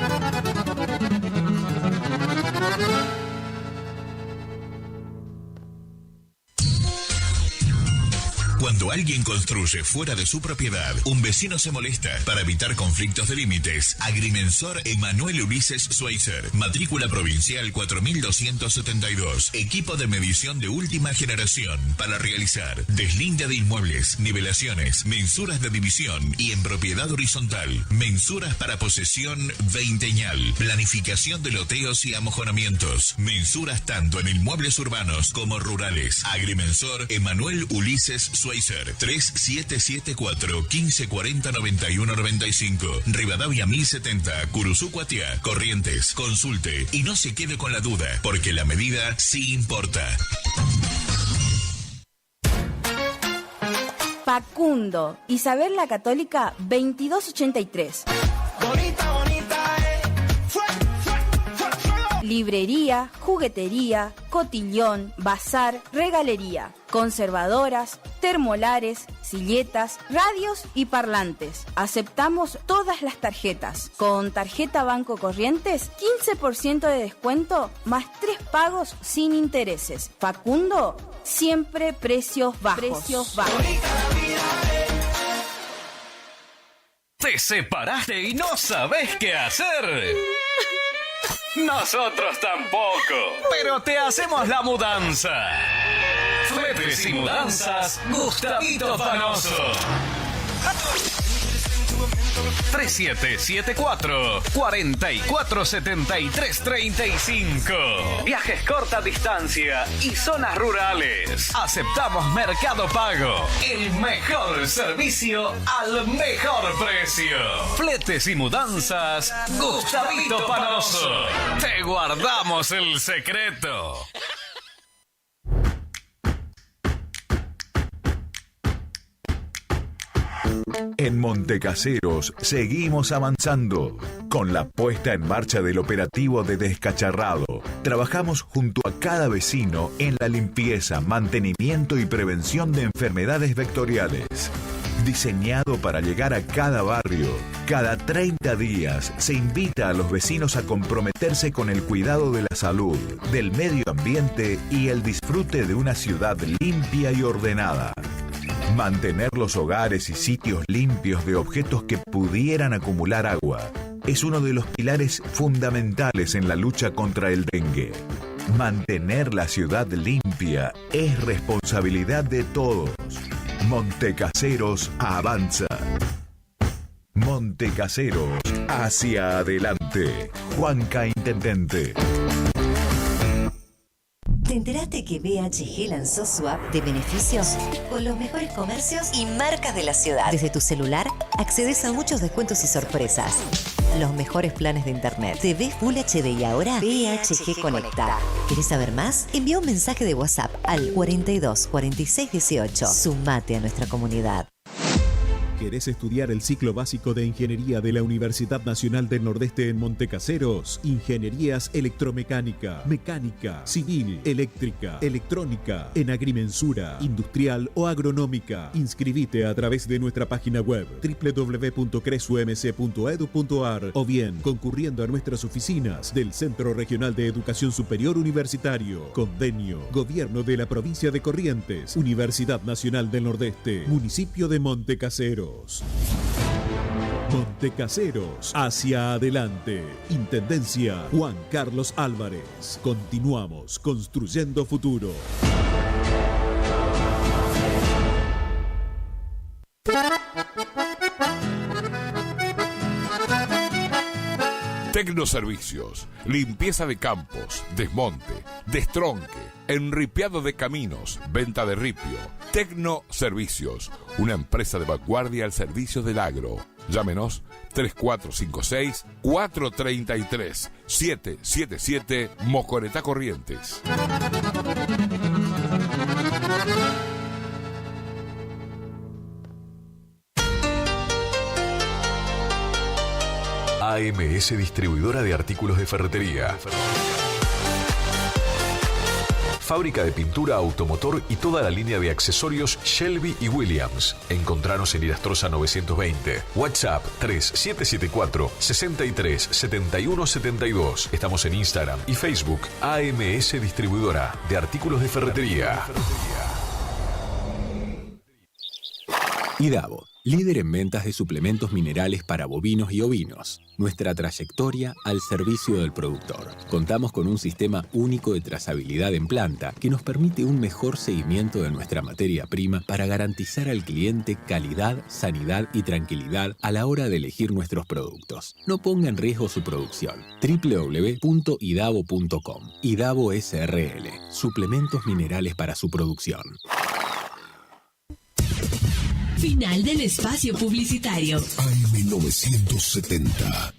[SPEAKER 20] Cuando alguien construye fuera de su propiedad, un vecino se molesta. Para evitar conflictos de límites, Agrimensor Emanuel Ulises Schweitzer, matrícula provincial 4272, equipo de medición de última generación para realizar deslinde de inmuebles, nivelaciones, mensuras de división y en propiedad horizontal, mensuras para posesión veinteñal, planificación de loteos y amojonamientos, mensuras tanto en inmuebles urbanos como rurales. Agrimensor Emanuel Ulises Schweitzer, 3774 1540 9195, Rivadavia 1070, Curuzú Cuatiá, Corrientes. Consulte y no se quede con la duda, porque la medida sí importa.
[SPEAKER 19] Facundo, Isabel la Católica 2283.
[SPEAKER 12] Bonita, bonita,
[SPEAKER 19] Librería, juguetería, cotillón, bazar, regalería, conservadoras, termolares, silletas, radios y parlantes. Aceptamos todas las tarjetas. Con tarjeta Banco Corrientes, 15% de descuento más 3 pagos sin intereses. Facundo, siempre precios bajos.
[SPEAKER 14] ¿Te separaste y no sabes qué hacer? Nosotros tampoco, pero te hacemos la mudanza. Fletes y mudanzas, Gustavito Fanoso. 3774-447335. Viajes corta distancia y zonas rurales. Aceptamos Mercado Pago. El mejor servicio al mejor precio. Fletes y mudanzas, Gustavito Panoso. Te guardamos el secreto.
[SPEAKER 20] En Montecaseros seguimos avanzando con la puesta en marcha del operativo de descacharrado. Trabajamos junto a cada vecino en la limpieza, mantenimiento y prevención de enfermedades vectoriales. Diseñado para llegar a cada barrio, cada 30 días se invita a los vecinos a comprometerse con el cuidado de la salud, del medio ambiente y el disfrute de una ciudad limpia y ordenada. Mantener los hogares y sitios limpios de objetos que pudieran acumular agua es uno de los pilares fundamentales en la lucha contra el dengue. Mantener la ciudad limpia es responsabilidad de todos. Montecaseros avanza. Montecaseros hacia adelante. Juanca Intendente.
[SPEAKER 9] ¿Te enteraste que BHG lanzó su app de beneficios con los mejores comercios y marcas de la ciudad? Desde tu celular accedes a muchos descuentos y sorpresas. Los mejores planes de internet. TV Full HD y ahora BHG Conecta. ¿Querés saber más? Envía un mensaje de WhatsApp al 42 46 18. Sumate a nuestra comunidad.
[SPEAKER 21] ¿Querés estudiar el ciclo básico de Ingeniería de la Universidad Nacional del Nordeste en Montecaseros? Ingenierías electromecánica, mecánica, civil, eléctrica, electrónica, en agrimensura, industrial o agronómica. Inscribite a través de nuestra página web www.cresumc.edu.ar o bien concurriendo a nuestras oficinas del Centro Regional de Educación Superior Universitario. Convenio, Gobierno de la Provincia de Corrientes, Universidad Nacional del Nordeste, Municipio de Montecaseros. Montecaseros, hacia adelante. Intendencia Juan Carlos Álvarez. Continuamos construyendo futuro.
[SPEAKER 10] Tecnoservicios, limpieza de campos, desmonte, destronque, enripiado de caminos, venta de ripio. Tecnoservicios, una empresa de vanguardia al servicio del agro. Llámenos 3456-433-777 Mocoretá Corrientes.
[SPEAKER 2] AMS Distribuidora de Artículos de Ferretería. Fábrica de pintura, automotor y toda la línea de accesorios Shelby y Williams. Encontranos en Irastrosa 920. WhatsApp 3774-637172. Estamos en Instagram y Facebook. AMS Distribuidora de Artículos de Ferretería.
[SPEAKER 18] IDAVO, líder en ventas de suplementos minerales para bovinos y ovinos. Nuestra trayectoria al servicio del productor. Contamos con un sistema único de trazabilidad en planta que nos permite un mejor seguimiento de nuestra materia prima para garantizar al cliente calidad, sanidad y tranquilidad a la hora de elegir nuestros productos. No ponga en riesgo su producción. www.idavo.com. IDAVO SRL. Suplementos minerales para su producción.
[SPEAKER 7] Final del espacio publicitario.
[SPEAKER 11] AM970.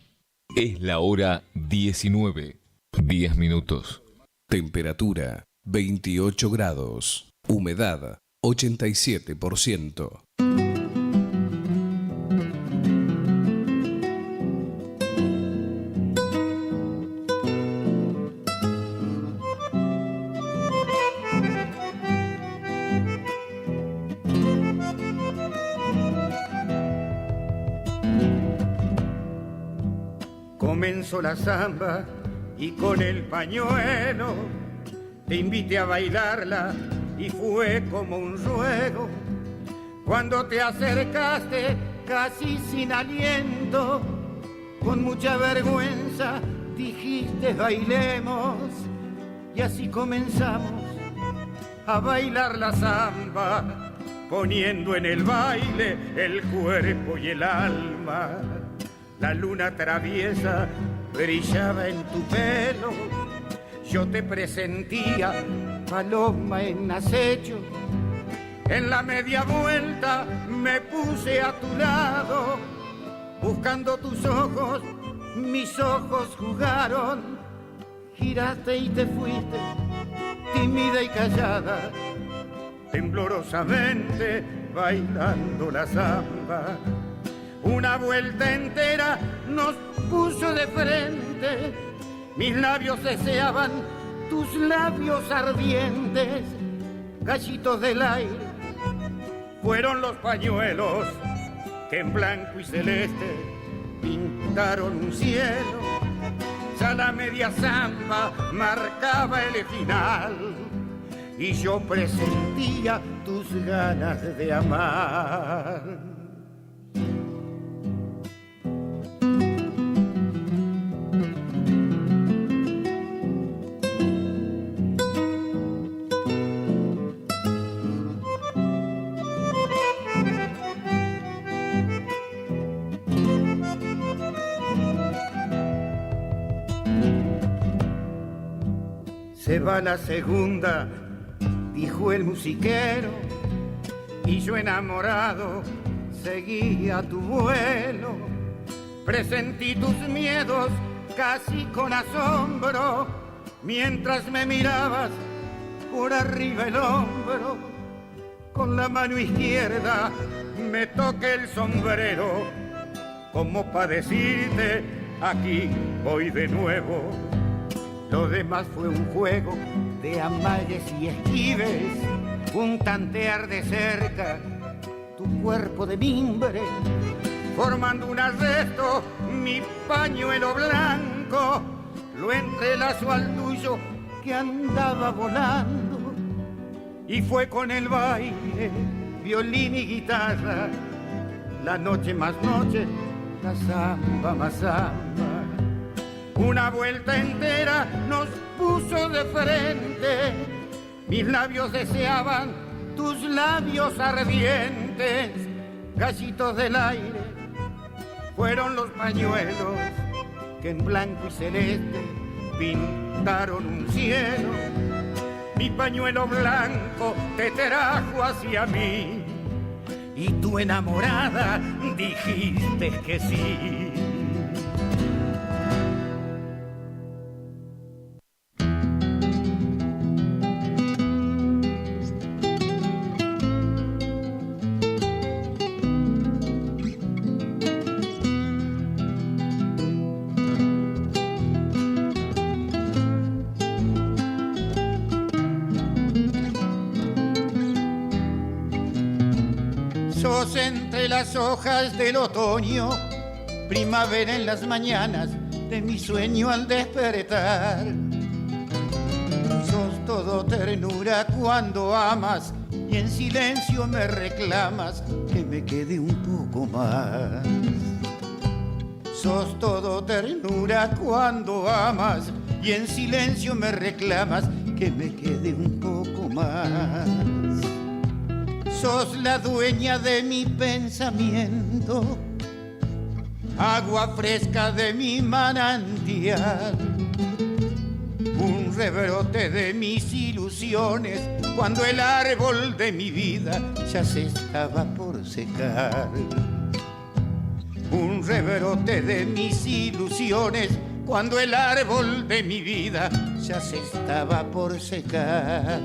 [SPEAKER 22] Es la hora 19. 10 minutos.
[SPEAKER 11] Temperatura 28 grados. Humedad 87%.
[SPEAKER 1] Comenzó la samba y con el pañuelo te invité a bailarla y fue como un ruego. Cuando te acercaste casi sin aliento, con mucha vergüenza dijiste bailemos, y así comenzamos a bailar la samba, poniendo en el baile el cuerpo y el alma. La luna traviesa brillaba en tu pelo, yo te presentía paloma en acecho. En la media vuelta me puse a tu lado, buscando tus ojos, mis ojos jugaron. Giraste y te fuiste, tímida y callada, temblorosamente bailando la samba. Una vuelta entera nos puso de frente, mis labios deseaban tus labios ardientes. Gallitos del aire fueron los pañuelos que en blanco y celeste pintaron un cielo. Ya la media samba marcaba el final y yo presentía tus ganas de amar. Se va la segunda, dijo el musiquero, y yo enamorado seguía tu vuelo. Presentí tus miedos casi con asombro, mientras me mirabas por arriba el hombro. Con la mano izquierda me toqué el sombrero, como para decirte, aquí voy de nuevo. Lo demás fue un juego de amagues y esquives, un tantear de cerca tu cuerpo de mimbre, formando un arresto, mi pañuelo blanco, lo entrelazo al tuyo que andaba volando, y fue con el baile, violín y guitarra, la noche más noche, la samba más samba. Una vuelta entera nos puso de frente, mis labios deseaban tus labios ardientes. Gallitos del aire fueron los pañuelos que en blanco y celeste pintaron un cielo. Mi pañuelo blanco te trajo hacia mí y tú enamorada dijiste que sí. Sos entre las hojas del otoño, primavera en las mañanas de mi sueño al despertar. Sos todo ternura cuando amas y en silencio me reclamas que me quede un poco más. Sos todo ternura cuando amas y en silencio me reclamas que me quede un poco más. Sos la dueña de mi pensamiento, agua fresca de mi manantial, un rebrote de mis ilusiones cuando el árbol de mi vida ya se estaba por secar. Un rebrote de mis ilusiones cuando el árbol de mi vida ya se estaba por secar.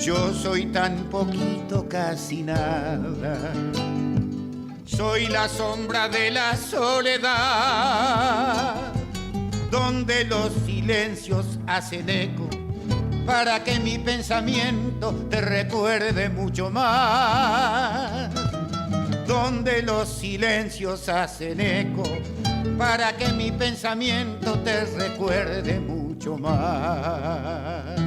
[SPEAKER 1] Yo soy tan poquito, casi nada. Soy la sombra de la soledad, donde los silencios hacen eco para que mi pensamiento te recuerde mucho más. Donde los silencios hacen eco para que mi pensamiento te recuerde mucho más.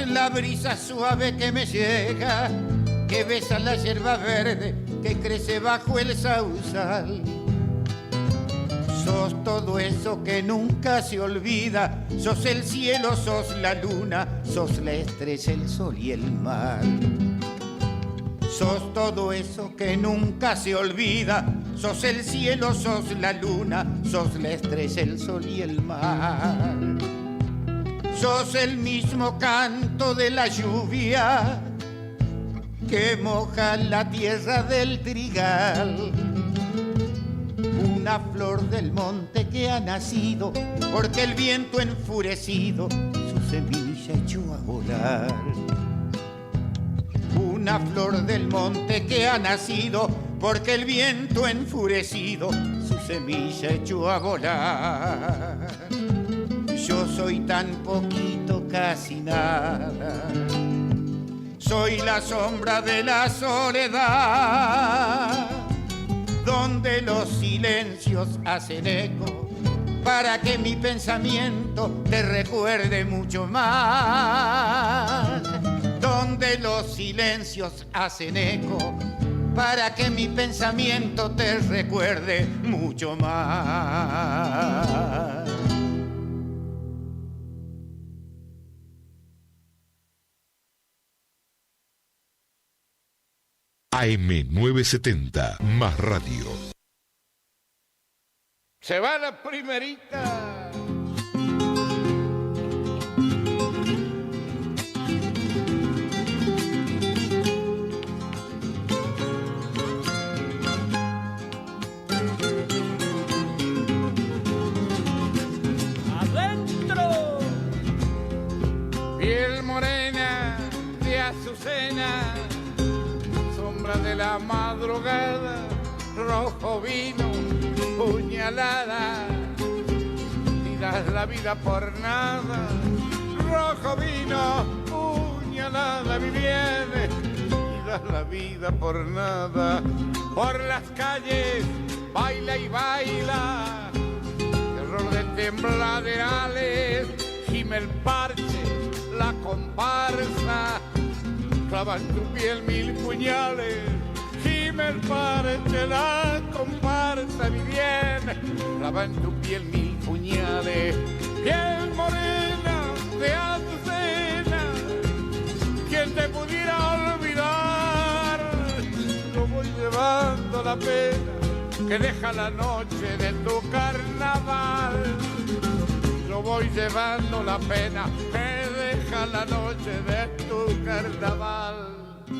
[SPEAKER 1] La brisa suave que me llega, que besa la hierba verde que crece bajo el sausal. Sos todo eso que nunca se olvida, sos el cielo, sos la luna, sos la estrella, el sol y el mar. Sos todo eso que nunca se olvida, sos el cielo, sos la luna, sos la estrella, el sol y el mar. Sos el mismo canto de la lluvia que moja la tierra del trigal. Una flor del monte que ha nacido porque el viento enfurecido su semilla echó a volar. Una flor del monte que ha nacido porque el viento enfurecido su semilla echó a volar. Yo soy tan poquito, casi nada. Soy la sombra de la soledad, donde los silencios hacen eco para que mi pensamiento te recuerde mucho más. Donde los silencios hacen eco para que mi pensamiento te recuerde mucho más.
[SPEAKER 16] AM970, más radio.
[SPEAKER 4] Se va la primerita.
[SPEAKER 15] ¡Adentro!
[SPEAKER 4] Piel morena de azucena, sombra de la madrugada, rojo vino, puñalada, y das la vida por nada. Rojo vino, puñalada, mi bien, y das la vida por nada. Por las calles, baila y baila, terror de tembladerales, gime el parche, la comparsa, clava en tu piel 1000 puñales. Gime primer parche, la comparsa mi bien, clava en tu piel mil puñales, piel morena de azucena, quien te pudiera olvidar, lo voy llevando la pena que deja la noche de tu carnaval, lo voy llevando la pena que deja la noche de tu carnaval.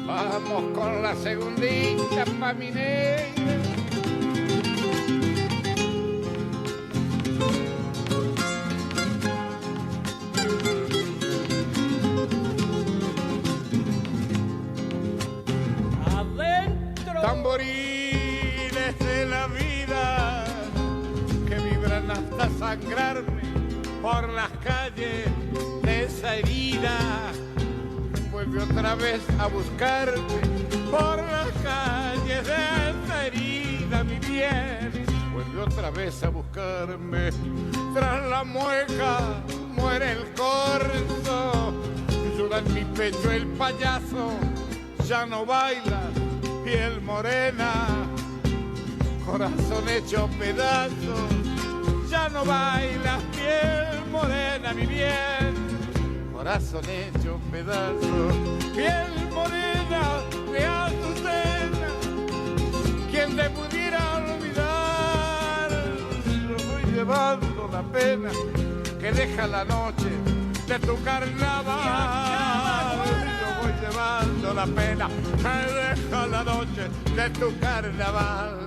[SPEAKER 4] Vamos con la segundita pa' mi negra.
[SPEAKER 12] Adentro.
[SPEAKER 4] Tamborines de la vida que vibran hasta sangrarme por las calles de esa herida. Vuelve otra vez a buscarme por las calles de esta herida, mi bien. Vuelve otra vez a buscarme. Tras la mueca muere el corzo. Llora en mi pecho el payaso. Ya no baila, piel morena, corazón hecho pedazos. Ya no baila, piel morena, mi bien. Corazón hecho pedazos, piel morena de azucena, quien te pudiera olvidar, lo voy llevando la pena que deja la noche de tu carnaval, lo voy llevando la pena que deja la noche de tu carnaval.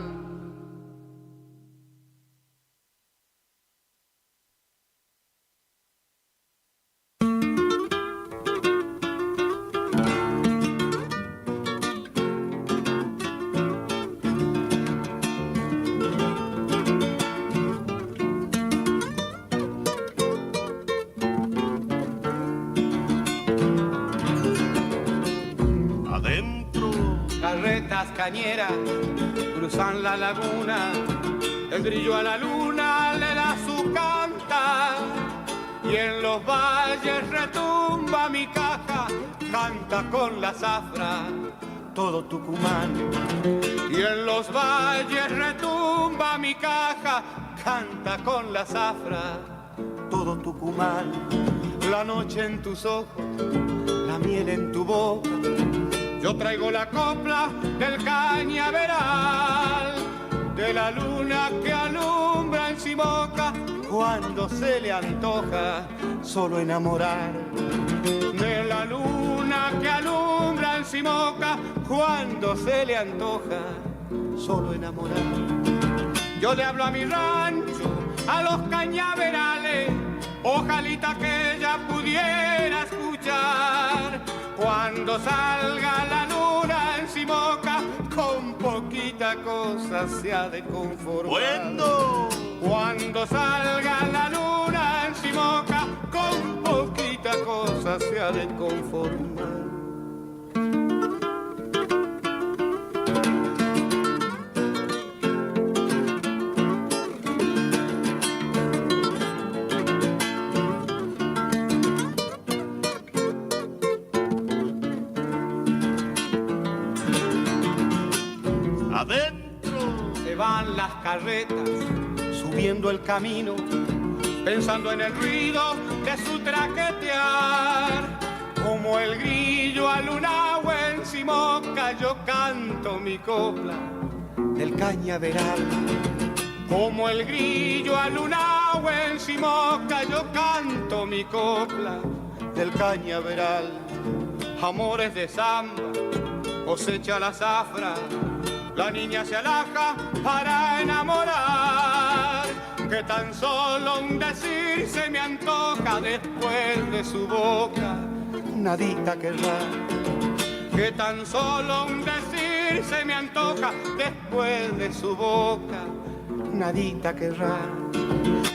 [SPEAKER 12] Cañeras cruzan la laguna, el grillo a la luna le da su canta y en los valles retumba mi caja, canta con la zafra todo Tucumán. Y en los valles retumba mi caja, canta con la zafra todo Tucumán. La noche en tus ojos, la miel en tu boca, yo traigo la copla del cañaveral, de la luna que alumbra en Simoca cuando se le antoja solo enamorar. De la luna que alumbra en Simoca cuando se le antoja solo enamorar. Yo le hablo a mi rancho, a los cañaverales, ojalita que ella pudiera escuchar. Cuando salga la luna en Simoca, con poquita cosa se ha de conformar.
[SPEAKER 3] Bueno.
[SPEAKER 12] Cuando salga la luna en Simoca, con poquita cosa se ha de conformar. Van las carretas subiendo el camino, pensando en el ruido de su traquetear. Como el grillo al lunahue en Simoca, yo canto mi copla del cañaveral. Como el grillo al lunahue en Simoca, yo canto mi copla del cañaveral. Amores de samba, cosecha la zafra, la niña se alaja para enamorar, que tan solo un decir se me antoja después de su boca, nadita querrá. Que tan solo un decir se me antoja después de su boca, nadita querrá.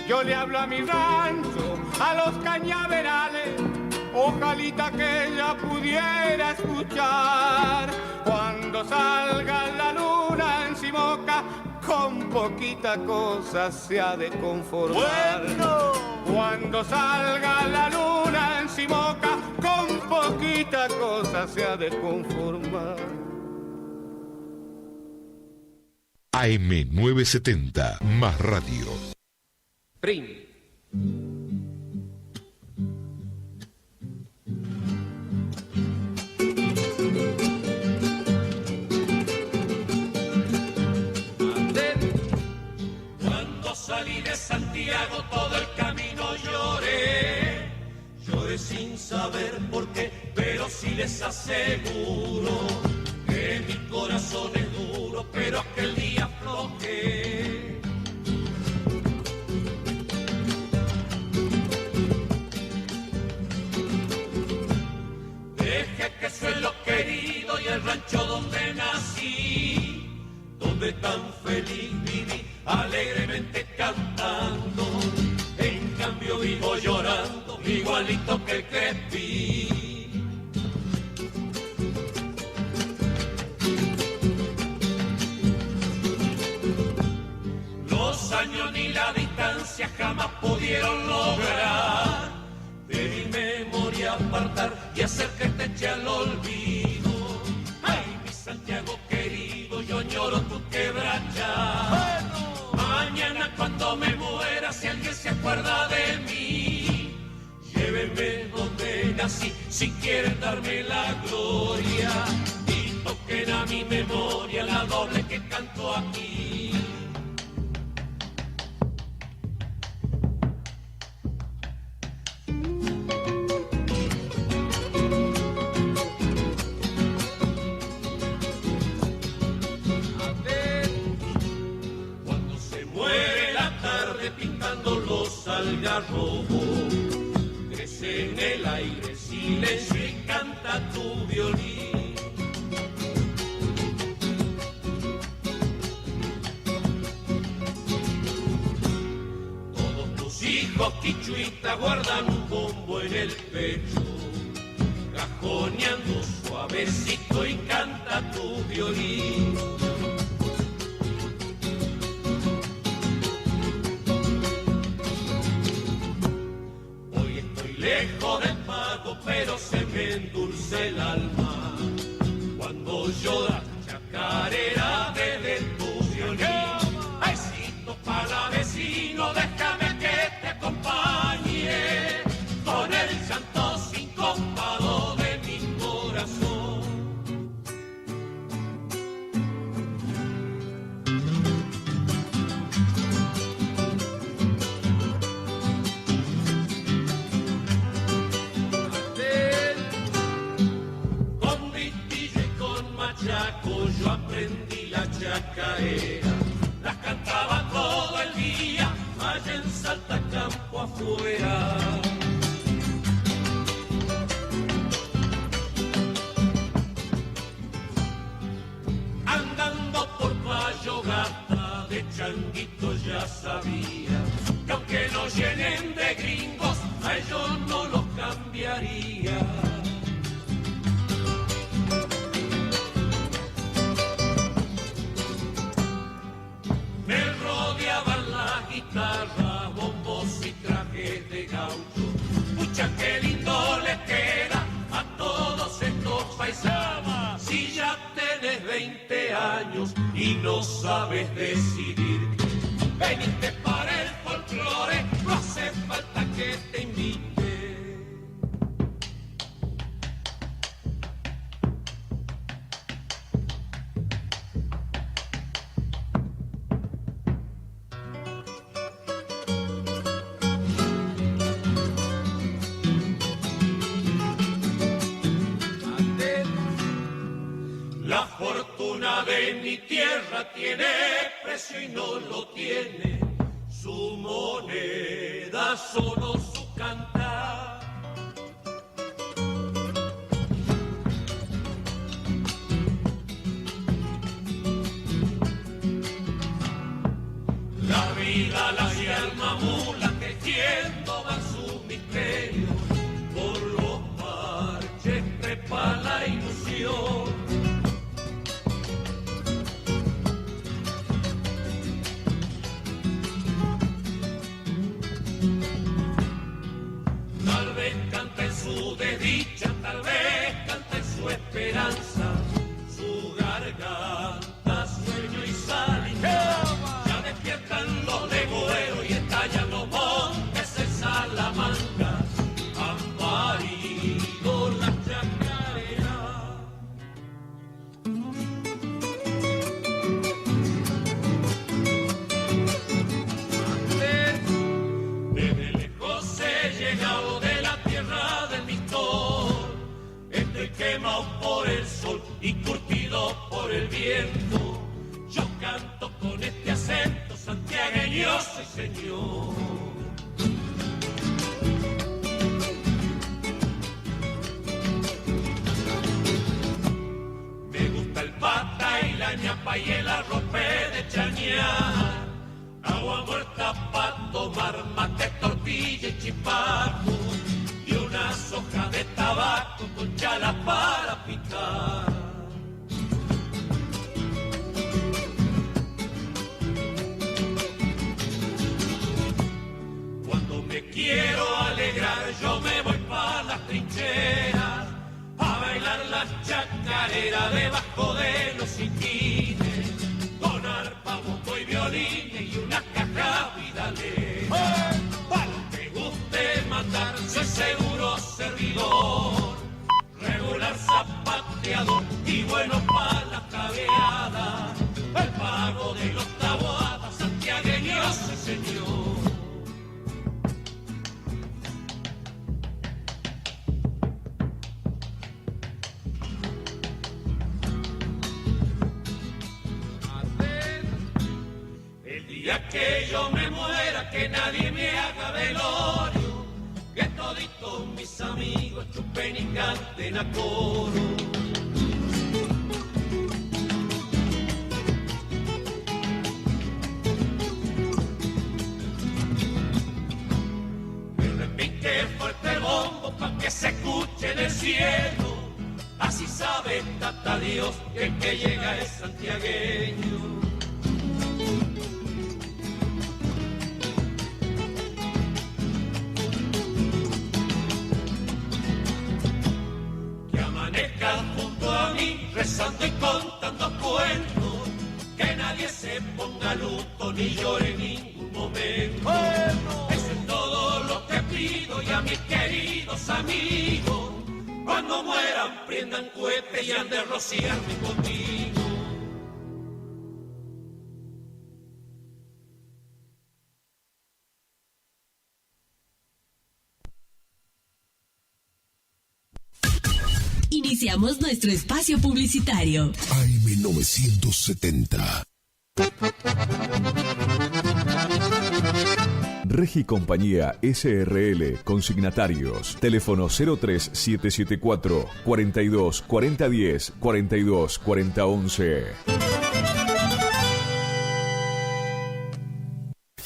[SPEAKER 12] Yo le hablo a mi rancho, a los cañaverales, ojalita que ella pudiera escuchar. Cuando salga la luna en Simoca, con poquita cosa se ha de conformar. Bueno. Cuando salga la luna en Simoca, con poquita cosa se ha de conformar.
[SPEAKER 16] AM970, más radio.
[SPEAKER 15] Prim.
[SPEAKER 3] Cuando salí de Santiago todo el camino lloré, lloré sin saber por qué, pero sí les aseguro que mi corazón es duro, pero aquel día aflojé. Dejé que suelo querido y el rancho donde nací, donde tan feliz viví, alegremente cantando. En cambio vivo llorando, igualito que crecí. Los años ni la distancia jamás pudieron lograr de mi memoria apartar y hacer que te eche al olvido. Ay, mi Santiago querido, yo añoro tu quebracha. Mañana cuando me muera, si alguien se acuerda de mí, llévenme donde nací, si quieren darme la gloria, y toquen a mi memoria la doble que canto aquí. Pintando los algarrobos, crece en el aire silencio y canta tu violín. Todos tus hijos quichuitas guardan un bombo en el pecho, cajoneando suavecito y canta tu violín. Lejos del pago, pero se me endulza el alma cuando llora chacarera desde tu violín. Aisito para vecino, déjame que te acompañe con el llanto sincopado de mi corazón. Yo aprendí la chacarera, las cantaba todo el día, allá en Salta campo afuera. Andando por Payo Gata, de changuito ya sabía que aunque nos llenen de gringos, a ellos no los cambiaría. Guitarra, bombos y trajes de gaucho, pucha qué lindo le queda a todos estos paisanos. Si ya tenés 20 años y no sabes decidir, veniste para el folclore, no hace falta que te invite. La fortuna de mi tierra tiene precio y no lo tiene su moneda, solo su cantar. La vida la alma mula tejiendo va su misterio, por los parches trepa la ilusión. Tal vez canta en su desdicha, tal vez canta en su esperanza, su garganta, sueño y sal. santiagueños, sí señor. Me gusta el pata y la ñapa y el arrope de chañar, agua muerta pa' tomar, mate, tortilla y chipaco, y unas hojas de tabaco con chala para picar. Cuando me quiero alegrar yo me voy pa' las trincheras a bailar la chacarera debajo de los cinquines, con arpa, bombo y violines y una caja vidalera. Para lo que guste mandar, soy seguro servidor, regular zapateador y bueno pa' la caveada. El pago de los taboadas santiagueños, sí señor. Ya que yo me muera, que nadie me haga velorio, que toditos mis amigos chupen y canten a coro. Que repique fuerte el bombo pa' que se escuche del cielo, así sabe tata Dios que el que llega es santiagueño. Junto a mí, rezando y contando cuentos, que nadie se ponga luto ni llore en ningún momento. Eso es todo lo que pido y a mis queridos amigos, cuando mueran prendan cohetes y han de rociarme conmigo.
[SPEAKER 7] Iniciamos nuestro espacio publicitario.
[SPEAKER 16] AM970.
[SPEAKER 20] Regi Compañía SRL, consignatarios, teléfono 03774 42 40 10 42 40 11.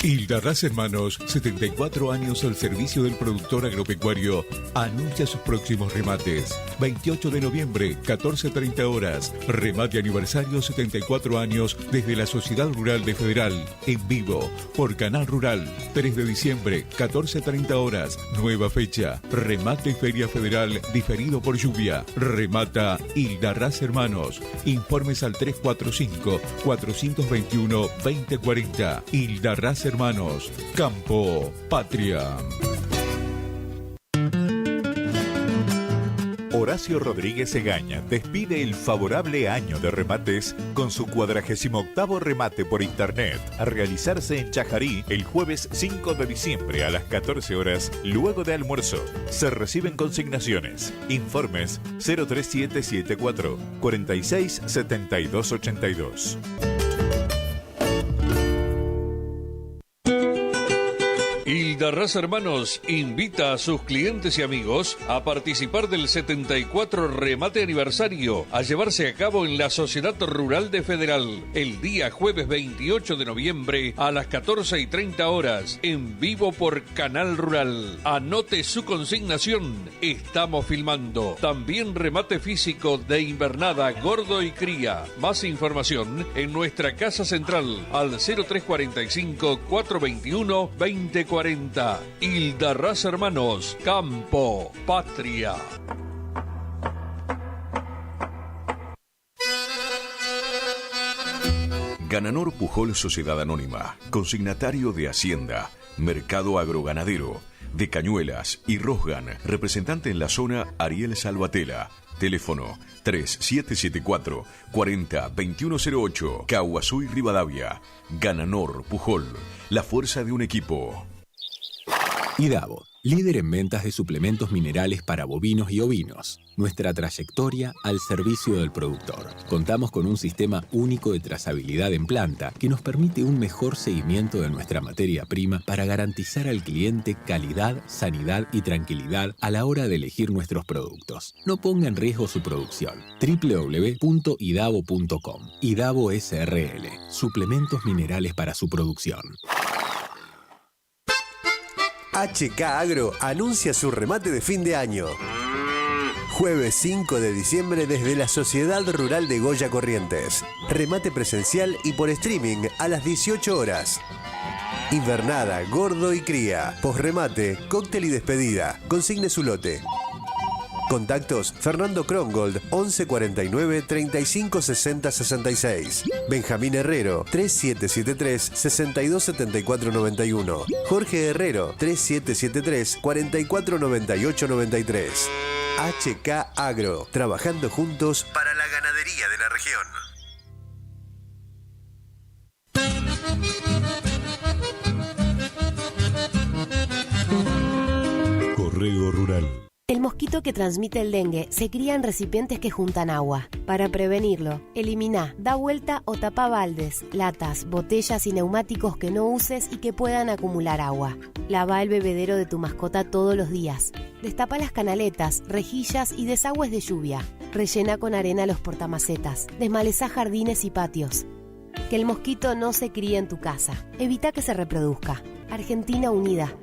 [SPEAKER 21] Hildarraz Hermanos, 74 años al servicio del productor agropecuario, anuncia sus próximos remates. 28 de noviembre, 14:30 horas. Remate aniversario 74 años desde la Sociedad Rural de Federal, en vivo, por Canal Rural. 3 de diciembre, 14:30 horas. Nueva fecha. Remate Feria Federal, diferido por lluvia. Remata Hildarraz Hermanos. Informes al 345-421-2040. Hildarraz Hermanos, Campo, Patria.
[SPEAKER 20] Horacio Rodríguez Egaña despide el favorable año de remates con su 48º remate por internet, a realizarse en Chajarí el jueves 5 de diciembre a las 14 horas, luego de almuerzo. Se reciben consignaciones. Informes 03774 46 72 82.
[SPEAKER 13] Hildarraz Hermanos invita a sus clientes y amigos a participar del 74 remate aniversario a llevarse a cabo en la Sociedad Rural de Federal el día jueves 28 de noviembre a las 14:30 horas en vivo por Canal Rural. Anote su consignación, estamos filmando. También remate físico de invernada, gordo y cría. Más información en nuestra casa central al 0345 421 2040. Hildarraz Hermanos, Campo, Patria.
[SPEAKER 2] Gananor Pujol Sociedad Anónima, consignatario de Hacienda, Mercado Agroganadero, de Cañuelas y Rosgan, representante en la zona Ariel Salvatella. Teléfono 3774 40 2108, Caguazú y Rivadavia. Gananor Pujol, la fuerza de un equipo.
[SPEAKER 18] IDAVO, Líder en ventas de suplementos minerales para bovinos y ovinos. Nuestra trayectoria al servicio del productor. Contamos con un sistema único de trazabilidad en planta que nos permite un mejor seguimiento de nuestra materia prima para garantizar al cliente calidad, sanidad y tranquilidad a la hora de elegir nuestros productos. No ponga en riesgo su producción. www.idavo.com. Idavo SRL. Suplementos minerales para su producción.
[SPEAKER 8] HK Agro anuncia su remate de fin de año. Jueves 5 de diciembre desde la Sociedad Rural de Goya Corrientes. Remate presencial y por streaming a las 18 horas. Invernada, gordo y cría. Posremate, cóctel y despedida. Consigne su lote. Contactos: Fernando Krongold, 1149 35 60 66. Benjamín Herrero, 3773 62 74 91. Jorge Herrero, 3773 44 98 93. HK Agro, trabajando juntos para la ganadería de la
[SPEAKER 21] región. Correo Rural.
[SPEAKER 17] El mosquito que transmite el dengue se cría en recipientes que juntan agua. Para prevenirlo, elimina, da vuelta o tapa baldes, latas, botellas y neumáticos que no uses y que puedan acumular agua. Lava el bebedero de tu mascota todos los días. Destapa las canaletas, rejillas y desagües de lluvia. Rellena con arena los portamacetas. Desmalezá jardines y patios. Que el mosquito no se críe en tu casa. Evita que se reproduzca. Argentina Unida.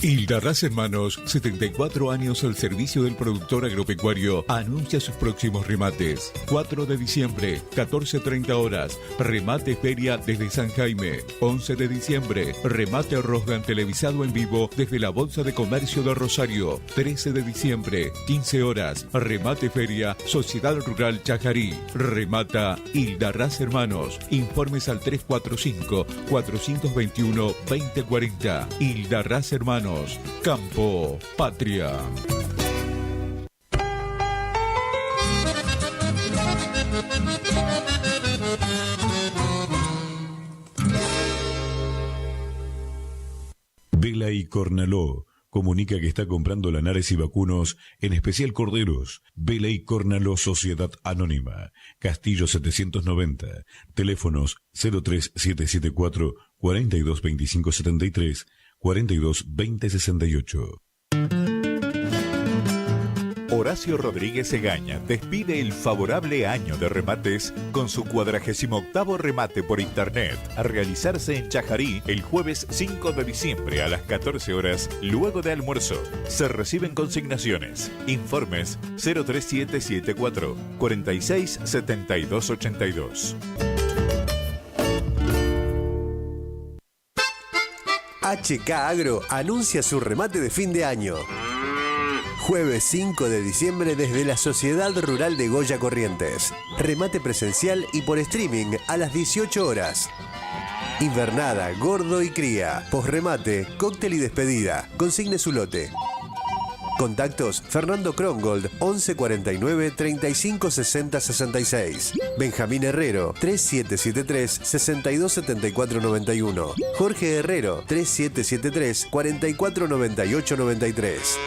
[SPEAKER 21] Hildarraz Hermanos, 74 años al servicio del productor agropecuario, anuncia sus próximos remates. 4 de diciembre, 14:30 horas, remate feria desde San Jaime. 11 de diciembre, remate Rosgan televisado en vivo desde la Bolsa de Comercio de Rosario. 13 de diciembre, 15 horas, remate feria, Sociedad Rural Chajarí. Remata Hildarraz Hermanos. Informes al 345-421-2040. Hildarraz Hermanos. Campo, patria.
[SPEAKER 23] Vela y Cornaló comunica que está comprando lanares y vacunos, en especial corderos. Vela y Cornaló Sociedad Anónima, Castillo 790, teléfonos 03774 422573 422068.
[SPEAKER 20] Horacio Rodríguez Egaña despide el favorable año de remates con su 48º remate por internet, a realizarse en Chajarí el jueves 5 de diciembre a las 14 horas, luego de almuerzo. Se reciben consignaciones. Informes 03774 467282.
[SPEAKER 8] HK Agro anuncia su remate de fin de año. Jueves 5 de diciembre desde la Sociedad Rural de Goya Corrientes. Remate presencial y por streaming a las 18 horas. Invernada, gordo y cría. Posremate, cóctel y despedida. Consigne su lote. Contactos: Fernando Krongold, 1149 35 60 66. Benjamín Herrero, 3773 62 74 91. Jorge Herrero, 3773 44 98 93.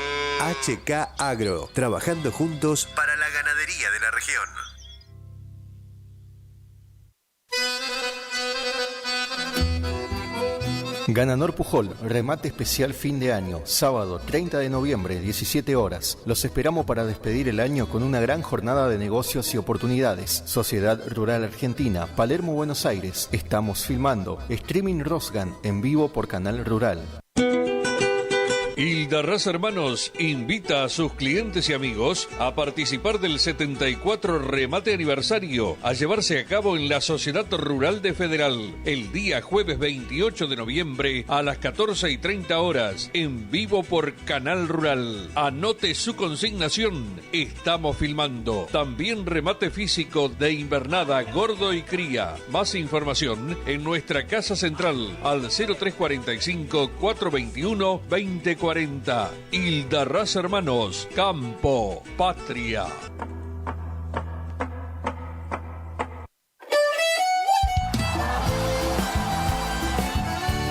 [SPEAKER 8] HK Agro, trabajando juntos para la ganadería de la región.
[SPEAKER 24] Ganador Pujol, remate especial fin de año, sábado 30 de noviembre, 17 horas. Los esperamos para despedir el año con una gran jornada de negocios y oportunidades. Sociedad Rural Argentina, Palermo, Buenos Aires. Estamos filmando. Streaming Rosgan, en vivo por Canal Rural.
[SPEAKER 13] Hildarraz Hermanos invita a sus clientes y amigos a participar del 74 remate aniversario a llevarse a cabo en la Sociedad Rural de Federal el día jueves 28 de noviembre a las 14:30 horas en vivo por Canal Rural. Anote su consignación, estamos filmando. También remate físico de invernada, gordo y cría. Más información en nuestra casa central al 0345 421 2040. Hildarraz Hermanos, Campo, Patria.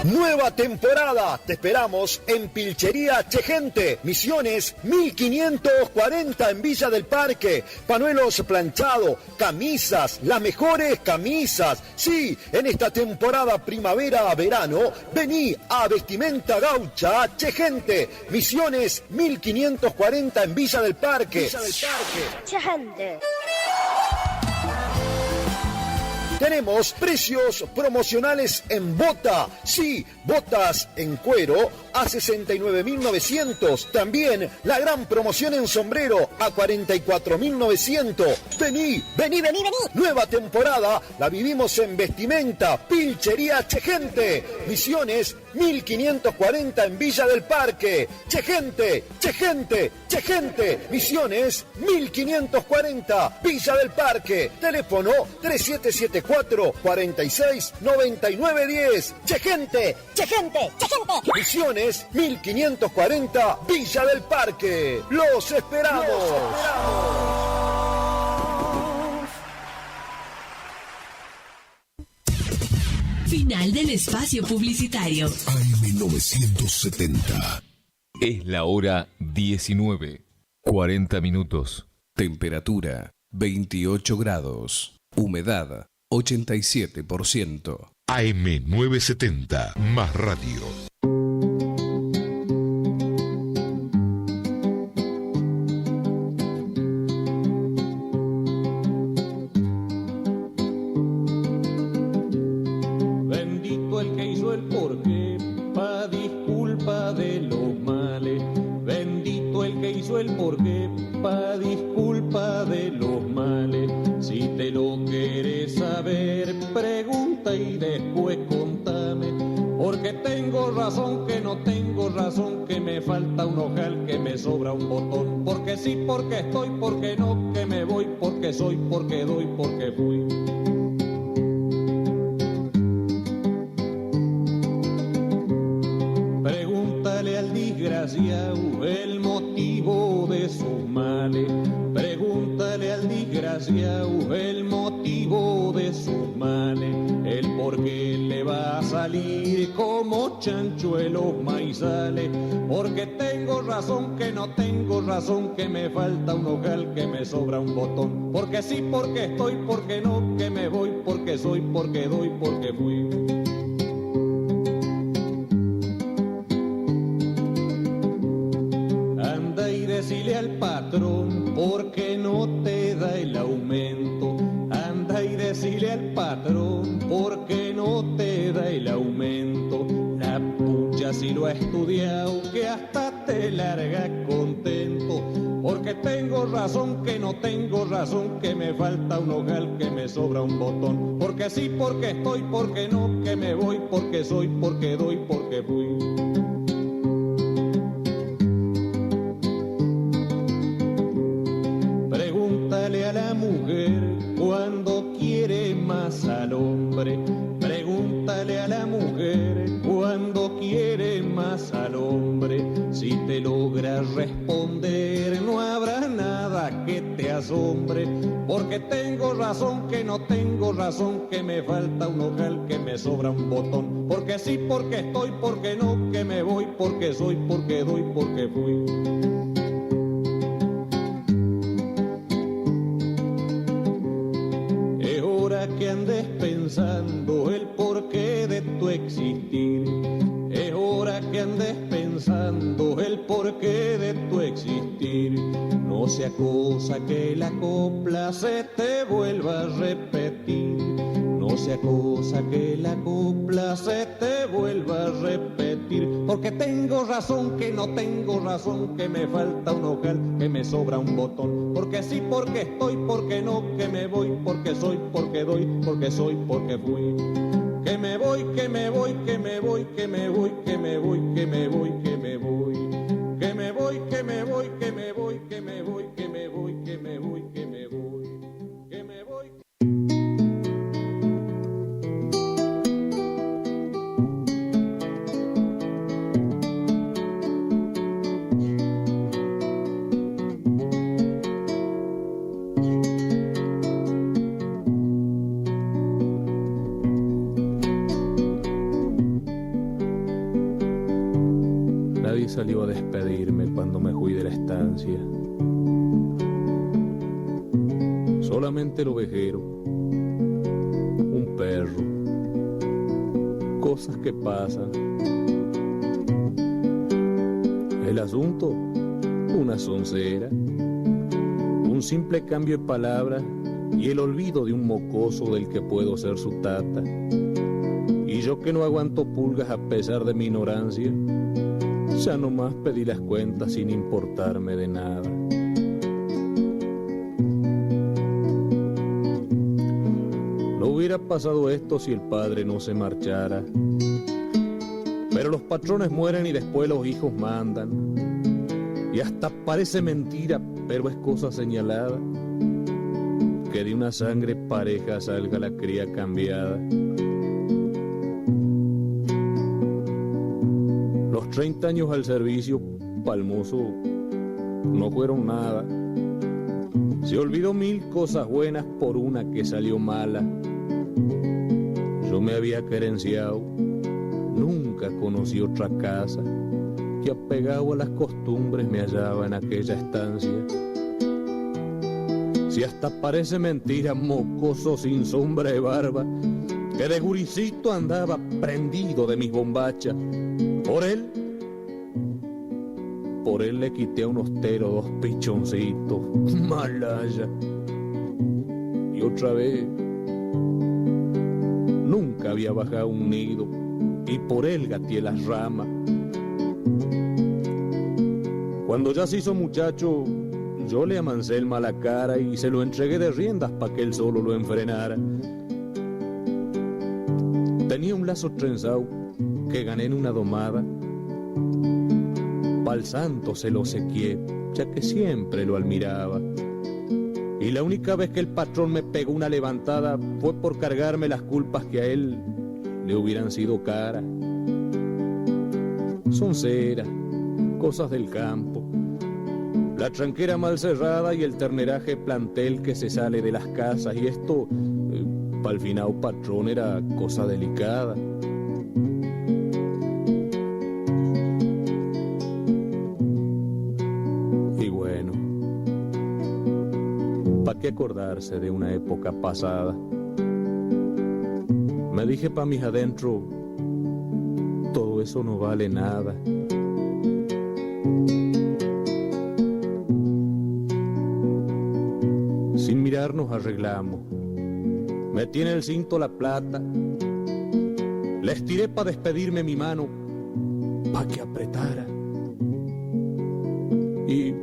[SPEAKER 5] Nueva temporada, te esperamos en Pilchería Chegente, Misiones 1540 en Villa del Parque, panuelos planchados, camisas, las mejores camisas. Sí, en esta temporada primavera-verano, vení a Vestimenta Gaucha Chegente, Misiones 1540 en Villa del Parque.
[SPEAKER 6] Chegente.
[SPEAKER 5] Tenemos precios promocionales en bota. Sí, botas en cuero a 69.900. También la gran promoción en sombrero a 44.900. Vení. Nueva temporada la vivimos en Vestimenta, Pilchería Chegente. Misiones 1540 en Villa del Parque. Chegente. Misiones 1540, Villa del Parque. Teléfono 3774-469910. Chegente. Misiones 1540, Villa del Parque. ¡Los esperamos!
[SPEAKER 7] Final del espacio publicitario.
[SPEAKER 16] AM970.
[SPEAKER 22] Es la hora 19, 40 minutos.
[SPEAKER 11] Temperatura 28 grados. Humedad 87%.
[SPEAKER 16] AM970. Más radio.
[SPEAKER 3] Bendito el que hizo el porqué, pa' disculpa de los males. Bendito el que hizo el porqué, pa' disculpa de los males. Si te lo quieres saber, pregunta y después contame. Porque tengo razón, que no tengo razón, que me falta un ojal, que me sobra un botón. Porque sí, porque estoy, porque no, que me voy, porque soy, porque doy, porque fui. Pregúntale al desgraciado el motivo de sus males. Pregúntale al desgraciado el motivo de sus males. El por qué le va a salir como chancho en los maizales. Porque tengo razón, que no tengo razón, que me falta un ojal, que me sobra un botón. Porque sí, porque estoy, porque no, que me voy, porque soy, porque doy, porque fui. Anda y decile al patrón, porque no te da el aumento. Anda y decile al patrón, porque no te da el aumento. La pucha si lo ha estudiado, que hasta te larga contento. Porque tengo razón, que no tengo razón, que me falta un ojal, que me sobra un botón. Porque sí, porque estoy, porque no, que me voy, porque soy, porque doy, porque fui. Pregúntale a la mujer cuando quiere más al hombre. Pregúntale a la mujer cuando quiere más al hombre. Si te logra responder, no habrá nada que te asombre. Porque tengo razón, que no tengo razón, que me falta un ojal, que me sobra un botón. Porque sí, porque estoy, porque no, que me voy, porque soy, porque doy, porque fui. Es hora que andes pensando el porqué de tu existir. Es hora que andes pensando el porqué de tu existir. No sea cosa que la copla se te vuelva a repetir. No sea cosa que la copla se te vuelva a repetir. Porque tengo razón, que no tengo razón, que me falta un ojal, que me sobra un botón. Porque sí, porque estoy, porque no, que me voy, porque soy, porque doy, porque soy, porque fui. Que me voy, que me voy, que me voy, que me voy, que me voy, que me voy, que me voy. Que me voy, que me voy, que me voy, que me voy, que me voy, que me voy, que me voy. Que me voy.
[SPEAKER 9] Nadie salió a despedirme cuando me fui de la estancia. Solamente el ovejero, un perro, cosas que pasan. El asunto, una soncera, un simple cambio de palabras y el olvido de un mocoso del que puedo ser su tata. Y yo que no aguanto pulgas a pesar de mi ignorancia, ya nomás pedí las cuentas sin importarme de nada. No hubiera pasado esto si el padre no se marchara. Pero los patrones mueren y después los hijos mandan. Y hasta parece mentira, pero es cosa señalada, que de una sangre pareja salga la cría cambiada. Los 30 años al servicio, palmoso, no fueron nada. Se olvidó 1000 cosas buenas por una que salió mala. Yo me había querenciado, nunca conocí otra casa, que apegado a las costumbres me hallaba en aquella estancia. Si hasta parece mentira, mocoso sin sombra de barba, que de guricito andaba prendido de mis bombachas. Por él le quité a un hostero 2 pichoncitos, malaya. Y otra vez, nunca había bajado un nido, y por él gateé las ramas. Cuando ya se hizo muchacho, yo le amancé el mala cara y se lo entregué de riendas pa' que él solo lo enfrenara. Tenía un lazo trenzado que gané en una domada. Pa'l santo se lo sequié, ya que siempre lo admiraba. Y la única vez que el patrón me pegó una levantada fue por cargarme las culpas que a él le hubieran sido caras. Son ceras, cosas del campo, la tranquera mal cerrada y el terneraje plantel que se sale de las casas. Y esto, pa'l final patrón, era cosa delicada. Y bueno, ¿pa' qué acordarse de una época pasada? Me dije pa' mis adentro, todo eso no vale nada. Sin mirar nos arreglamos. Metí en el cinto la plata, le estiré pa' despedirme mi mano, pa' que apretara. Y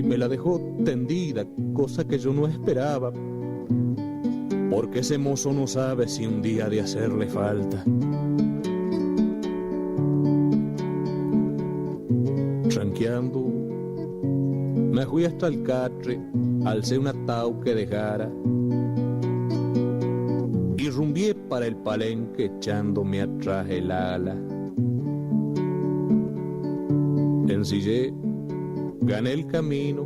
[SPEAKER 9] me la dejó tendida, cosa que yo no esperaba, porque ese mozo no sabe si un día ha de hacerle falta. Tranqueando, me fui hasta el catre, alcé un atao que dejara y rumbié para el palenque echándome atrás el ala. Ensillé, gané el camino,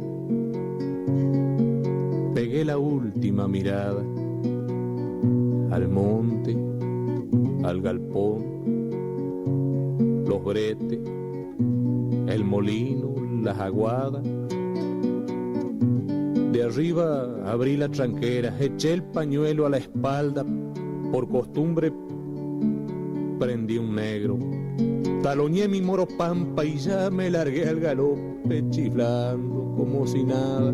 [SPEAKER 9] pegué la última mirada al monte, al galpón, los bretes, el molino, las aguadas. De arriba abrí la tranquera, eché el pañuelo a la espalda, por costumbre prendí un negro, taloñé mi moro pampa y ya me largué al galope chiflando como si nada.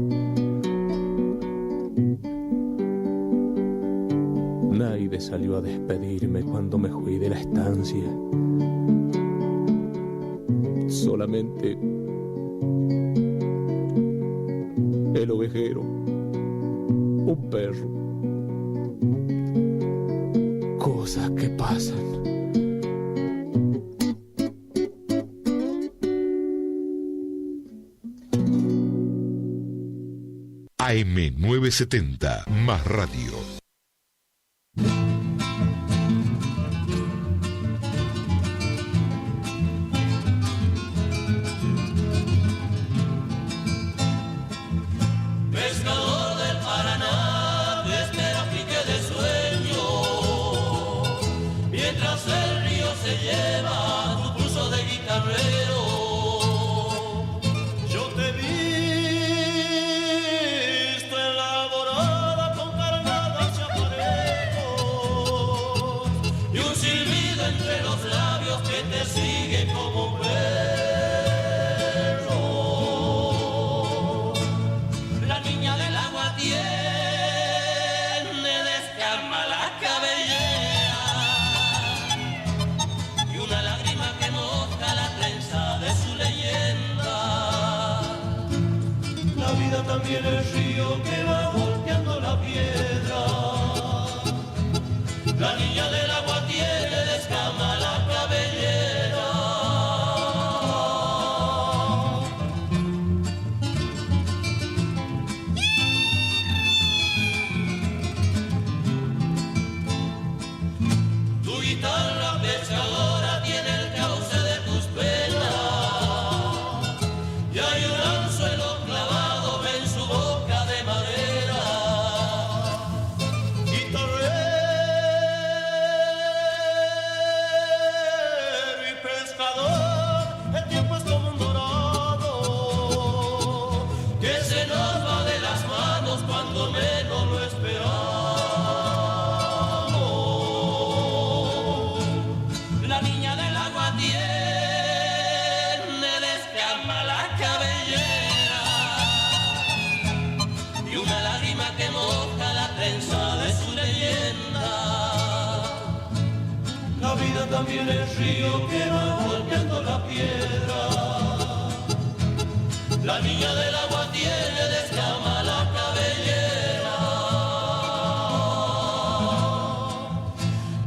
[SPEAKER 9] Nadie salió a despedirme cuando me fui de la estancia. Solamente el ovejero, un perro, cosas que pasan.
[SPEAKER 16] AM970, más radio.
[SPEAKER 3] Pescador del Paraná, te espera pique de sueño, mientras el río se lleva tu pulso de guitarrero. sigue como un perro. La niña del agua tiene descama la cabellera y una lágrima que moja la trenza de su leyenda. La vida también es río que va volteando la piedra. La niña del agua tiene descama la cabellera. Tu guitarra pescadora tiene el cauce de tus penas y hay un anzuelo clavado en su boca de madera. Guitarrero y pescador, el tiempo es como un dorado que se nos va de las manos cuando menos lo esperamos. La niña del agua tiene descama la cabellera y una lágrima que moja la trenza de su leyenda. La vida también es río que va golpeando la piedra. La niña del agua tiene descama la cabellera.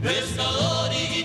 [SPEAKER 3] Pescador y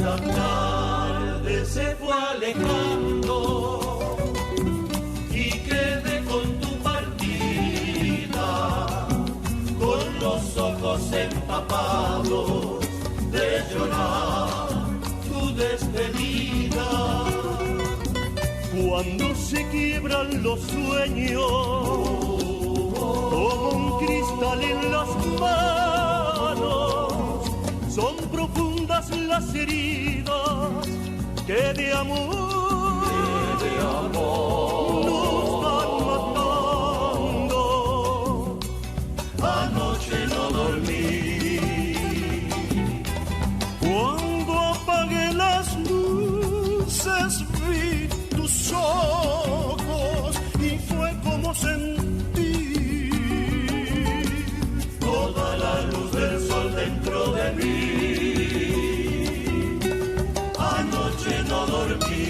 [SPEAKER 3] la tarde se fue alejando y quedé con tu partida, con los ojos empapados de llorar tu despedida.
[SPEAKER 1] Cuando se quiebran los sueños, como un cristal en las manos, son profundas las heridas que de amor nos van matando.
[SPEAKER 3] Anoche no dormí.
[SPEAKER 1] Cuando apagué las luces vi tus ojos y fue como sentir
[SPEAKER 3] toda la luz del sol dentro de mí. Anoche no dormí.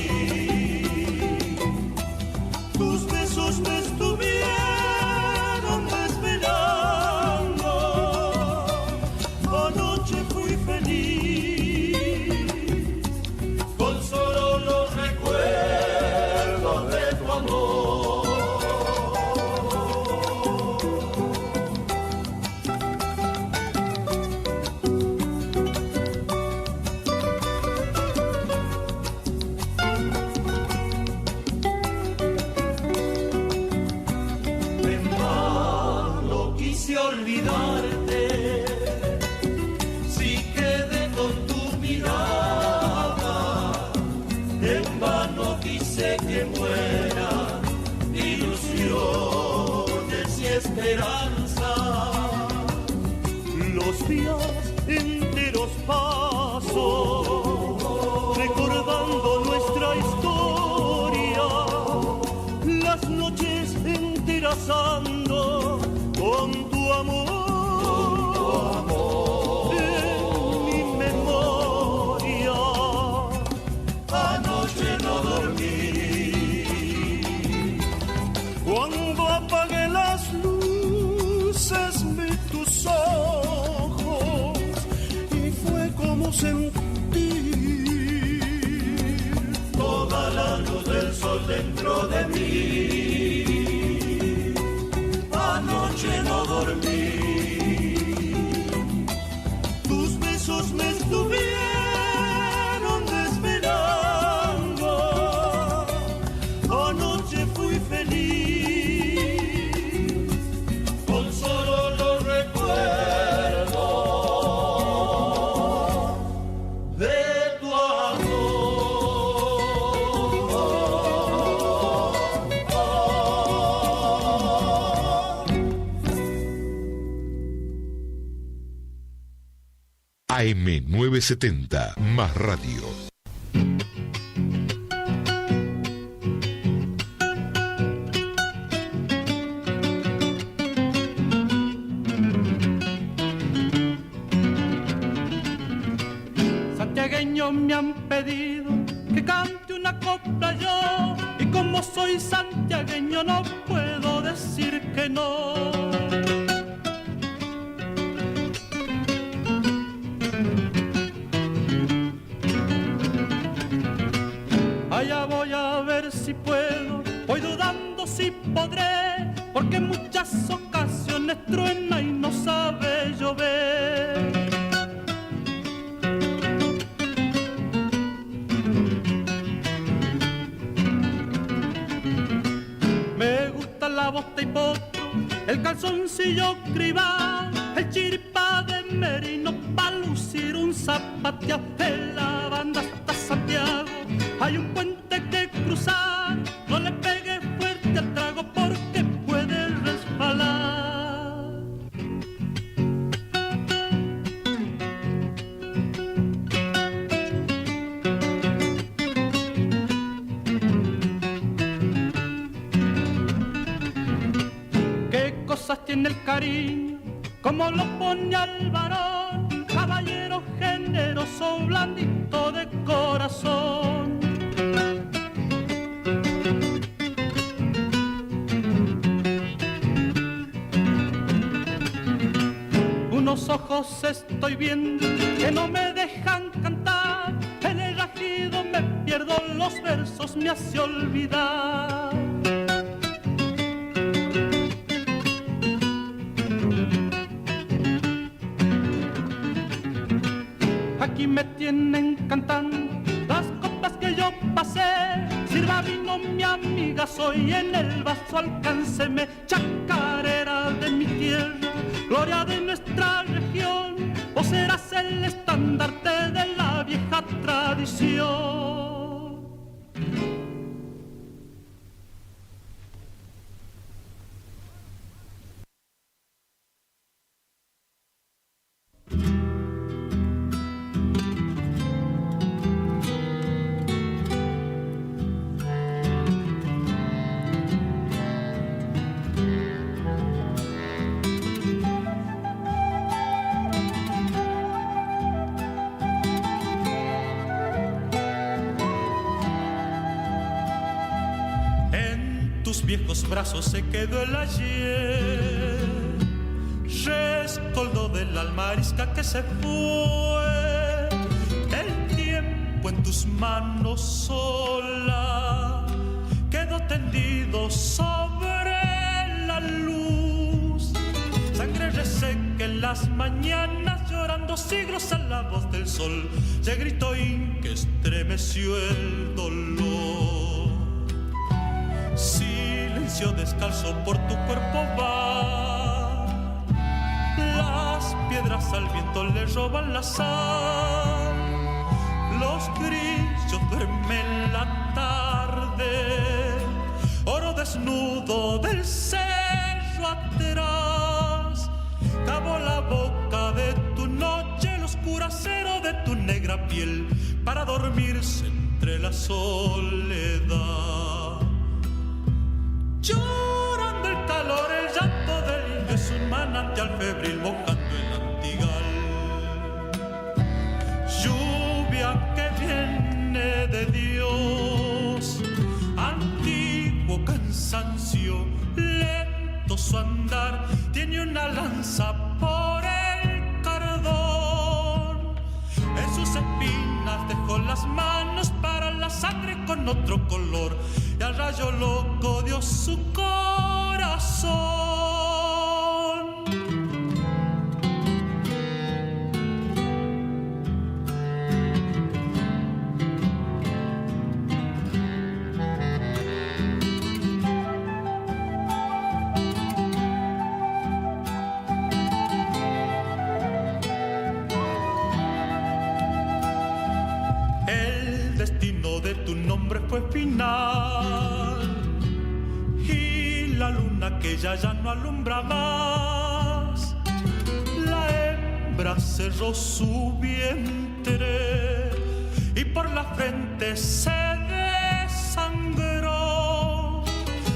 [SPEAKER 1] Tus besos me estuvieron desvelando. Anoche fui feliz
[SPEAKER 3] con solo los recuerdos de tu amor. En vano quise olvidarte, si quedé con tu mirada. En vano quise que mueran ilusiones y esperanza.
[SPEAKER 1] los días enteros paso recordando nuestra historia, las noches enteras ando con tu amor en mi memoria.
[SPEAKER 3] Anoche no dormí.
[SPEAKER 1] Cuando apagué las luces vi tus ojos y fue como sentir
[SPEAKER 3] toda la luz del sol dentro de mí. Anoche no dormí.
[SPEAKER 1] Tus besos me estuvieron desvelando.
[SPEAKER 16] AM970, más radio.
[SPEAKER 1] Santiagueños me han pedido que cante una copla yo, y como soy santiagueño no puedo decir que no. Allá voy a ver si puedo, voy dudando si podré, porque en muchas ocasiones truena y no sabe llover. Me gusta la bota y potro, el calzoncillo cribá, el chiripá de merino pa' lucir un zapateado. De la banda hasta Santiago hay un puente que cruzar, no le pegue fuerte al trago porque puede resbalar. Qué cosas tiene el cariño, como lo pone al varón, caballero generoso, blandito de corazón. Unos ojos estoy viendo que no me dejan cantar, en el rajido me pierdo, los versos me hace olvidar. Aquí me tienen cantando las copas que yo pasé. Sirva vino mi amiga, soy en el vaso, alcánceme. Chacarera de mi tierra, gloria de nuestra región, vos serás el estandarte de la vieja tradición. Viejos brazos se quedó el ayer, rescoldo de la almarisca que se fue. El tiempo en tus manos sola quedó tendido sobre la luz. Sangre reseca en las mañanas, llorando siglos a la voz del sol. Se gritó y que estremeció el dolor. Silencio descalzo por tu cuerpo va, las piedras al viento le roban la sal, los grillos duermen la tarde, oro desnudo del cerro atrás, cavo la boca de tu noche, el oscuro acero de tu negra piel, para dormirse entre la soledad. Llorando el calor, el llanto del indio es un manantial febril mojando el antigal. Lluvia que viene de Dios, antiguo cansancio, lento su andar, tiene una lanza por el cardón. En sus espinas dejó las manos para la sangre con otro color, y al rayo loco dio su corazón. El destino de tu nombre fue final, y la luna que ya no alumbra más, la hembra cerró su vientre y por la frente se desangró.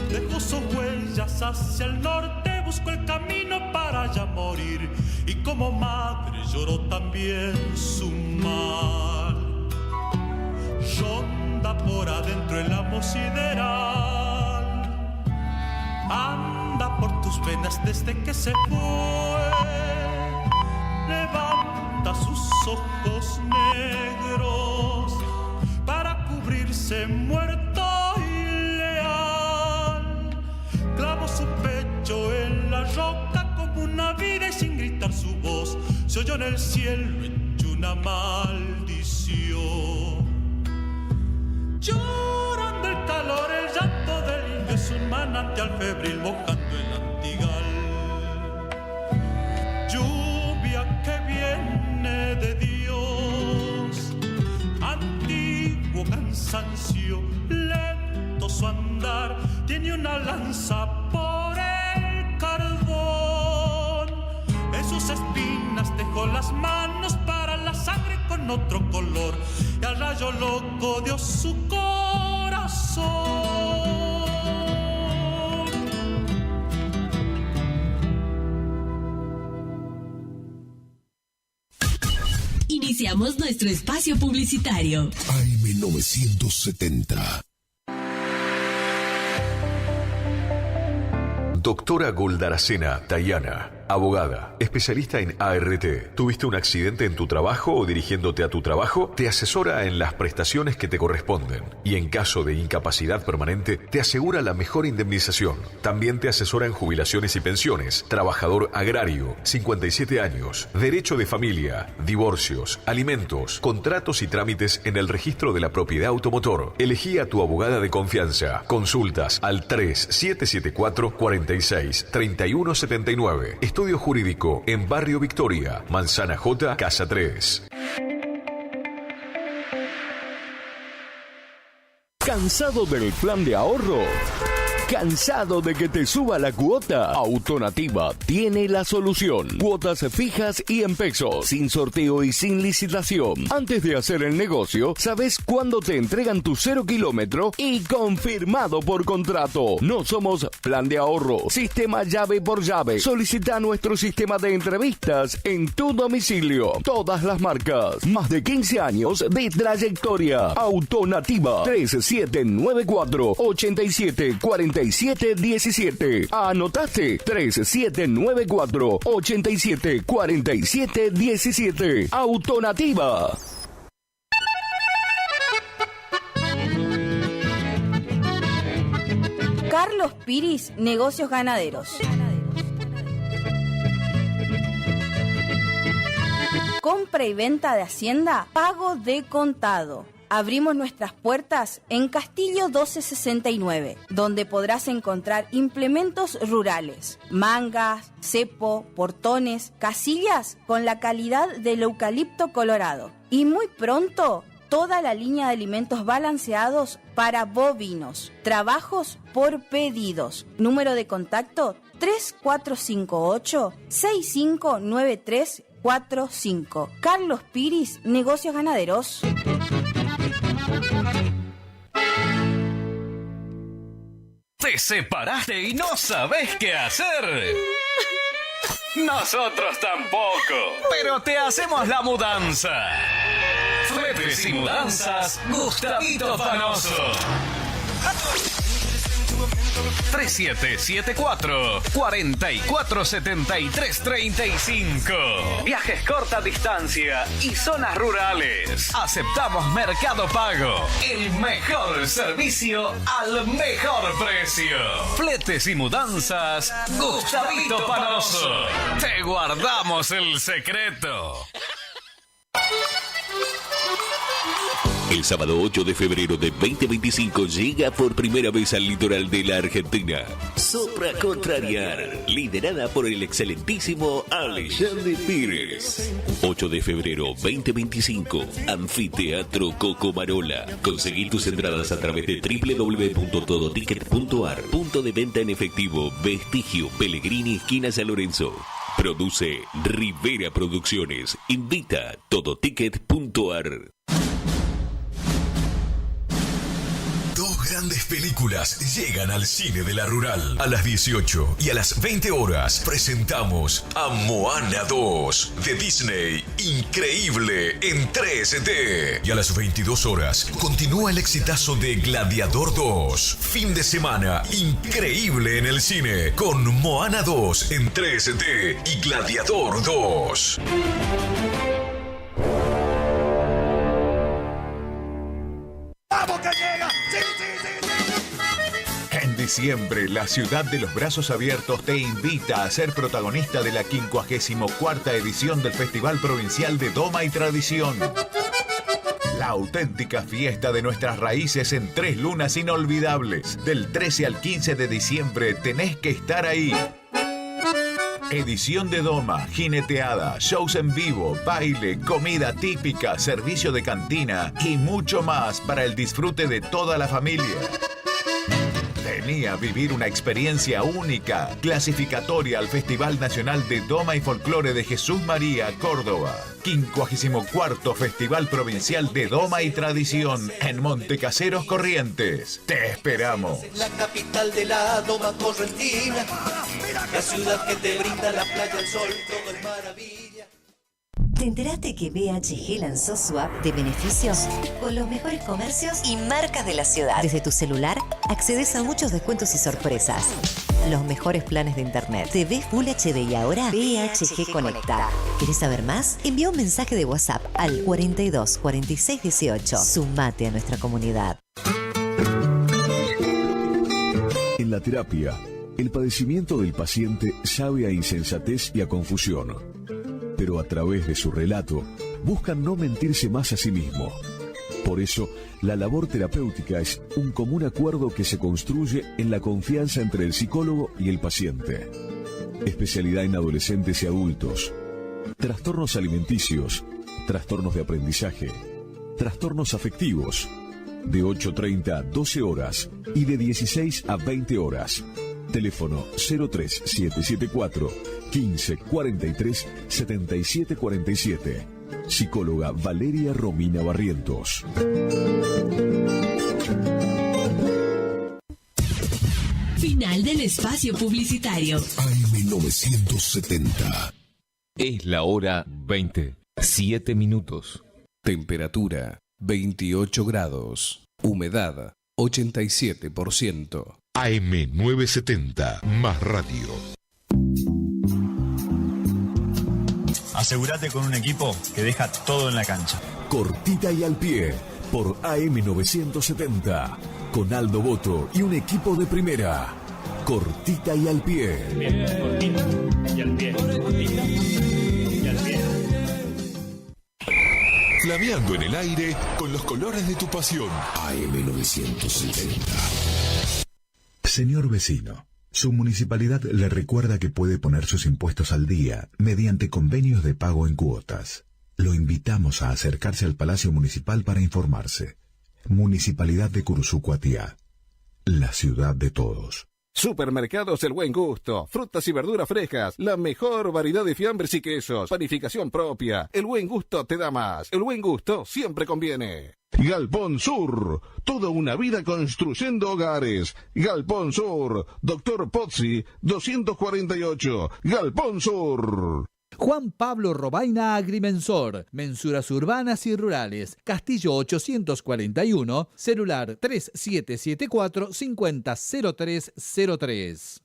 [SPEAKER 1] Dejó sus huellas hacia el norte, buscó el camino para ya morir, y como madre lloró también su mal. Ronda por adentro el amo sideral, anda por tus venas desde que se fue. Levanta sus ojos negros para cubrirse muerto y leal. Clavó su pecho en la roca como una vida y sin gritar su voz se oyó en el cielo hecho una maldición. Llorando el calor, el llanto del indio es un manantial febril mojando el antigal. Lluvia que viene de Dios, antiguo cansancio, lento su andar, tiene una lanza por el carbón. En sus espinas dejó las manos para la sangre con otro color, y al rayo loco dio su corazón.
[SPEAKER 7] Iniciamos nuestro espacio publicitario.
[SPEAKER 4] AM970.
[SPEAKER 2] Doctora Goldaracena Tayana, abogada, especialista en ART. ¿Tuviste un accidente en tu trabajo o dirigiéndote a tu trabajo? Te asesora en las prestaciones que te corresponden y en caso de incapacidad permanente te asegura la mejor indemnización. También te asesora en jubilaciones y pensiones, trabajador agrario, 57 años, derecho de familia, divorcios, alimentos, contratos y trámites en el registro de la propiedad automotor. Elegí a tu abogada de confianza. Consultas al 3774-46-3179. Estudio Jurídico en Barrio Victoria, Manzana J, Casa 3.
[SPEAKER 10] ¿Cansado del plan de ahorro? ¿Cansado de que te suba la cuota? Autonativa tiene la solución. Cuotas fijas y en pesos, sin sorteo y sin licitación. Antes de hacer el negocio, sabes cuándo te entregan tu 0 kilómetro y confirmado por contrato. No somos plan de ahorro, sistema llave por llave. Solicita nuestro sistema de entrevistas en tu domicilio. Todas las marcas. Más de 15 años de trayectoria. Autonativa 3794-874717. ¿Anotaste? 3794-874717. Autonativa.
[SPEAKER 14] Carlos Piris, Negocios Ganaderos. Compra y venta de hacienda, pago de contado. Abrimos nuestras puertas en Castillo 1269, donde podrás encontrar implementos rurales, mangas, cepo, portones, casillas con la calidad del eucalipto colorado. Y muy pronto, toda la línea de alimentos balanceados para bovinos. Trabajos por pedidos. Número de contacto 3458-659345. Carlos Piris, Negocios Ganaderos.
[SPEAKER 19] ¿Te separaste y no sabés qué hacer? Nosotros tampoco, pero te hacemos la mudanza. Fletes y Mudanzas Gustavito Panoso. 3774-447335. Viajes corta distancia y zonas rurales. Aceptamos Mercado Pago. El mejor servicio al mejor precio. Fletes y Mudanzas Gustavito Panoso. Te guardamos el secreto.
[SPEAKER 25] El sábado 8 de febrero de 2025 llega por primera vez al litoral de la Argentina Sopra Contrariar, liderada por el excelentísimo Alexandre Pires. 8 de febrero 2025, Anfiteatro Cocomarola. Conseguí tus entradas a través de www.todoticket.ar. Punto de venta en efectivo, Vestigio, Pellegrini, esquina San Lorenzo. Produce Rivera Producciones. Invita todoticket.ar.
[SPEAKER 2] Dos grandes películas llegan al cine de la Rural. A las 18 y a las 20 horas presentamos a Moana 2 de Disney. Increíble en 3D. Y a las 22 horas continúa el exitazo de Gladiador 2. Fin de semana increíble en el cine con Moana 2 en 3D y Gladiador 2.
[SPEAKER 20] ¡Vamos que llega! ¡Sí, sí, sí! En diciembre, la ciudad de los brazos abiertos te invita a ser protagonista de la 54ª edición del Festival Provincial de Doma y Tradición. La auténtica fiesta de nuestras raíces en 3 lunas inolvidables. Del 13 al 15 de diciembre tenés que estar ahí. Edición de Doma, jineteada, shows en vivo, baile, comida típica, servicio de cantina y mucho más para el disfrute de toda la familia. Vení a vivir una experiencia única, clasificatoria al Festival Nacional de Doma y Folclore de Jesús María, Córdoba. 54º Festival Provincial de Doma y Tradición en Montecaseros, Corrientes. Te esperamos.
[SPEAKER 3] La capital de la Doma correntina, la ciudad que te brinda la playa, el sol, todo es maravilla.
[SPEAKER 4] ¿Te enteraste que BHG lanzó su app de beneficios con los mejores comercios y marcas de la ciudad? Desde tu celular accedes a muchos descuentos y sorpresas. Los mejores planes de internet. TV Full HD y ahora BHG Conecta. ¿Querés saber más? Envía un mensaje de WhatsApp al 42 46 18. Sumate a nuestra comunidad.
[SPEAKER 12] En la terapia, el padecimiento del paciente sabe a insensatez y a confusión. Pero a través de su relato, buscan no mentirse más a sí mismo. Por eso, la labor terapéutica es un común acuerdo que se construye en la confianza entre el psicólogo y el paciente. Especialidad en adolescentes y adultos. Trastornos alimenticios, trastornos de aprendizaje, trastornos afectivos. De 8:30 a 12 horas y de 16 a 20 horas. Teléfono 03774 15 43 77 47. Psicóloga Valeria Romina Barrientos.
[SPEAKER 7] Final del espacio publicitario.
[SPEAKER 22] AM970. Es la hora 20. 7 minutos.
[SPEAKER 11] Temperatura 28 grados. Humedad 87%.
[SPEAKER 16] AM970, más radio.
[SPEAKER 15] Asegúrate con un equipo que deja todo en la cancha.
[SPEAKER 2] Cortita y al pie, por AM970. Con Aldo Boto y un equipo de primera. Cortita y al pie.
[SPEAKER 15] Bien, cortita y al pie. Cortita y al pie.
[SPEAKER 16] Flameando en el aire con los colores de tu pasión. AM970.
[SPEAKER 20] Señor vecino, su municipalidad le recuerda que puede poner sus impuestos al día mediante convenios de pago en cuotas. Lo invitamos a acercarse al Palacio Municipal para informarse. Municipalidad de Curuzú Cuatiá, la ciudad de todos.
[SPEAKER 17] Supermercados El Buen Gusto, frutas y verduras frescas, la mejor variedad de fiambres y quesos, panificación propia. El Buen Gusto te da más. El Buen Gusto siempre conviene.
[SPEAKER 18] Galpón Sur, toda una vida construyendo hogares. Galpón Sur, Dr. Pozzi, 248, Galpón Sur.
[SPEAKER 26] Juan Pablo Robaina Agrimensor, mensuras urbanas y rurales, Castillo 841, celular 3774-500303.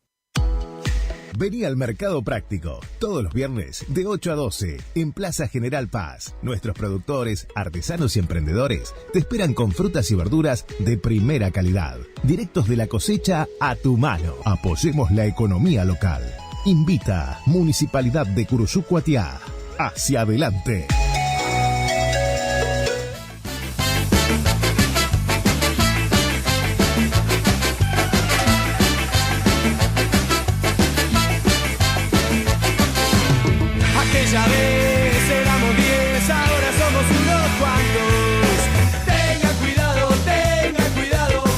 [SPEAKER 27] Vení al Mercado Práctico, todos los viernes de 8 a 12, en Plaza General Paz. Nuestros productores, artesanos y emprendedores te esperan con frutas y verduras de primera calidad, directos de la cosecha a tu mano. Apoyemos la economía local. Invita Municipalidad de Curuzú Cuatiá. Hacia adelante.
[SPEAKER 3] Aquella vez éramos 10, ahora somos unos cuantos. Tengan cuidado,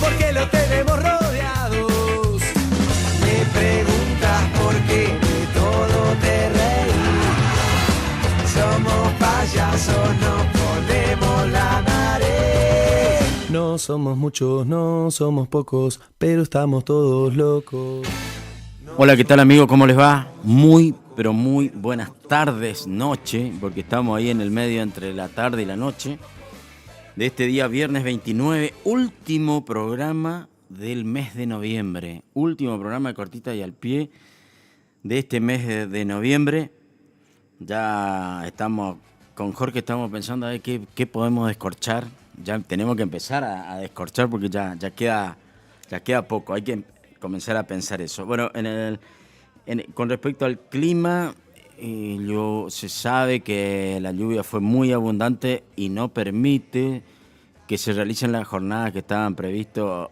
[SPEAKER 3] porque lo tenemos rodeados. Me preguntas por qué de todo te reís.
[SPEAKER 5] No somos muchos, no somos pocos, pero estamos todos locos.
[SPEAKER 6] Hola, ¿qué tal, amigo? ¿Cómo les va? Muy, pero muy buenas tardes, noche, porque estamos ahí en el medio entre la tarde y la noche de este día viernes 29, último programa del mes de noviembre, último programa de Cortita y al Pie de este mes de noviembre. Ya estamos con Jorge, estamos pensando a ver qué podemos descorchar. Ya tenemos que empezar a descorchar porque ya queda poco, hay que comenzar a pensar eso. Bueno, con respecto al clima, se sabe que la lluvia fue muy abundante y no permite que se realicen las jornadas que estaban previstas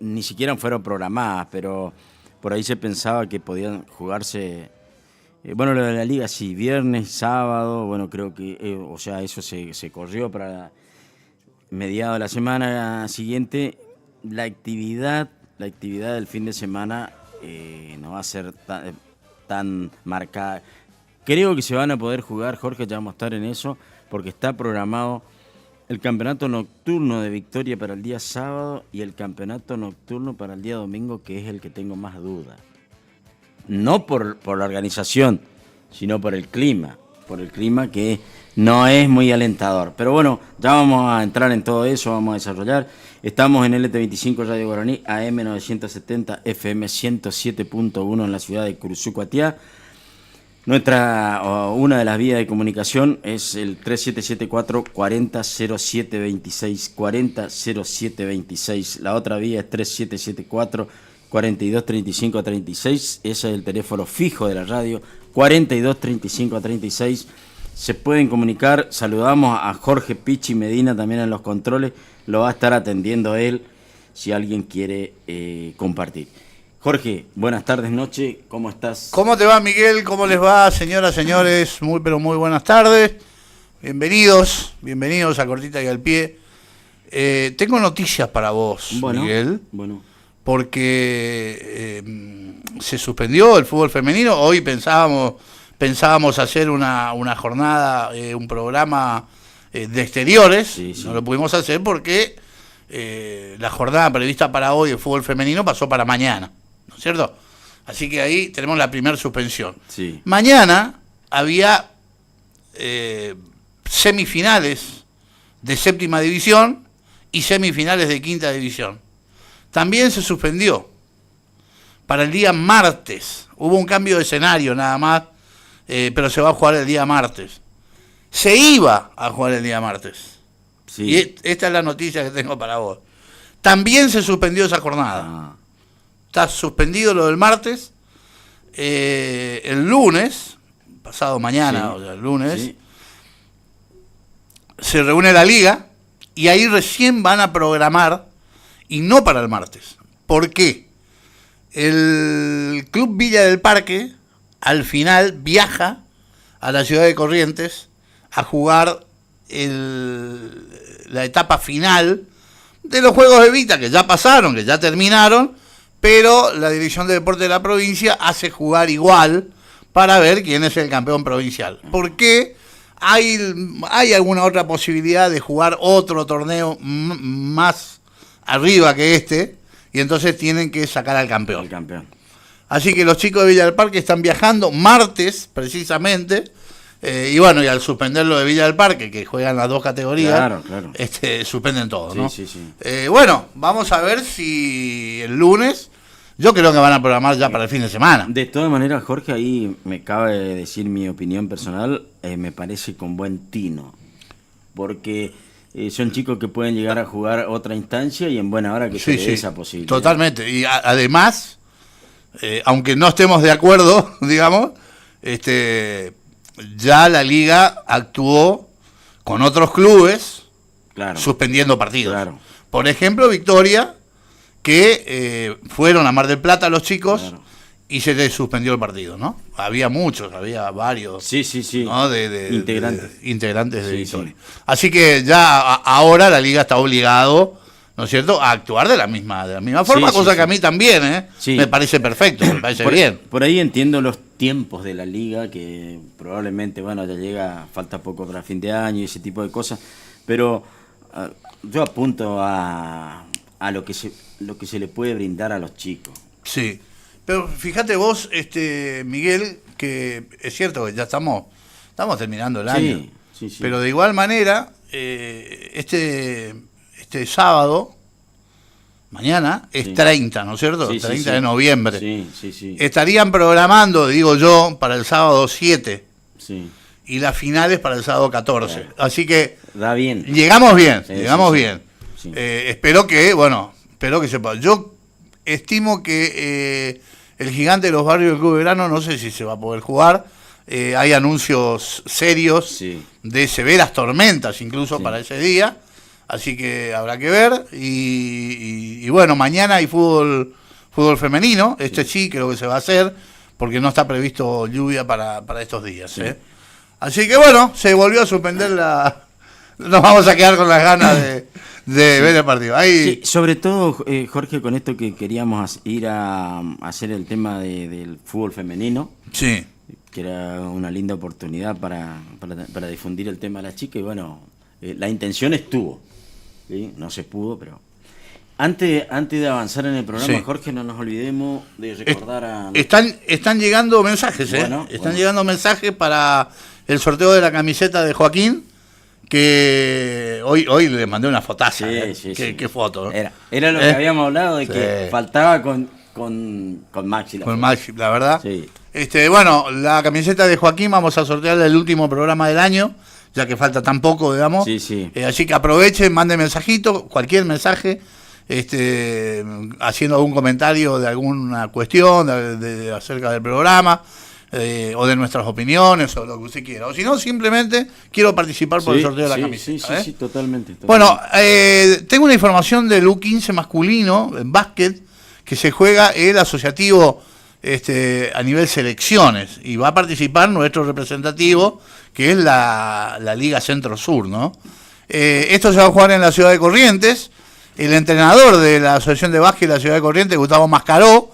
[SPEAKER 6] ni siquiera fueron programadas, pero por ahí se pensaba que podían jugarse, lo de la liga sí, viernes, sábado, bueno, creo que, eso se corrió para mediados de la semana siguiente. La actividad del fin de semana no va a ser tan marcada. Creo que se van a poder jugar, Jorge, ya vamos a estar en eso, porque está programado el campeonato nocturno de Victoria para el día sábado y el campeonato nocturno para el día domingo, que es el que tengo más dudas. No por la organización, sino por el clima que no es muy alentador. Pero bueno, ya vamos a entrar en todo eso, vamos a desarrollar. Estamos en LT25 Radio Guaraní, AM 970, FM 107.1 en la ciudad de Curuzú-Cuatiá. Una de las vías de comunicación es el 3774-400726, 400726. La otra vía es 3774-423536. Ese es el teléfono fijo de la radio, 423536. Se pueden comunicar. Saludamos a Jorge Pichi Medina también en los controles. Lo va a estar atendiendo él si alguien quiere compartir. Jorge, buenas tardes, noche, ¿cómo estás?
[SPEAKER 8] ¿Cómo te va, Miguel? ¿Cómo les va, señoras, señores? Muy, pero muy buenas tardes. Bienvenidos a Cortita y al Pie. Tengo noticias para vos, Miguel. Bueno. Porque se suspendió el fútbol femenino. Hoy pensábamos hacer una jornada, un programa de exteriores. Sí. No lo pudimos hacer porque la jornada prevista para hoy de fútbol femenino pasó para mañana. ¿No es cierto? Así que ahí tenemos la primera suspensión. Sí. Mañana había semifinales de séptima división y semifinales de quinta división. También se suspendió para el día martes. Hubo un cambio de escenario nada más, pero se va a jugar el día martes. Se iba a jugar el día martes. Sí. Y esta es la noticia que tengo para vos. También se suspendió esa jornada. Está suspendido lo del martes. El lunes, pasado mañana, sí, o sea, el lunes, sí, se reúne la liga y ahí recién van a programar, y no para el martes. ¿Por qué? El Club Villa del Parque al final viaja a la ciudad de Corrientes a jugar la etapa final de los Juegos de Vita, que ya pasaron, que ya terminaron, pero la Dirección de Deporte de la provincia hace jugar igual para ver quién es el campeón provincial. Porque hay alguna otra posibilidad de jugar otro torneo más arriba que este, y entonces tienen que sacar al campeón. Así que los chicos de Villa del Parque están viajando martes, precisamente, y al suspenderlo de Villa del Parque, que juegan las dos categorías, claro. Suspenden todo, ¿no? Sí. Vamos a ver si el lunes, yo creo que van a programar ya para el fin de semana.
[SPEAKER 6] De todas maneras, Jorge, ahí me cabe decir mi opinión personal, me parece con buen tino, porque son chicos que pueden llegar a jugar otra instancia y en buena hora que se dé esa posibilidad.
[SPEAKER 8] Totalmente, y además, aunque no estemos de acuerdo, digamos, ya la liga actuó con otros clubes, claro, suspendiendo partidos. Claro. Por ejemplo, Victoria, que fueron a Mar del Plata los chicos, claro, y se les suspendió el partido, ¿no? Había varios ¿no? integrantes de Victoria. Sí. Así que ya ahora la liga está obligado, ¿no es cierto?, a actuar de la misma forma, cosa que a mí también me parece perfecto, me parece bien.
[SPEAKER 6] Por ahí entiendo los tiempos de la liga, que probablemente, ya falta poco para fin de año y ese tipo de cosas, pero Yo apunto a lo que se le puede brindar a los chicos.
[SPEAKER 8] Sí, pero fíjate vos, Miguel, que es cierto que ya estamos terminando el año,
[SPEAKER 6] sí.
[SPEAKER 8] Pero de igual manera, este sábado, mañana, es 30, ¿no es cierto? 30 de noviembre.
[SPEAKER 6] Sí.
[SPEAKER 8] Estarían programando, digo yo, para el sábado 7.
[SPEAKER 6] Sí.
[SPEAKER 8] Y las finales para el sábado 14.
[SPEAKER 6] Claro.
[SPEAKER 8] Así que
[SPEAKER 6] da bien.
[SPEAKER 8] Llegamos bien.
[SPEAKER 6] Sí.
[SPEAKER 8] Espero que sepa. Yo estimo que el Gigante de los Barrios del Club de Verano, no sé si se va a poder jugar. Hay anuncios serios de severas tormentas incluso para ese día. Así que habrá que ver. Y bueno, mañana hay fútbol femenino. Sí creo que se va a hacer, porque no está previsto lluvia para estos días.
[SPEAKER 6] Sí.
[SPEAKER 8] Así que bueno, se volvió a suspender nos vamos a quedar con las ganas de ver el partido. Ahí...
[SPEAKER 6] Sí, sobre todo, Jorge, con esto que queríamos ir a hacer el tema del fútbol femenino.
[SPEAKER 8] Sí.
[SPEAKER 6] Que era una linda oportunidad para difundir el tema de las chicas. Y bueno, la intención estuvo. ¿Sí? No se pudo, pero... Antes de avanzar en el programa, Jorge, no nos olvidemos de recordar a...
[SPEAKER 8] Están llegando mensajes, Están llegando mensajes para el sorteo de la camiseta de Joaquín, que hoy le mandé una fotaza. Qué foto, ¿no?
[SPEAKER 6] Era lo que habíamos hablado, de que faltaba con Maxi.
[SPEAKER 8] Con Maxi, la verdad.
[SPEAKER 6] Sí.
[SPEAKER 8] Bueno, la camiseta de Joaquín vamos a sortearla el último programa del año, ya que falta tan poco, digamos.
[SPEAKER 6] Sí.
[SPEAKER 8] Así que aprovechen, manden mensajito, cualquier mensaje, haciendo algún comentario de alguna cuestión acerca del programa, o de nuestras opiniones, o lo que usted quiera. O si no, simplemente quiero participar por el sorteo de la camiseta.
[SPEAKER 6] Sí, totalmente.
[SPEAKER 8] Bueno, tengo una información del U15 masculino en básquet, que se juega el asociativo a nivel selecciones, y va a participar nuestro representativo, que es la Liga Centro-Sur, ¿no? Esto se va a jugar en la ciudad de Corrientes. El entrenador de la Asociación de Básquet de la ciudad de Corrientes, Gustavo Mascaró,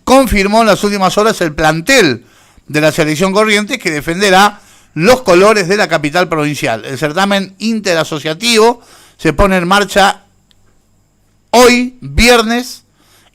[SPEAKER 8] confirmó en las últimas horas el plantel de la selección Corrientes, que defenderá los colores de la capital provincial. El certamen interasociativo se pone en marcha hoy, viernes,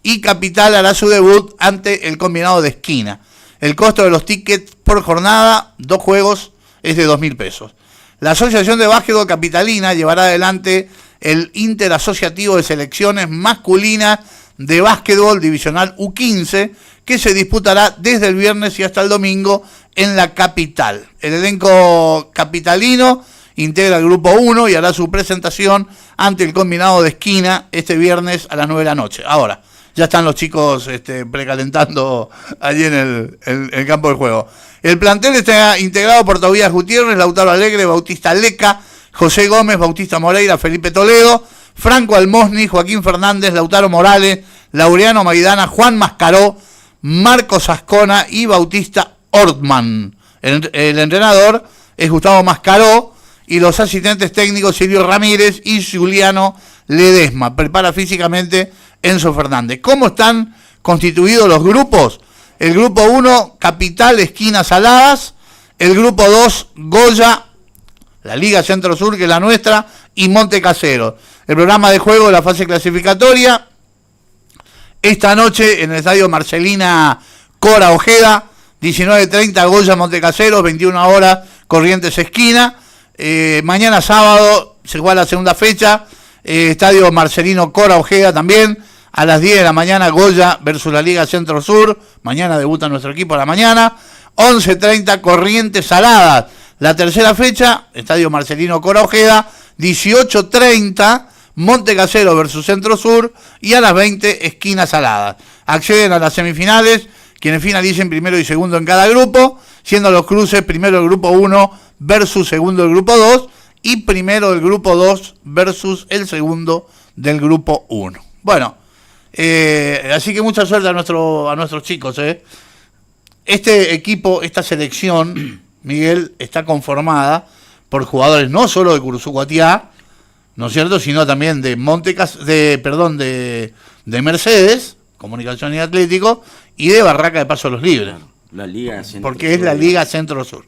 [SPEAKER 8] y Capital hará su debut ante el combinado de Esquina. El costo de los tickets por jornada, 2 juegos, es de 2.000 pesos. La Asociación de Básquetbol Capitalina llevará adelante el interasociativo de selecciones masculinas de básquetbol divisional U15, que se disputará desde el viernes y hasta el domingo en la capital. El elenco capitalino integra el grupo 1 y hará su presentación ante el combinado de Esquina este viernes a las 9 de la noche. Ahora, ya están los chicos precalentando allí en el campo de juego. El plantel está integrado por Tobías Gutiérrez, Lautaro Alegre, Bautista Leca, José Gómez, Bautista Moreira, Felipe Toledo, Franco Almosni, Joaquín Fernández, Lautaro Morales, Laureano Maidana, Juan Mascaró, Marcos Ascona y Bautista Ortman. El entrenador es Gustavo Mascaró y los asistentes técnicos Silvio Ramírez y Juliano Ledesma. Prepara físicamente Enzo Fernández. ¿Cómo están constituidos los grupos? El grupo 1, Capital, Esquinas Saladas. El grupo 2, Goya, la Liga Centro Sur, que es la nuestra, y Monte Casero. El programa de juego de la fase clasificatoria: esta noche en el estadio Marcelina Cora Ojeda, 19:30 Goya Montecaseros, 21 horas Corrientes Esquina. Mañana sábado se juega la segunda fecha, estadio Marcelino Cora Ojeda también, a las 10 de la mañana Goya versus la Liga Centro Sur. Mañana debuta nuestro equipo a la mañana. 11:30 Corrientes Saladas, la tercera fecha, estadio Marcelino Cora Ojeda. 18:30 Montecasero versus Centro Sur, y a las 20 Esquinas Saladas. Acceden a las semifinales quienes finalicen primero y segundo en cada grupo, siendo los cruces primero el grupo 1 versus segundo el grupo 2, y primero el grupo 2 versus el segundo del grupo 1. Bueno, así que mucha suerte a nuestros chicos. Este equipo, esta selección, Miguel, está conformada por jugadores no solo de Curuzú-Guatiá, ¿no es cierto?, sino también de de Mercedes, Comunicación y Atlético, y de Barraca de Paso Los Libres.
[SPEAKER 6] La Liga Centro
[SPEAKER 8] porque es la Liga Centro Sur.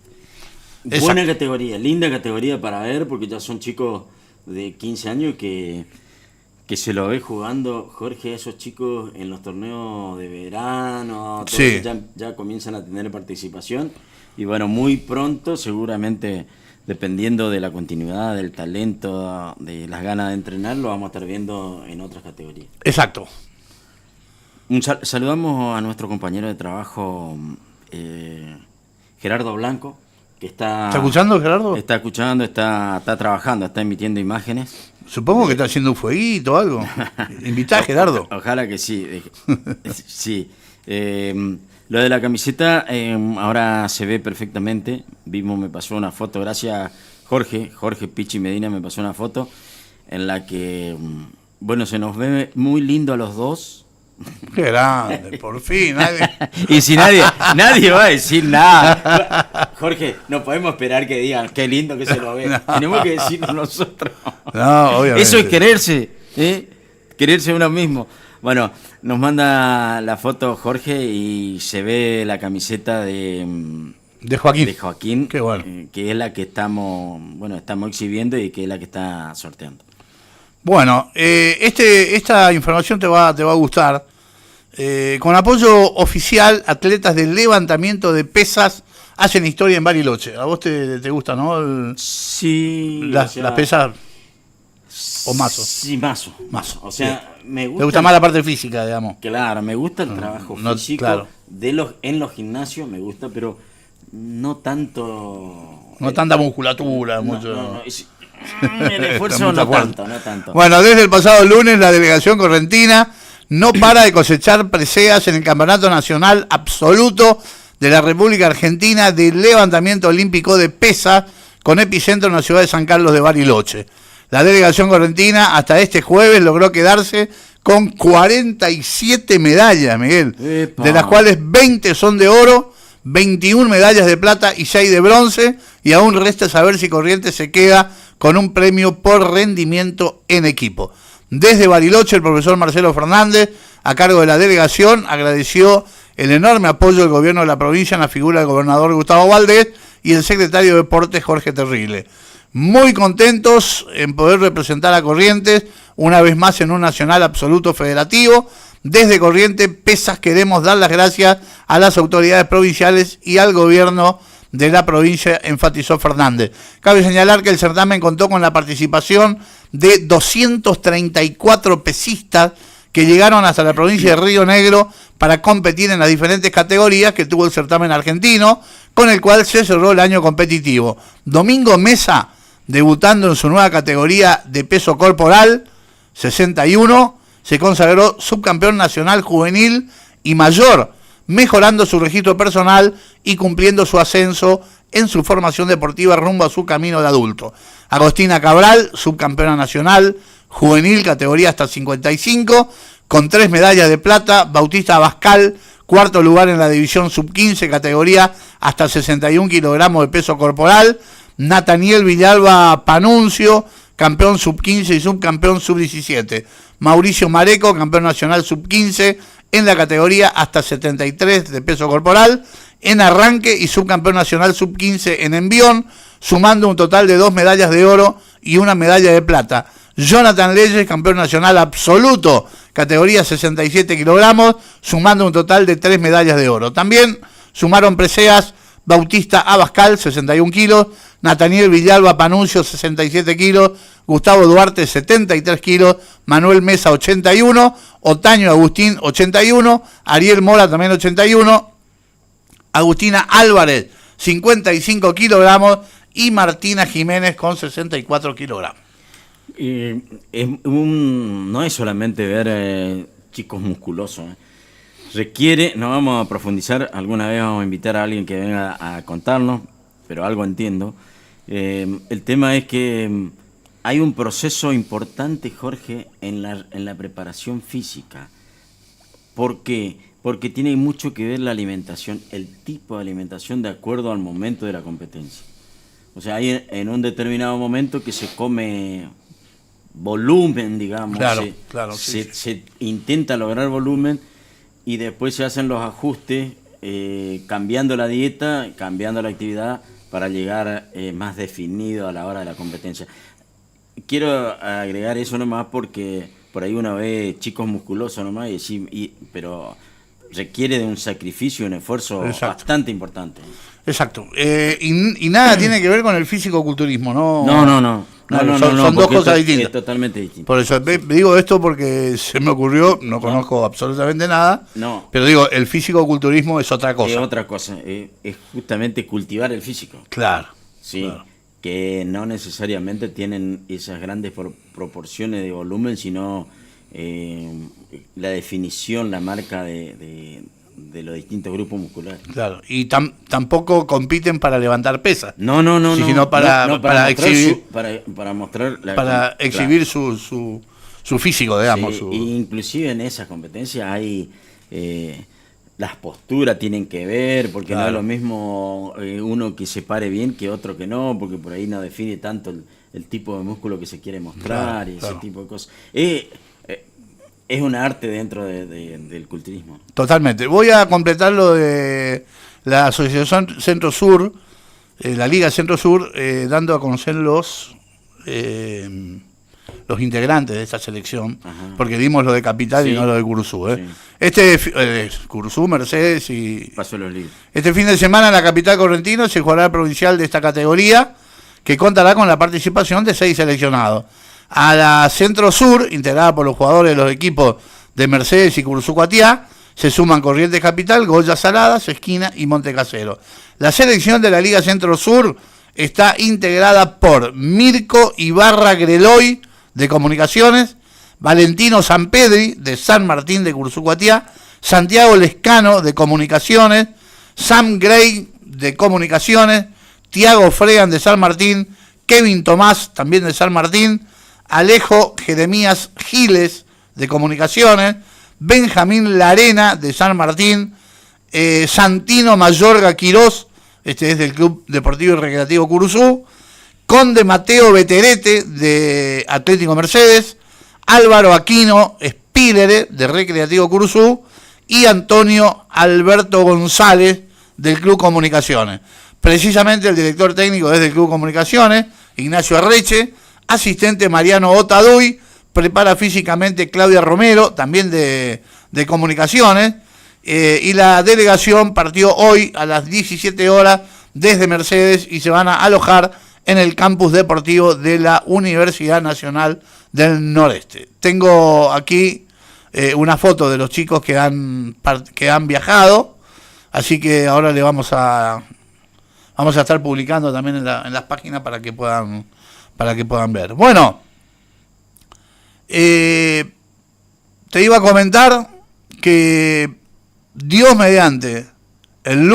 [SPEAKER 6] Buena categoría, linda categoría para ver, porque ya son chicos de 15 años que se lo ve jugando, Jorge, a esos chicos en los torneos de verano,
[SPEAKER 8] Sí.
[SPEAKER 6] ya comienzan a tener participación. Y bueno, muy pronto, seguramente, dependiendo de la continuidad, del talento, de las ganas de entrenar, lo vamos a estar viendo en otras categorías.
[SPEAKER 8] Exacto.
[SPEAKER 6] Saludamos a nuestro compañero de trabajo, Gerardo Blanco, que ¿Está
[SPEAKER 8] escuchando, Gerardo?
[SPEAKER 6] Está escuchando, está trabajando, está emitiendo imágenes.
[SPEAKER 8] Supongo que está haciendo un fueguito o algo. Invitá a Gerardo.
[SPEAKER 6] Ojalá que sí. Sí. Lo de la camiseta ahora se ve perfectamente. Me pasó una foto, gracias Jorge Pichi Medina me pasó una foto en la que, bueno, se nos ve muy lindo a los dos.
[SPEAKER 8] Qué grande, por fin.
[SPEAKER 6] Y si nadie va a decir nada. Jorge, no podemos esperar que digan qué lindo que se lo ve. No. Tenemos que decirlo nosotros.
[SPEAKER 8] No, obviamente.
[SPEAKER 6] Eso es quererse, quererse uno mismo. Bueno, nos manda la foto Jorge y se ve la camiseta de
[SPEAKER 8] Joaquín.
[SPEAKER 6] De Joaquín,
[SPEAKER 8] qué bueno.
[SPEAKER 6] Que es la que estamos exhibiendo y que es la que está sorteando.
[SPEAKER 8] Bueno, esta información te va a gustar. Con apoyo oficial, atletas del levantamiento de pesas hacen historia en Bariloche. ¿A vos te gusta, no?
[SPEAKER 6] Sí.
[SPEAKER 8] Las pesas o mazo.
[SPEAKER 6] Sí, mazo. O sea,
[SPEAKER 8] sí.
[SPEAKER 6] Me gusta.
[SPEAKER 8] ¿Te gusta más la parte física, digamos?
[SPEAKER 6] Claro, me gusta el trabajo físico.
[SPEAKER 8] Claro.
[SPEAKER 6] En los gimnasios me gusta, pero no tanto.
[SPEAKER 8] No tanta musculatura, mucho.
[SPEAKER 6] No, el esfuerzo no tanto.
[SPEAKER 8] Bueno, desde el pasado lunes la delegación correntina no para de cosechar preseas en el Campeonato Nacional Absoluto de la República Argentina de levantamiento olímpico de pesas con epicentro en la ciudad de San Carlos de Bariloche. La delegación correntina hasta este jueves logró quedarse con 47 medallas, Miguel,
[SPEAKER 6] ¡Epa!
[SPEAKER 8] De las cuales 20 son de oro, 21 medallas de plata y 6 de bronce, y aún resta saber si Corrientes se queda con un premio por rendimiento en equipo. Desde Bariloche, el profesor Marcelo Fernández, a cargo de la delegación, agradeció el enorme apoyo del gobierno de la provincia en la figura del gobernador Gustavo Valdés y el secretario de Deportes Jorge Terrible. Muy contentos en poder representar a Corrientes una vez más en un nacional absoluto federativo. Desde Corrientes Pesas queremos dar las gracias a las autoridades provinciales y al gobierno de la provincia, enfatizó Fernández. Cabe señalar que el certamen contó con la participación de 234 pesistas que llegaron hasta la provincia de Río Negro para competir en las diferentes categorías que tuvo el certamen argentino, con el cual se cerró el año competitivo. Domingo Mesa, debutando en su nueva categoría de peso corporal, 61, se consagró subcampeón nacional juvenil y mayor, mejorando su registro personal y cumpliendo su ascenso en su formación deportiva rumbo a su camino de adulto. Agostina Cabral, subcampeona nacional, juvenil, categoría hasta 55, con 3 medallas de plata. Bautista Abascal, cuarto lugar en la división sub-15, categoría hasta 61 kilogramos de peso corporal. Nathaniel Villalba Panuncio, campeón sub-15 y subcampeón sub-17. Mauricio Mareco, campeón nacional sub-15, en la categoría hasta 73 de peso corporal, en arranque y subcampeón nacional sub-15 en envión, sumando un total de 2 medallas de oro y 1 medalla de plata. Jonathan Leyes, campeón nacional absoluto, categoría 67 kilogramos, sumando un total de 3 medallas de oro. También sumaron preseas Bautista Abascal, 61 kilos, Nathaniel Villalba Panuncio, 67 kilos, Gustavo Duarte, 73 kilos, Manuel Mesa, 81, Otaño Agustín, 81, Ariel Mora, también 81, Agustina Álvarez, 55 kilogramos, y Martina Jiménez con 64 kilogramos.
[SPEAKER 6] No es solamente ver chicos musculosos. Requiere, no vamos a profundizar, alguna vez vamos a invitar a alguien que venga a contarnos, pero algo entiendo. El tema es que hay un proceso importante, Jorge, en la preparación física. ¿Por qué? Porque tiene mucho que ver la alimentación, el tipo de alimentación de acuerdo al momento de la competencia. O sea, hay en un determinado momento que se come volumen, digamos.
[SPEAKER 8] Claro,
[SPEAKER 6] se intenta lograr volumen y después se hacen los ajustes cambiando la dieta, cambiando la actividad para llegar más definido a la hora de la competencia. quiero agregar eso nomás porque por ahí una vez chicos musculosos nomás, pero requiere de un sacrificio y un esfuerzo bastante importante.
[SPEAKER 8] Exacto. Y nada tiene que ver con el físico-culturismo, ¿no?
[SPEAKER 6] No.
[SPEAKER 8] Son dos cosas distintas.
[SPEAKER 6] Es totalmente distinto.
[SPEAKER 8] Por eso digo esto porque se me ocurrió, no conozco absolutamente nada, pero digo, el físico-culturismo es otra cosa.
[SPEAKER 6] Es otra cosa, es justamente cultivar el físico.
[SPEAKER 8] Claro.
[SPEAKER 6] Sí,
[SPEAKER 8] claro.
[SPEAKER 6] Que no necesariamente tienen esas grandes proporciones de volumen, sino la definición, la marca de los distintos grupos musculares.
[SPEAKER 8] Claro, y tampoco compiten para levantar pesas.
[SPEAKER 6] No.
[SPEAKER 8] Sino para exhibir,
[SPEAKER 6] para
[SPEAKER 8] exhibir su físico, digamos.
[SPEAKER 6] Sí, inclusive en esas competencias hay las posturas tienen que ver, porque no es lo mismo uno que se pare bien que otro que no, porque por ahí no define tanto el tipo de músculo que se quiere mostrar y ese tipo de cosas. Es un arte dentro del culturismo.
[SPEAKER 8] Totalmente. Voy a completar lo de la Asociación Centro Sur, la Liga Centro Sur, dando a conocer los integrantes de esta selección, porque dimos lo de Capital y no lo de Curuzú. Sí. Curuzú, Mercedes y
[SPEAKER 6] Paso de los Libres.
[SPEAKER 8] Este fin de semana en la capital correntina se jugará el provincial de esta categoría, que contará con la participación de 6 seleccionados. A la Centro Sur, integrada por los jugadores de los equipos de Mercedes y Curuzú Cuatiá, se suman Corrientes Capital, Goya Saladas, Esquina y Montecasero. La selección de la Liga Centro Sur está integrada por Mirko Ibarra Greloy, de Comunicaciones, Valentino Sampedri, de San Martín de Curuzú Cuatiá, Santiago Lescano, de Comunicaciones, Sam Gray, de Comunicaciones, Tiago Fregan, de San Martín, Kevin Tomás, también de San Martín, Alejo Jeremías Giles, de Comunicaciones, Benjamín Larena, de San Martín, Santino Mayorga Quirós, este es del Club Deportivo y Recreativo Curuzú, Conde Mateo Beterete, de Atlético Mercedes, Álvaro Aquino Spílere, de Recreativo Curuzú, y Antonio Alberto González, del Club Comunicaciones. Precisamente el director técnico es del Club Comunicaciones, Ignacio Arreche, asistente Mariano Otaduy, prepara físicamente Claudia Romero, también de Comunicaciones, y la delegación partió hoy a las 17 horas desde Mercedes y se van a alojar en el campus deportivo de la Universidad Nacional del Noreste. Tengo aquí una foto de los chicos que han viajado, así que ahora le vamos a estar publicando también en las páginas para que puedan ver. Bueno, te iba a comentar que Dios mediante el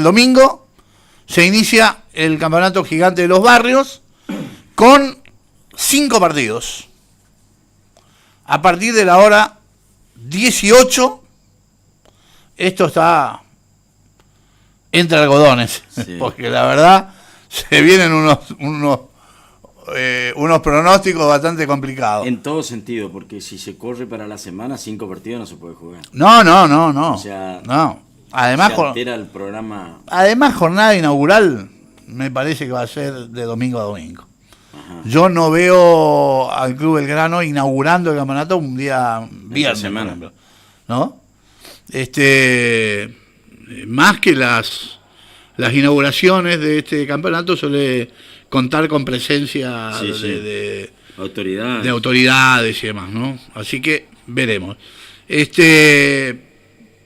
[SPEAKER 8] domingo se inicia el Campeonato Gigante de los Barrios con 5 partidos. A partir de la hora 18, esto está entre algodones, porque la verdad se vienen unos pronósticos bastante complicados.
[SPEAKER 6] En todo sentido, porque si se corre para la semana, 5 partidos no se puede jugar.
[SPEAKER 8] No.
[SPEAKER 6] O sea,
[SPEAKER 8] no. Además,
[SPEAKER 6] se altera el programa.
[SPEAKER 8] Además, jornada inaugural me parece que va a ser de domingo a domingo. Ajá. Yo no veo al Club Belgrano inaugurando el campeonato un día viernes, por ejemplo, ¿no? Más que las inauguraciones de este campeonato suele contar con presencia de autoridades y demás, ¿no? Así que veremos.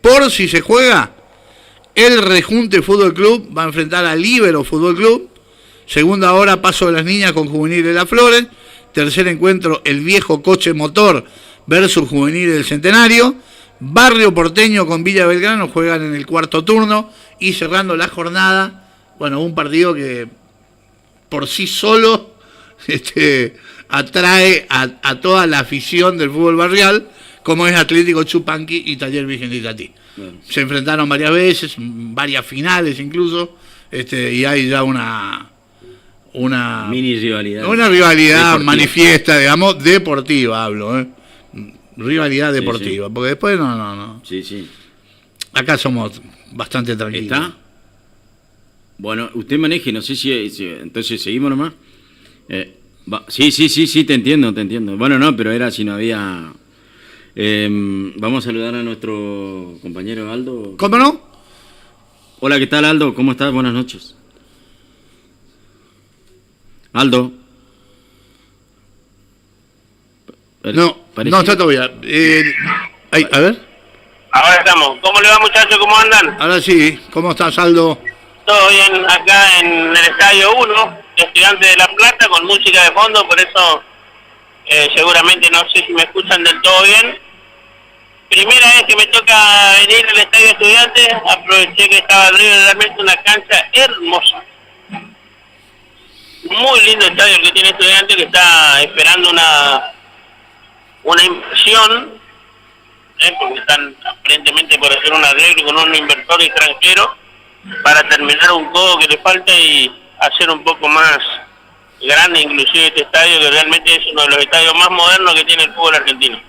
[SPEAKER 8] Por si se juega, el Rejunte Fútbol Club va a enfrentar al Líbero Fútbol Club. Segunda hora, Paso de las Niñas con Juvenil de Las Flores. Tercer encuentro, el Viejo Coche Motor versus Juvenil del Centenario. Barrio Porteño con Villa Belgrano juegan en el cuarto turno. Y cerrando la jornada, bueno, un partido que por sí solo atrae a toda la afición del fútbol barrial, como es Atlético Chupanqui y Taller Virgen de Itatí. Bueno. Se enfrentaron varias veces, varias finales incluso, y hay ya una
[SPEAKER 6] mini rivalidad.
[SPEAKER 8] Una rivalidad deportiva. Manifiesta, digamos, deportiva hablo, rivalidad deportiva, porque después no.
[SPEAKER 6] Sí.
[SPEAKER 8] Acá somos bastante tranquilos.
[SPEAKER 6] ¿Está? Bueno, usted maneje, no sé si entonces seguimos nomás. Sí, te entiendo. Bueno, no, pero era si no había... vamos a saludar a nuestro compañero Aldo.
[SPEAKER 8] ¿Cómo no?
[SPEAKER 6] Hola, ¿qué tal, Aldo? ¿Cómo estás? Buenas noches. Aldo.
[SPEAKER 8] No está todavía. A ver.
[SPEAKER 1] Ahora estamos. ¿Cómo le va, muchachos? ¿Cómo andan?
[SPEAKER 8] Ahora sí. ¿Cómo estás, Aldo?
[SPEAKER 1] Todo bien, acá en el Estadio 1, Estudiantes de La Plata, con música de fondo, por eso seguramente no sé si me escuchan del todo bien. Primera vez que me toca venir al Estadio Estudiantes, aproveché que estaba realmente una cancha hermosa. Muy lindo estadio que tiene Estudiantes, que está esperando una inversión, porque están aparentemente por hacer un arreglo con un inversor extranjero para terminar un codo que le falta y hacer un poco más grande inclusive este estadio, que realmente es uno de los estadios más modernos que tiene el fútbol argentino.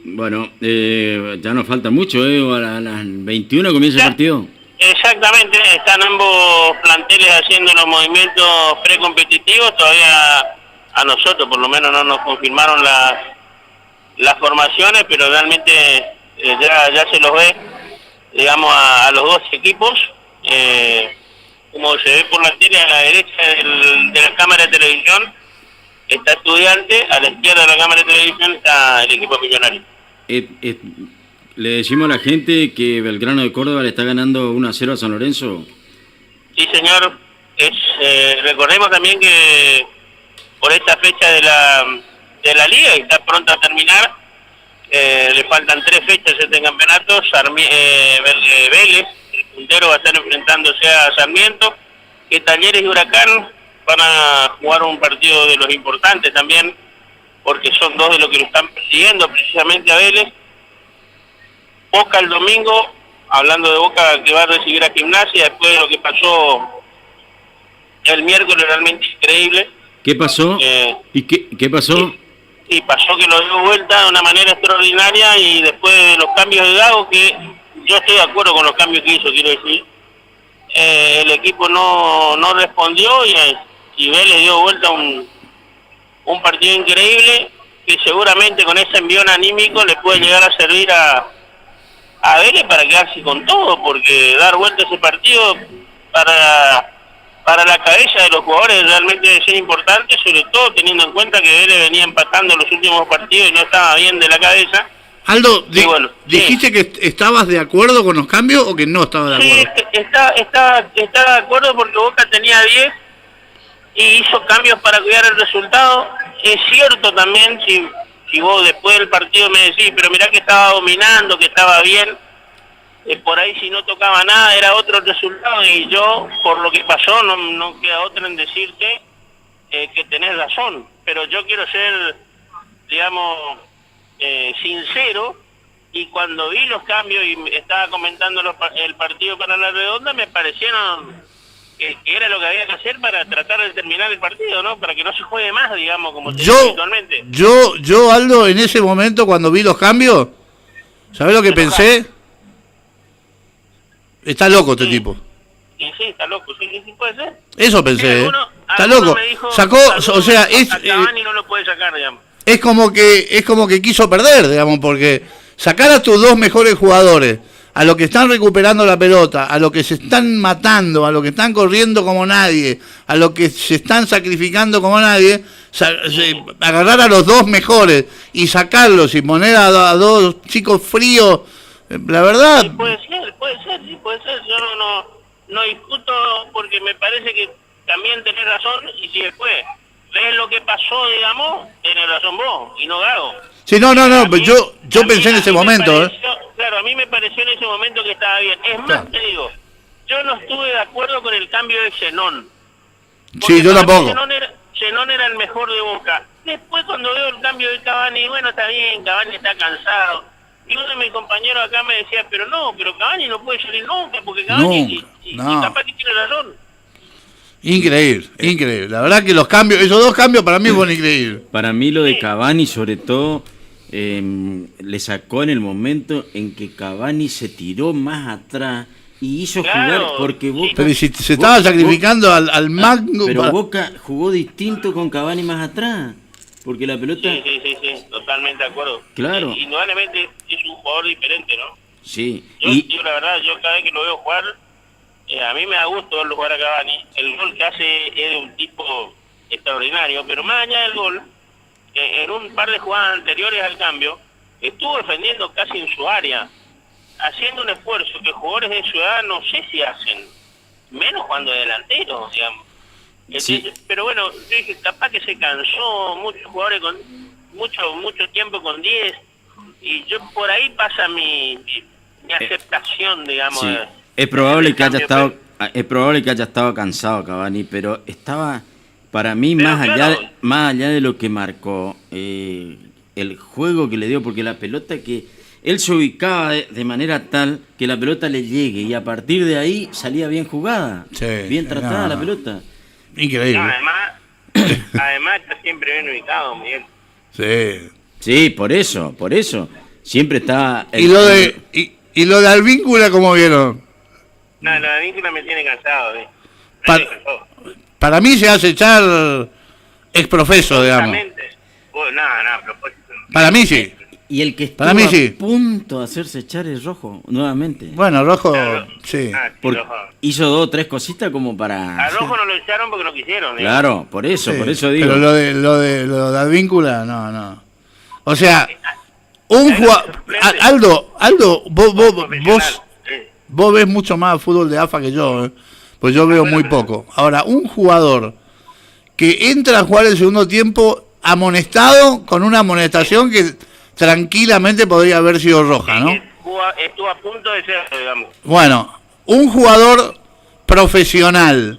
[SPEAKER 6] Bueno, ya nos falta mucho, a las 21 comienza el partido.
[SPEAKER 1] Exactamente, están ambos planteles haciendo los movimientos precompetitivos, todavía a nosotros por lo menos no nos confirmaron las formaciones, pero realmente ya se los ve, digamos, a los dos equipos, como se ve por la tele, a la derecha de la cámara de televisión está Estudiante, a la izquierda de la cámara de televisión está el equipo Millonario.
[SPEAKER 6] Le decimos a la gente que Belgrano de Córdoba le está ganando 1-0 a San Lorenzo.
[SPEAKER 1] Sí, señor. Recordemos también que por esta fecha de la liga, que está pronta a terminar, le faltan 3 fechas este campeonato. Vélez, el puntero, va a estar enfrentándose a Sarmiento, que Talleres y Huracán van a jugar un partido de los importantes también, porque son dos de los que lo están persiguiendo precisamente a Vélez. Boca el domingo, hablando de Boca, que va a recibir a Gimnasia después de lo que pasó el miércoles, realmente increíble.
[SPEAKER 6] ¿Qué pasó? ¿Y qué pasó?
[SPEAKER 1] Y pasó que lo dio vuelta de una manera extraordinaria, y después de los cambios de Gago, que yo estoy de acuerdo con los cambios que hizo, quiero decir, el equipo no respondió, y Vélez dio vuelta un partido increíble, que seguramente con ese envión anímico le puede llegar a servir a Vélez para quedarse con todo, porque dar vuelta ese partido para la cabeza de los jugadores realmente debe ser importante, sobre todo teniendo en cuenta que Vélez venía empatando los últimos partidos y no estaba bien de la cabeza.
[SPEAKER 8] Aldo, ¿dijiste que estabas de acuerdo con los cambios o que no estabas de acuerdo?
[SPEAKER 1] Sí, está de acuerdo, porque Boca tenía 10 y hizo cambios para cuidar el resultado. Es cierto también, si vos después del partido me decís, pero mirá que estaba dominando, que estaba bien, por ahí si no tocaba nada era otro resultado, y yo, por lo que pasó, no queda otra en decirte que tenés razón, pero yo quiero ser, digamos, sincero, y cuando vi los cambios y estaba comentando el partido para la redonda, me parecieron que era lo que había que hacer para tratar de terminar el partido, ¿no? Para que no se juegue más, digamos, como se dice habitualmente.
[SPEAKER 8] Yo, Aldo, en ese momento cuando vi los cambios, ¿sabés lo que pensé? Está loco este tipo.
[SPEAKER 1] Y sí, está loco, sí, puede ser.
[SPEAKER 8] Eso pensé, está loco. Sacó, o sea,
[SPEAKER 1] Cavani no lo puede sacar, digamos.
[SPEAKER 8] Es como que quiso perder, digamos, porque sacar a tus dos mejores jugadores, a los que están recuperando la pelota, a los que se están matando, a los que están corriendo como nadie, a los que se están sacrificando como nadie, agarrar a los dos mejores y sacarlos y poner a dos chicos fríos, la verdad...
[SPEAKER 1] Sí, puede ser, yo no discuto, porque me parece que también tenés razón, y si después ves lo que pasó, digamos, tenés razón vos, y no Gago.
[SPEAKER 8] Sí, no, pues yo pensé en ese momento,
[SPEAKER 1] Claro, a mí me pareció en ese momento que estaba bien. Es más, te digo, yo no estuve de acuerdo con el cambio de Zenón.
[SPEAKER 8] Sí, yo tampoco.
[SPEAKER 1] Zenón era el mejor de Boca. Después, cuando veo el cambio de Cavani, bueno, está bien, Cavani está cansado. Y uno de mis compañeros acá me decía, pero Cavani no puede salir nunca, porque Cavani y capaz que tiene razón.
[SPEAKER 8] Increíble. La verdad que los cambios, esos dos cambios para mí fueron increíbles.
[SPEAKER 6] Para mí lo de Cavani, sobre todo, le sacó en el momento en que Cavani se tiró más atrás y hizo jugar porque Boca...
[SPEAKER 8] Pero si se estaba sacrificando al Magno...
[SPEAKER 6] Pero Boca jugó distinto con Cavani más atrás, porque la pelota...
[SPEAKER 1] Sí, totalmente de acuerdo.
[SPEAKER 6] Claro.
[SPEAKER 1] Indudablemente es un jugador diferente, ¿no?
[SPEAKER 6] Sí.
[SPEAKER 1] Yo la verdad, yo cada vez que lo veo jugar, a mí me da gusto verlo jugar a Cavani. El gol que hace es de un tipo extraordinario, pero más allá del gol, en un par de jugadas anteriores al cambio, estuvo defendiendo casi en su área, haciendo un esfuerzo que jugadores de su edad no sé si hacen, menos cuando de delantero, digamos.
[SPEAKER 6] Sí.
[SPEAKER 1] Pero bueno, yo dije, capaz que se cansó, muchos jugadores con mucho tiempo con 10, y yo por ahí pasa mi aceptación, digamos.
[SPEAKER 6] Sí. Es probable que haya estado cansado Cavani, pero estaba, para mí, más allá de lo que marcó, el juego que le dio, porque la pelota que él se ubicaba de manera tal que la pelota le llegue, y a partir de ahí salía bien jugada, bien tratada la pelota.
[SPEAKER 8] Increíble.
[SPEAKER 1] No, además está siempre bien ubicado, Miguel.
[SPEAKER 8] Sí,
[SPEAKER 6] por eso. Siempre está...
[SPEAKER 8] ¿Y lo de Advíncula cómo vieron?
[SPEAKER 1] No, lo de Advíncula me tiene cansado.
[SPEAKER 8] Para mí se hace echar exprofeso, digamos.
[SPEAKER 1] No, propósito.
[SPEAKER 8] Para mí sí.
[SPEAKER 6] Y el que estuvo
[SPEAKER 8] Para mí sí.
[SPEAKER 6] a punto de hacerse echar es Rojo, nuevamente.
[SPEAKER 8] Bueno, Rojo, sí.
[SPEAKER 1] Rojo.
[SPEAKER 6] Hizo 2 o 3 cositas como para...
[SPEAKER 1] A Rojo no lo echaron porque no quisieron.
[SPEAKER 6] Claro, por eso digo.
[SPEAKER 8] Pero lo de Advíncula, no. O sea, un jugador... Aldo, vos ves mucho más fútbol de AFA que yo, pues yo veo muy poco. Ahora, un jugador que entra a jugar el segundo tiempo amonestado con una amonestación que tranquilamente podría haber sido roja, ¿no?
[SPEAKER 1] Estuvo a punto de ser, digamos.
[SPEAKER 8] Bueno, un jugador profesional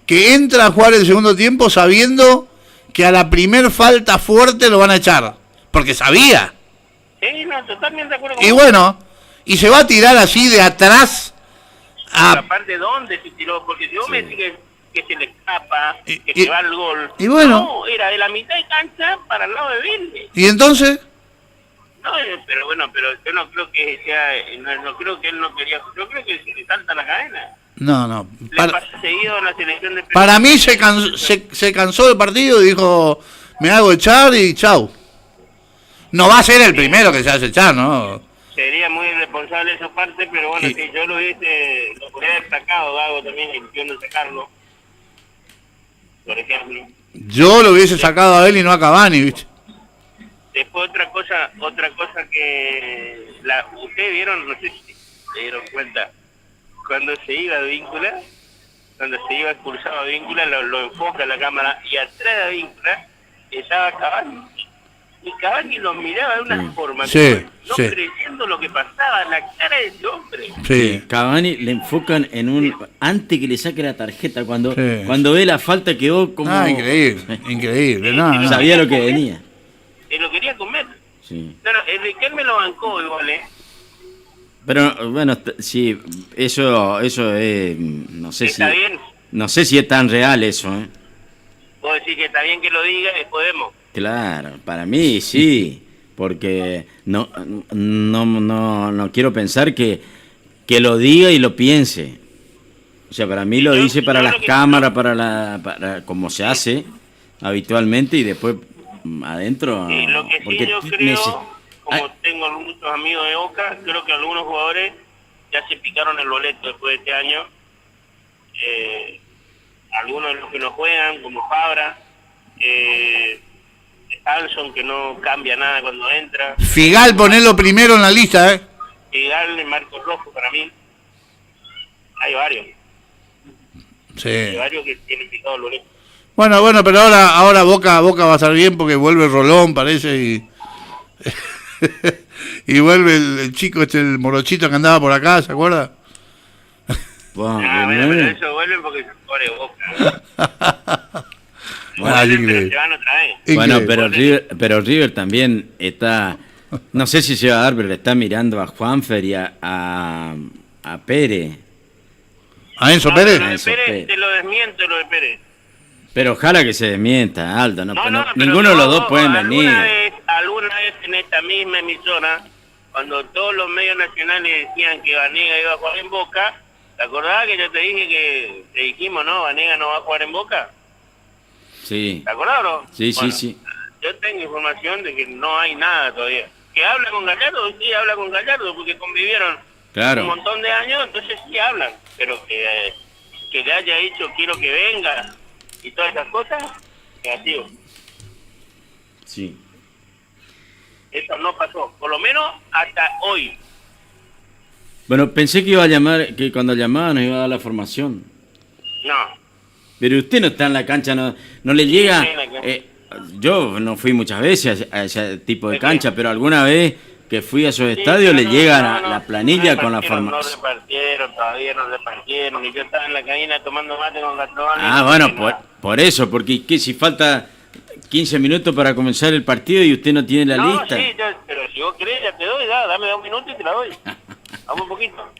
[SPEAKER 8] que entra a jugar el segundo tiempo sabiendo que a la primer falta fuerte lo van a echar, porque sabía.
[SPEAKER 1] Sí, no, totalmente de acuerdo.
[SPEAKER 8] Y bueno, y se va a tirar así de atrás a...
[SPEAKER 1] Aparte, ¿dónde se tiró? Porque si vos me decís que se le escapa, que se va el gol.
[SPEAKER 8] Y bueno.
[SPEAKER 1] No, era de la mitad de cancha para el lado de Vilde.
[SPEAKER 8] ¿Y entonces?
[SPEAKER 1] No, pero bueno, pero yo no creo que sea, no creo que él no quería, yo creo que se le salta la cadena.
[SPEAKER 8] No.
[SPEAKER 1] Le pasa seguido en la selección de...
[SPEAKER 8] Para mí se cansó del partido y dijo, me hago echar y chau. No va a ser el primero que se hace echar, ¿no?
[SPEAKER 1] Sería muy irresponsable esa parte, pero bueno, si yo lo podría haber sacado, Gago también eligió sacarlo, por ejemplo.
[SPEAKER 8] Yo lo hubiese sacado a él y no a Cavani, ¿viste?
[SPEAKER 1] Después otra cosa que ustedes vieron, no sé si se dieron cuenta, cuando se iba Advíncula, cuando se iba expulsado Advíncula, lo enfoca la cámara y atrás de Advíncula estaba Cavani. Y Cavani los miraba de una forma, no creyendo lo que pasaba, la cara de ese hombre.
[SPEAKER 6] Sí, Cavani le enfocan antes que le saque la tarjeta, cuando ve la falta quedó como...
[SPEAKER 8] increíble.
[SPEAKER 6] Sabía lo que venía.
[SPEAKER 1] Lo quería comer.
[SPEAKER 6] Sí.
[SPEAKER 1] Pero el Riquelme lo bancó igual,
[SPEAKER 6] Pero bueno, sí, eso es, no sé
[SPEAKER 1] ¿Está bien?
[SPEAKER 6] No sé si es tan real eso,
[SPEAKER 1] Puedo decir que está bien que lo diga y después vemos.
[SPEAKER 6] Claro, para mí sí, porque no quiero pensar que lo diga y lo piense. O sea, para mí lo dice para las cámaras, para como se hace habitualmente, y después adentro...
[SPEAKER 1] Sí, lo que sí yo creo, como tengo muchos amigos de Boca, creo que algunos jugadores ya se picaron el boleto después de este año. Algunos de los que no juegan, como Fabra, Hanson, que no cambia nada cuando entra.
[SPEAKER 8] Figal, ponelo primero en la lista,
[SPEAKER 1] Figal y Marcos Rojo, para mí. Hay varios.
[SPEAKER 8] Sí.
[SPEAKER 1] Hay varios que tienen picado el boleto.
[SPEAKER 8] Bueno, pero ahora Boca va a estar bien porque vuelve Rolón, parece, y y vuelve el chico el morochito que andaba por acá, ¿se acuerda?
[SPEAKER 1] Bueno, pero eso vuelve porque se pone Boca.
[SPEAKER 6] Increíble.
[SPEAKER 1] Se van otra vez.
[SPEAKER 6] Bueno, pero River también está, no sé si se va a dar, pero le está mirando a Juanfer y a Pérez.
[SPEAKER 8] ¿A Enzo Pérez?
[SPEAKER 1] Lo de Pérez, te lo desmiento, lo de Pérez.
[SPEAKER 6] Pero ojalá que se desmienta, Aldo. Ninguno de los dos pueden venir.
[SPEAKER 1] Alguna vez en esta misma emisora, cuando todos los medios nacionales decían que Vanega iba a jugar en Boca, ¿Te acordás que yo te dije que te dijimos, no, Vanega no va a jugar en Boca?
[SPEAKER 6] Sí.
[SPEAKER 1] ¿Te acordás o no?
[SPEAKER 6] Sí,
[SPEAKER 1] Bueno,
[SPEAKER 6] sí.
[SPEAKER 1] Yo tengo información de que no hay nada todavía. ¿Que habla con Gallardo? Sí, habla con Gallardo, porque convivieron
[SPEAKER 6] Claro.
[SPEAKER 1] un montón de años, entonces sí hablan. Pero que le haya dicho quiero que venga y todas esas cosas, negativo.
[SPEAKER 6] Sí.
[SPEAKER 1] Eso no pasó, por lo menos hasta hoy.
[SPEAKER 6] Bueno, pensé que iba a llamar, que cuando llamaba nos iba a dar la formación.
[SPEAKER 1] No.
[SPEAKER 6] Pero usted no está en la cancha, no le llega... yo no fui muchas veces a ese tipo de cancha, pero alguna vez que fui a esos estadios le llega la planilla con la formación.
[SPEAKER 1] No repartieron, todavía no repartieron, y yo estaba en la cabina tomando mate con Gastón.
[SPEAKER 6] Ah, bueno, por eso, porque ¿qué, si falta 15 minutos para comenzar el partido y usted no tiene la lista?
[SPEAKER 1] Sí, pero si vos querés ya te doy, dame 2 minutos y te la doy. Dame un poquito.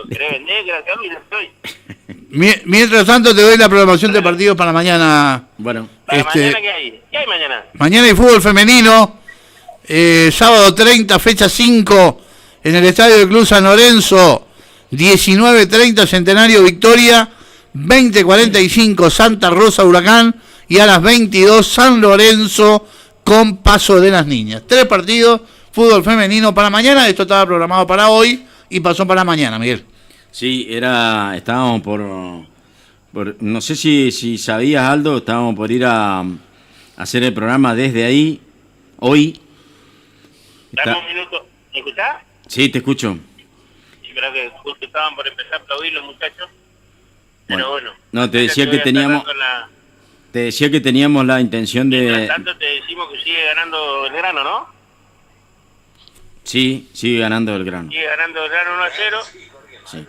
[SPEAKER 1] ¿Querés vender? ¿Querés hacerlo? Y ya estoy.
[SPEAKER 8] Mientras tanto te doy la programación de partidos para mañana.
[SPEAKER 6] Bueno.
[SPEAKER 1] ¿Para mañana qué hay? ¿Qué hay mañana?
[SPEAKER 8] Mañana hay fútbol femenino. Sábado 30, fecha 5, en el estadio del Club San Lorenzo. 19:30 Centenario Victoria. 20:45 Santa Rosa Huracán. Y a las 22 San Lorenzo con Paso de las Niñas. 3 partidos, fútbol femenino para mañana. Esto estaba programado para hoy y pasó para mañana, Miguel.
[SPEAKER 6] Sí, estábamos por no sé si sabías, Aldo, estábamos por ir a hacer el programa desde ahí, hoy.
[SPEAKER 1] Dame un minuto. ¿Me escuchás?
[SPEAKER 6] Sí, te escucho.
[SPEAKER 1] Sí, creo que justo estaban por empezar a aplaudir los muchachos. Pero bueno.
[SPEAKER 6] No, te decía que teníamos la intención de...
[SPEAKER 1] Mientras tanto te decimos que sigue ganando Belgrano, ¿no?
[SPEAKER 6] Sí, sigue ganando Belgrano.
[SPEAKER 1] Sigue ganando Belgrano 1-0.
[SPEAKER 6] Sí.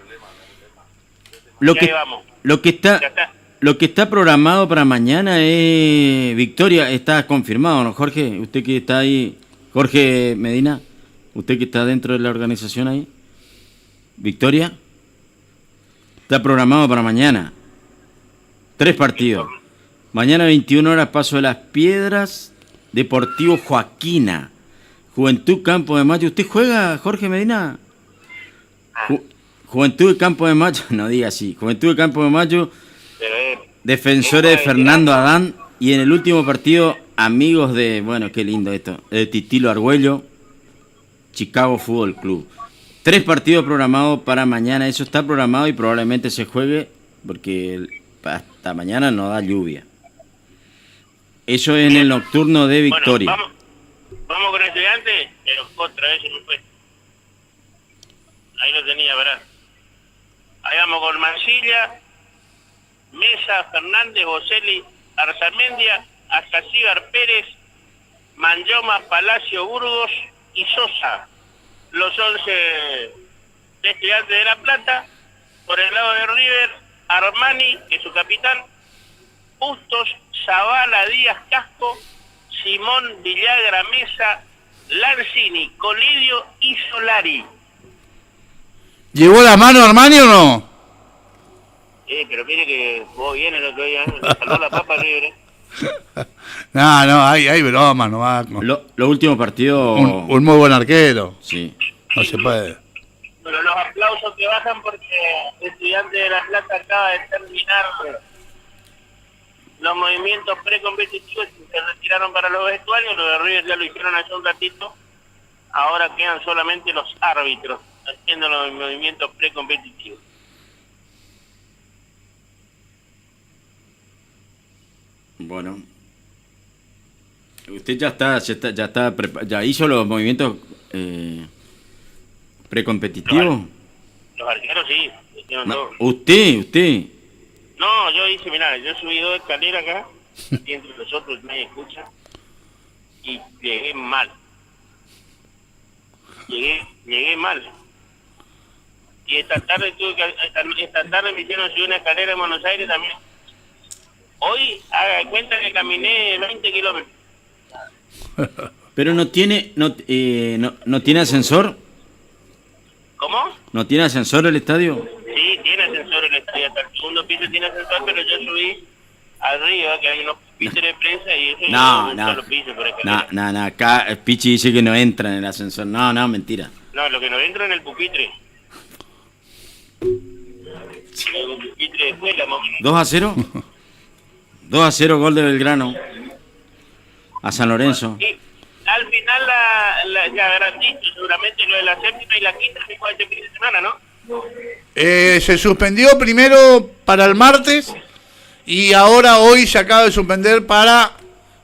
[SPEAKER 6] Lo que está programado para mañana es victoria, está confirmado, ¿no, Jorge? Usted que está ahí, Jorge Medina, usted que está dentro de la organización ahí, victoria, está programado para mañana. 3 partidos. Mañana 21 horas, Paso de las Piedras, Deportivo Joaquina, Juventud Campo de Mayo. ¿Usted juega, Jorge Medina? Juventud de Campo de Mayo, no diga así, Juventud de Campo de Mayo, defensores de Fernando Adán, y en el último partido, amigos de, bueno, qué lindo esto, de Titilo Argüello, Chicago Fútbol Club. 3 partidos programados para mañana, eso está programado y probablemente se juegue, porque hasta mañana no da lluvia. Eso es en el nocturno de Victoria.
[SPEAKER 1] Bueno, vamos con Estudiantes, pero otra vez se me fue. Ahí lo tenía, ¿verdad? Ahí vamos con Mancilla, Mesa, Fernández, Boselli, Arzamendia, Ascasíbar Pérez, Manjoma, Palacio, Burgos y Sosa. Los 11 de Estudiantes de La Plata. Por el lado de River, Armani, que es su capitán, Bustos, Zavala, Díaz, Casco, Simón, Villagra, Mesa, Lanzini, Colidio y Solari.
[SPEAKER 8] ¿Llevó la mano Armani o no?
[SPEAKER 1] Pero mire que jugó bien el otro día, le salvó la papa a River.
[SPEAKER 8] No, hay broma, no va.
[SPEAKER 6] Los últimos partidos...
[SPEAKER 8] Un muy buen arquero.
[SPEAKER 6] Sí.
[SPEAKER 8] No se puede.
[SPEAKER 1] Pero los aplausos que bajan porque Estudiantes de La Plata acaba de terminar los movimientos precompetitivos y se retiraron para los vestuarios. Los de River ya lo hicieron hace un ratito. Ahora quedan solamente los árbitros haciendo los movimientos precompetitivos.
[SPEAKER 6] Bueno, usted ya hizo los movimientos precompetitivos.
[SPEAKER 1] Los arqueros sí, hicieron todo.
[SPEAKER 6] Usted.
[SPEAKER 1] No, yo hice, mirá, yo subí 2 escaleras acá, y entre nosotros nadie escucha, y llegué mal. Llegué mal. Y esta tarde me hicieron subir una escalera en Buenos Aires también. Hoy, haga de cuenta que caminé 20 kilómetros.
[SPEAKER 6] Pero no tiene ascensor.
[SPEAKER 1] ¿Cómo?
[SPEAKER 6] ¿No tiene ascensor el estadio?
[SPEAKER 1] Sí, tiene ascensor el estadio, hasta el segundo piso tiene ascensor, pero yo subí arriba, que hay unos pupitres de prensa y eso
[SPEAKER 6] No,
[SPEAKER 1] los pisos por escalera.
[SPEAKER 6] acá Pichi dice que no entra en el ascensor. No, mentira.
[SPEAKER 1] No, lo que no entra en el pupitre. de escuela, más o menos.
[SPEAKER 6] 2-0. 2-0, gol de Belgrano. A San Lorenzo.
[SPEAKER 1] Y al final ya habrán dicho seguramente lo de la séptima y la quinta se fue este fin de semana, ¿no?
[SPEAKER 8] Se suspendió primero para el martes y ahora hoy se acaba de suspender para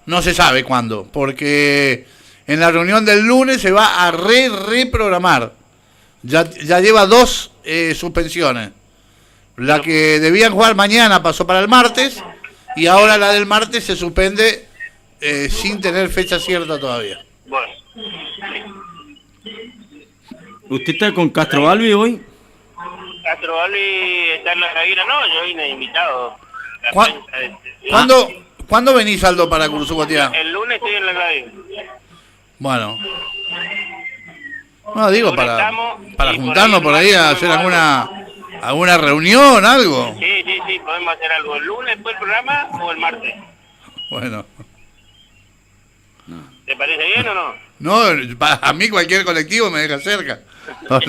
[SPEAKER 8] no se sabe cuándo, porque en la reunión del lunes se va a reprogramar. Ya lleva 2 suspensiones. La que debían jugar mañana pasó para el martes y ahora la del martes se suspende sin tener fecha cierta todavía.
[SPEAKER 1] Bueno.
[SPEAKER 6] ¿Usted está con Castro Balbi hoy?
[SPEAKER 1] Castro Balbi está en la cabina, no, yo vine invitado.
[SPEAKER 8] ¿Cuándo venís, Aldo, para Cursucotiá?
[SPEAKER 1] El lunes estoy en la radio.
[SPEAKER 8] Bueno. No, digo, para juntarnos por ahí a hacer alguna reunión, algo.
[SPEAKER 1] Sí, podemos hacer algo. ¿El lunes después del programa o el martes?
[SPEAKER 8] Bueno.
[SPEAKER 1] ¿Te parece bien o no?
[SPEAKER 8] No, a mí cualquier colectivo me deja cerca. No.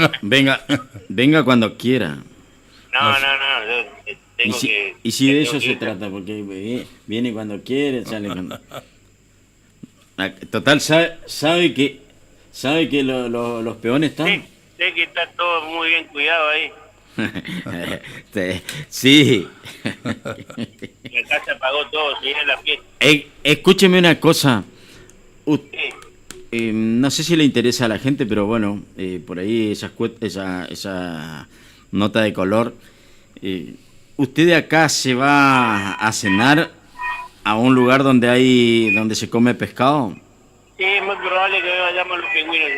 [SPEAKER 6] Venga cuando quiera.
[SPEAKER 1] No, yo tengo
[SPEAKER 6] y si de eso se trata, porque viene cuando quiere, sale cuando... Total, sabe que los peones están...
[SPEAKER 1] Sí, sé que está todo muy bien cuidado ahí.
[SPEAKER 6] Sí.
[SPEAKER 1] La casa pagó todo, si era la fiesta.
[SPEAKER 6] Escúcheme una cosa. No sé si le interesa a la gente, pero bueno, por ahí esa nota de color. ¿Usted de acá se va a cenar a un lugar donde se come pescado?
[SPEAKER 1] Sí, es muy probable que vayamos a los pingüinos.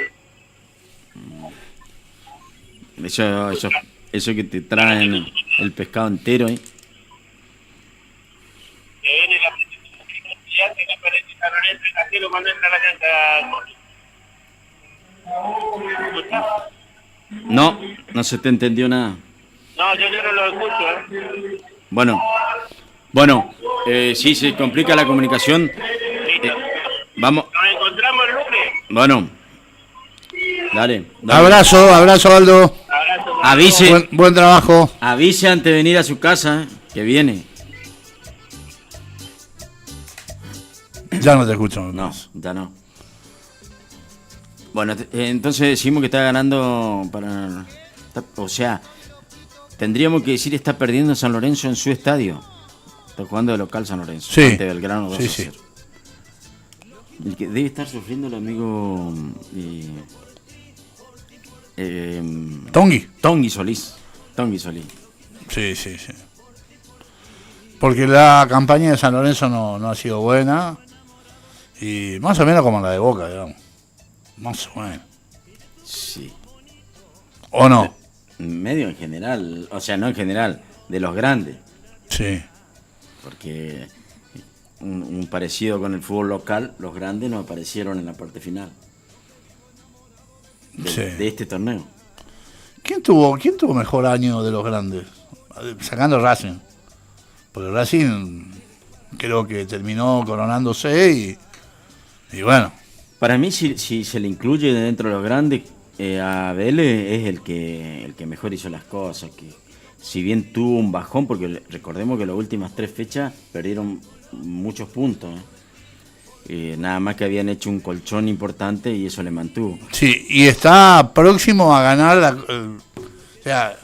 [SPEAKER 6] Eso que te traen el pescado entero, ¿eh?
[SPEAKER 1] Que viene la presentación que aparece San Lorenzo y Casero cuando entra a la cancha.
[SPEAKER 6] No se te entendió nada.
[SPEAKER 1] No, yo no lo escucho,
[SPEAKER 6] Bueno, sí, se complica la comunicación. Vamos.
[SPEAKER 1] Nos encontramos el lunes.
[SPEAKER 6] Bueno. Dale.
[SPEAKER 8] Abrazo, Aldo.
[SPEAKER 6] Avise.
[SPEAKER 8] Buen trabajo.
[SPEAKER 6] Avise antes de venir a su casa, que viene.
[SPEAKER 8] Ya no te escucho.
[SPEAKER 6] No, ya no. Bueno, entonces decimos que está ganando o sea, tendríamos que decir está perdiendo San Lorenzo en su estadio. Está jugando de local San Lorenzo.
[SPEAKER 8] Sí.
[SPEAKER 6] Ante Belgrano 2-0.
[SPEAKER 8] Sí.
[SPEAKER 6] El que debe estar sufriendo el amigo Tongi Solís.
[SPEAKER 8] Sí. Porque la campaña de San Lorenzo no ha sido buena. Y más o menos como la de Boca, digamos. Más o menos.
[SPEAKER 6] Sí.
[SPEAKER 8] ¿O no?
[SPEAKER 6] Medio en general. O sea, no en general. De los grandes.
[SPEAKER 8] Sí.
[SPEAKER 6] Porque un parecido con el fútbol local, los grandes no aparecieron en la parte final de este torneo.
[SPEAKER 8] ¿Quién tuvo mejor año de los grandes? Sacando Racing. Porque Racing creo que terminó coronándose y bueno.
[SPEAKER 6] Para mí, si se le incluye dentro de los grandes, a Vélez es el que mejor hizo las cosas. Que si bien tuvo un bajón, porque recordemos que las últimas 3 fechas perdieron muchos puntos. Nada más que habían hecho un colchón importante y eso le mantuvo.
[SPEAKER 8] Sí, y está próximo a ganar o sea,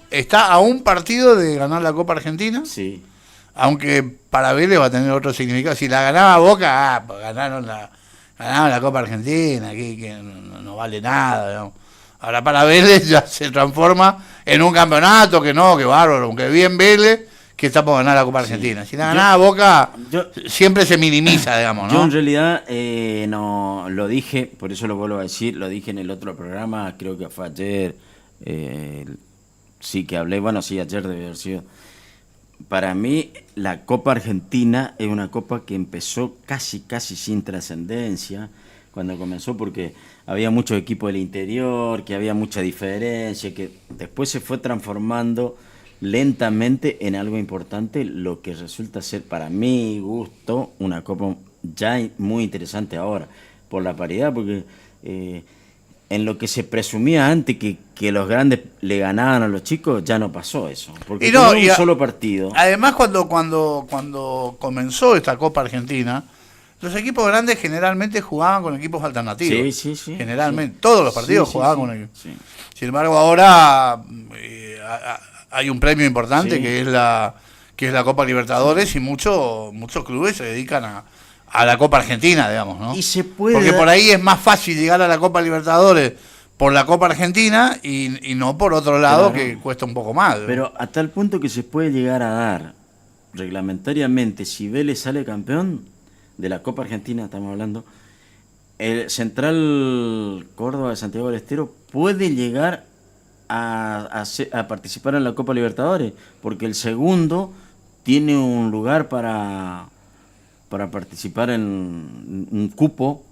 [SPEAKER 8] está a un partido de ganar la Copa Argentina.
[SPEAKER 6] Sí.
[SPEAKER 8] Aunque para Vélez va a tener otro significado. Si la ganaba Boca, pues ganaron la Copa Argentina, que no vale nada, digamos. Ahora para Vélez ya se transforma en un campeonato que bárbaro, aunque bien Vélez, que está por ganar la Copa Argentina. Si la ganaba Boca, siempre se minimiza, digamos, ¿no?
[SPEAKER 6] Yo en realidad no lo dije, por eso lo vuelvo a decir, lo dije en el otro programa, creo que fue ayer, sí que hablé, ayer debe haber sido. Para mí la Copa Argentina es una copa que empezó casi sin trascendencia cuando comenzó, porque había muchos equipos del interior, que había mucha diferencia, que después se fue transformando lentamente en algo importante, lo que resulta ser, para mi gusto, una copa ya muy interesante ahora, por la paridad, porque en lo que se presumía antes que los grandes le ganaban a los chicos, ya no pasó eso. Porque
[SPEAKER 8] Y no,
[SPEAKER 6] un solo partido.
[SPEAKER 8] Además, cuando comenzó esta Copa Argentina, los equipos grandes generalmente jugaban con equipos alternativos.
[SPEAKER 6] Sí.
[SPEAKER 8] Generalmente, todos los partidos jugaban con equipos.
[SPEAKER 6] Sí.
[SPEAKER 8] Sin embargo, ahora hay un premio importante que es la Copa Libertadores, y muchos clubes se dedican a la Copa Argentina, digamos, ¿no?
[SPEAKER 6] Y se puede.
[SPEAKER 8] Porque por ahí es más fácil llegar a la Copa Libertadores por la Copa Argentina y no por otro lado, que cuesta un poco más, ¿no?
[SPEAKER 6] Pero a tal punto que se puede llegar a dar reglamentariamente, si Vélez sale campeón de la Copa Argentina, estamos hablando, el Central Córdoba de Santiago del Estero puede llegar a participar en la Copa Libertadores, porque el segundo tiene un lugar para participar en un cupo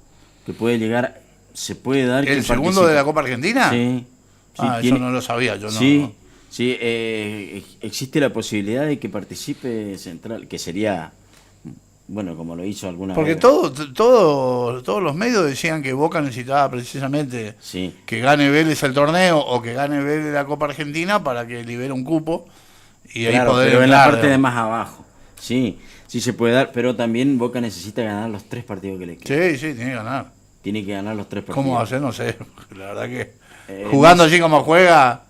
[SPEAKER 6] que puede llegar, se puede dar.
[SPEAKER 8] ¿El segundo de la Copa Argentina?
[SPEAKER 6] Sí.
[SPEAKER 8] Eso no lo sabía, yo no.
[SPEAKER 6] Sí, existe la posibilidad de que participe Central, que sería, bueno, como lo hizo alguna
[SPEAKER 8] vez. Porque todos los medios decían que Boca necesitaba precisamente que gane Vélez el torneo o que gane Vélez la Copa Argentina para que libere un cupo y ahí poder
[SPEAKER 6] pero
[SPEAKER 8] entrar,
[SPEAKER 6] en la parte de más abajo. Sí se puede dar, pero también Boca necesita ganar los 3 partidos que le quedan.
[SPEAKER 8] Sí, tiene que ganar.
[SPEAKER 6] Tiene que ganar los 3 partidos.
[SPEAKER 8] ¿Cómo va a ser? No sé. La verdad que jugando así como juega,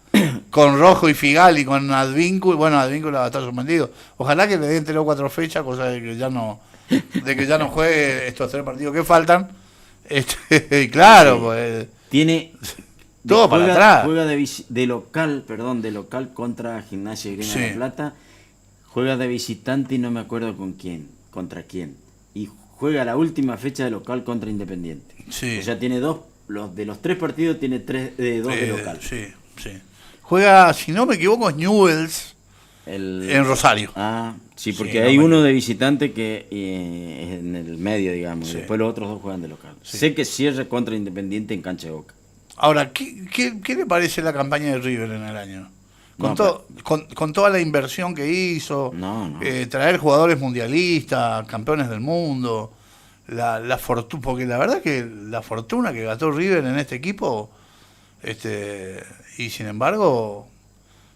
[SPEAKER 8] con Rojo y Figal y con Advíncula, bueno, Advíncula va a estar suspendido. Ojalá que le den 3 o 4 fechas, cosa de que ya no juegue estos 3 partidos que faltan. Claro, pues
[SPEAKER 6] tiene
[SPEAKER 8] todo para atrás.
[SPEAKER 6] Juega de local contra Gimnasia y Grima de la Plata. Juega de visitante y no me acuerdo contra quién. Y juega la última fecha de local contra Independiente.
[SPEAKER 8] Sí.
[SPEAKER 6] O sea, tiene 2, de los 3 partidos tiene 2 de local.
[SPEAKER 8] Sí. Juega, si no me equivoco, es Newell's en Rosario.
[SPEAKER 6] Sí, porque hay uno de visitante que es en el medio, digamos. Después los otros 2 juegan de local. Sé que cierra contra Independiente en cancha de Boca.
[SPEAKER 8] Ahora, ¿qué le parece la campaña de River en el año? Con toda la inversión que hizo, traer jugadores mundialistas, campeones del mundo, la fortuna, porque la verdad que la fortuna que gastó River en este equipo, y sin embargo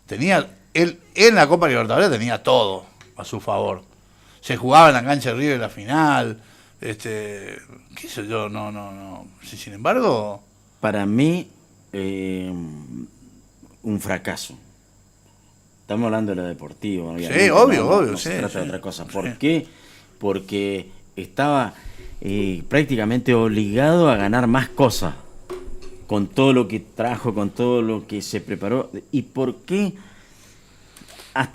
[SPEAKER 8] tenía él en la Copa Libertadores tenía todo a su favor. Se jugaba en la cancha de River la final, qué sé yo, no. Sin embargo,
[SPEAKER 6] para mí un fracaso. Estamos hablando de lo deportivo, obviamente.
[SPEAKER 8] Sí, obvio.
[SPEAKER 6] Se trata de otra cosa. ¿Por qué? Porque estaba prácticamente obligado a ganar más cosas con todo lo que trajo, con todo lo que se preparó. ¿Y por qué?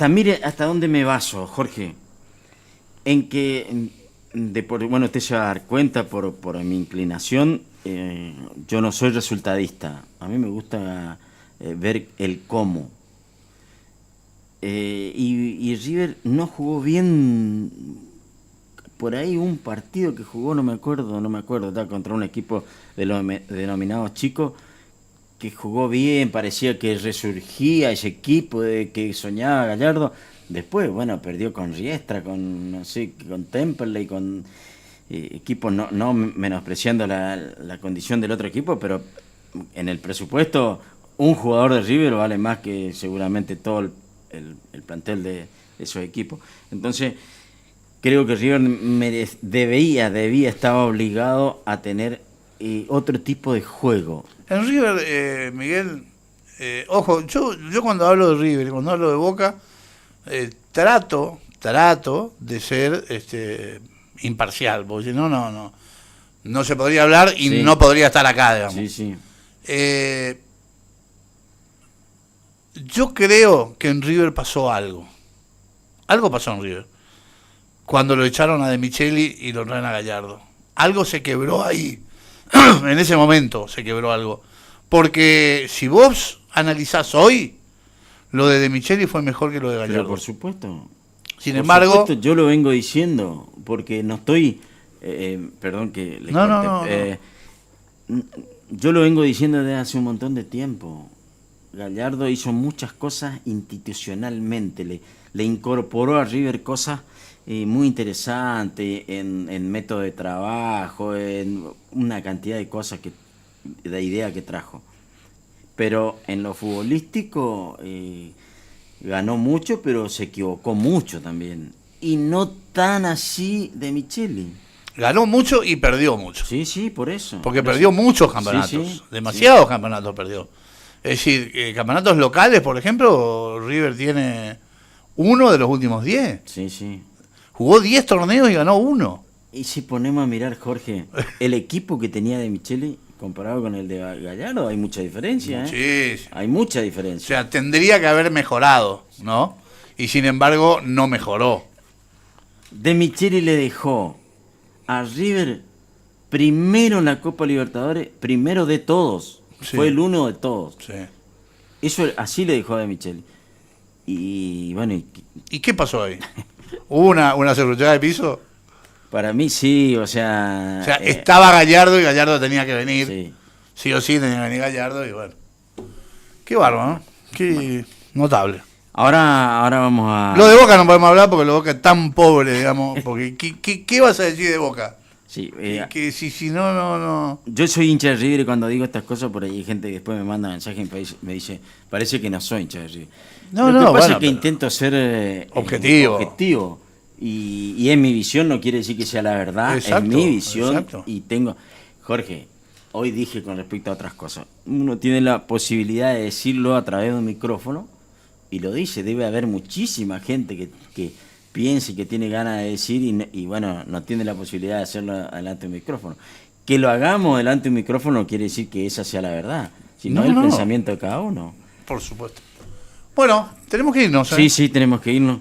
[SPEAKER 6] Mire hasta dónde me baso, Jorge. En que, bueno, usted se va a dar cuenta por mi inclinación, yo no soy resultadista. A mí me gusta ver el cómo. Y River no jugó bien. Por ahí un partido que jugó, no me acuerdo, estaba contra un equipo de los denominados chicos, que jugó bien, parecía que resurgía ese equipo de que soñaba Gallardo. Después, bueno, perdió con Riestra, con Temperley, con equipos, no menospreciando la condición del otro equipo, pero en el presupuesto un jugador de River vale más que seguramente todo el plantel de esos equipos. Entonces creo que River debía estar obligado a tener otro tipo de juego.
[SPEAKER 8] En River, Miguel, ojo, yo cuando hablo de River, cuando hablo de Boca, trato de ser imparcial, porque si no se podría hablar y no podría estar acá, digamos.
[SPEAKER 6] Sí.
[SPEAKER 8] Yo creo que en River pasó algo. Algo pasó en River. Cuando lo echaron a De Micheli y lo traen a Gallardo. Algo se quebró ahí. En ese momento se quebró algo. Porque si vos analizás hoy, lo de Micheli fue mejor que lo de Gallardo.
[SPEAKER 6] Pero por supuesto.
[SPEAKER 8] Sin embargo,
[SPEAKER 6] supuesto, yo lo vengo diciendo, porque no estoy... perdón que le corte. Yo lo vengo diciendo desde hace un montón de tiempo. Gallardo hizo muchas cosas institucionalmente, le incorporó a River cosas muy interesantes en método de trabajo, en una cantidad de cosas que la idea que trajo. Pero en lo futbolístico ganó mucho, pero se equivocó mucho también. Y no tan así de Micheli.
[SPEAKER 8] Ganó mucho y perdió mucho.
[SPEAKER 6] Sí, por eso.
[SPEAKER 8] Porque perdió muchos campeonatos. Demasiados campeonatos perdió. Es decir, campeonatos locales, por ejemplo, River tiene uno de los últimos 10.
[SPEAKER 6] Sí.
[SPEAKER 8] Jugó 10 torneos y ganó uno.
[SPEAKER 6] Y si ponemos a mirar, Jorge, el equipo que tenía de Micheli comparado con el de Gallardo, hay mucha diferencia.
[SPEAKER 8] Muchísimo.
[SPEAKER 6] Hay mucha diferencia.
[SPEAKER 8] O sea, tendría que haber mejorado, ¿no? Y sin embargo, no mejoró.
[SPEAKER 6] De Micheli le dejó a River primero en la Copa Libertadores, primero de todos.
[SPEAKER 8] Sí.
[SPEAKER 6] Fue el uno de todos.
[SPEAKER 8] Sí.
[SPEAKER 6] Eso así le dejó a De Micheli. Y bueno.
[SPEAKER 8] ¿Y qué pasó ahí? ¿Hubo una cerruchada de piso?
[SPEAKER 6] Para mí sí, o sea...
[SPEAKER 8] estaba Gallardo y Gallardo tenía que venir. Sí o sí tenía que venir Gallardo y bueno. Qué bárbaro, ¿no? Qué notable.
[SPEAKER 6] Ahora vamos a...
[SPEAKER 8] Lo de Boca no podemos hablar porque lo de Boca es tan pobre, digamos. Porque ¿qué vas a decir de Boca?
[SPEAKER 6] Sí,
[SPEAKER 8] que si no...
[SPEAKER 6] Yo soy hincha de River y cuando digo estas cosas por ahí hay gente que después me manda mensajes y me dice, parece que no soy hincha de River. Lo que pasa es que intento ser objetivo. Y es mi visión, no quiere decir que sea la verdad, es mi visión. Exacto. Y tengo... Jorge, hoy dije con respecto a otras cosas, uno tiene la posibilidad de decirlo a través de un micrófono y lo dice, debe haber muchísima gente que piense que tiene ganas de decir y bueno, no tiene la posibilidad de hacerlo delante de un micrófono. Que lo hagamos delante de un micrófono no quiere decir que esa sea la verdad, sino el pensamiento de cada uno.
[SPEAKER 8] Por supuesto. Bueno, tenemos que irnos.
[SPEAKER 6] Sí, tenemos que irnos.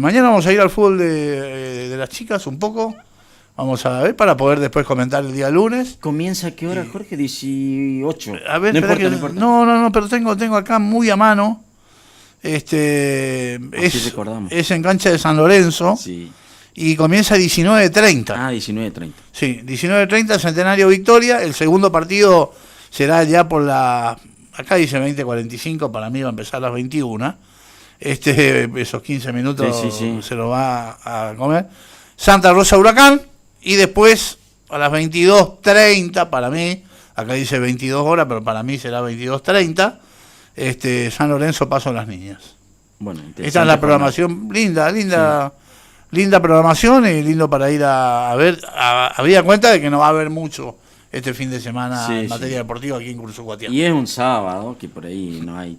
[SPEAKER 8] Mañana vamos a ir al fútbol de las chicas un poco. Vamos a ver para poder después comentar el día lunes.
[SPEAKER 6] ¿Comienza a qué hora, Jorge? 18.
[SPEAKER 8] A ver, no importa. No, pero tengo acá muy a mano. Es en cancha de San Lorenzo.
[SPEAKER 6] Sí.
[SPEAKER 8] Y comienza a 19:30.
[SPEAKER 6] 19:30.
[SPEAKER 8] Sí, 19:30, Centenario Victoria. El segundo partido será ya por la... Acá dice 20:45, para mí va a empezar a las 21. Esos 15 minutos se lo va a comer. Santa Rosa Huracán. Y después a las 22:30, para mí, acá dice 22 horas, pero para mí será 22:30, San Lorenzo Paso a las Niñas.
[SPEAKER 6] Bueno,
[SPEAKER 8] esta es la programación, linda programación y lindo para ir a ver. Había cuenta de que no va a haber mucho este fin de semana en materia deportiva aquí en Cursucuatiá.
[SPEAKER 6] Y es un sábado, que por ahí no hay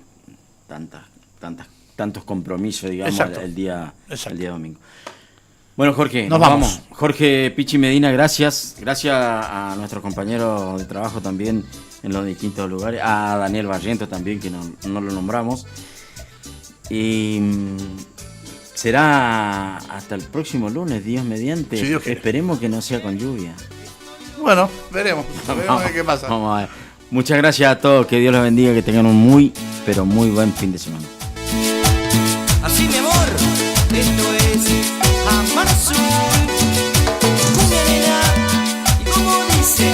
[SPEAKER 6] tantos compromisos, digamos, el día domingo. Bueno, Jorge, nos vamos. Jorge Pichi Medina, gracias. Gracias a nuestros compañeros de trabajo también en los distintos lugares. A Daniel Barriento también, que no lo nombramos. Y será hasta el próximo lunes, Dios mediante.
[SPEAKER 8] Sí,
[SPEAKER 6] esperemos que no sea con lluvia.
[SPEAKER 8] Bueno, veremos qué pasa.
[SPEAKER 6] Vamos a ver. Muchas gracias a todos, que Dios los bendiga, que tengan un muy, pero muy buen fin de semana.
[SPEAKER 3] Así, mi amor, esto es Amar Azul, cumbia nena, y como dice,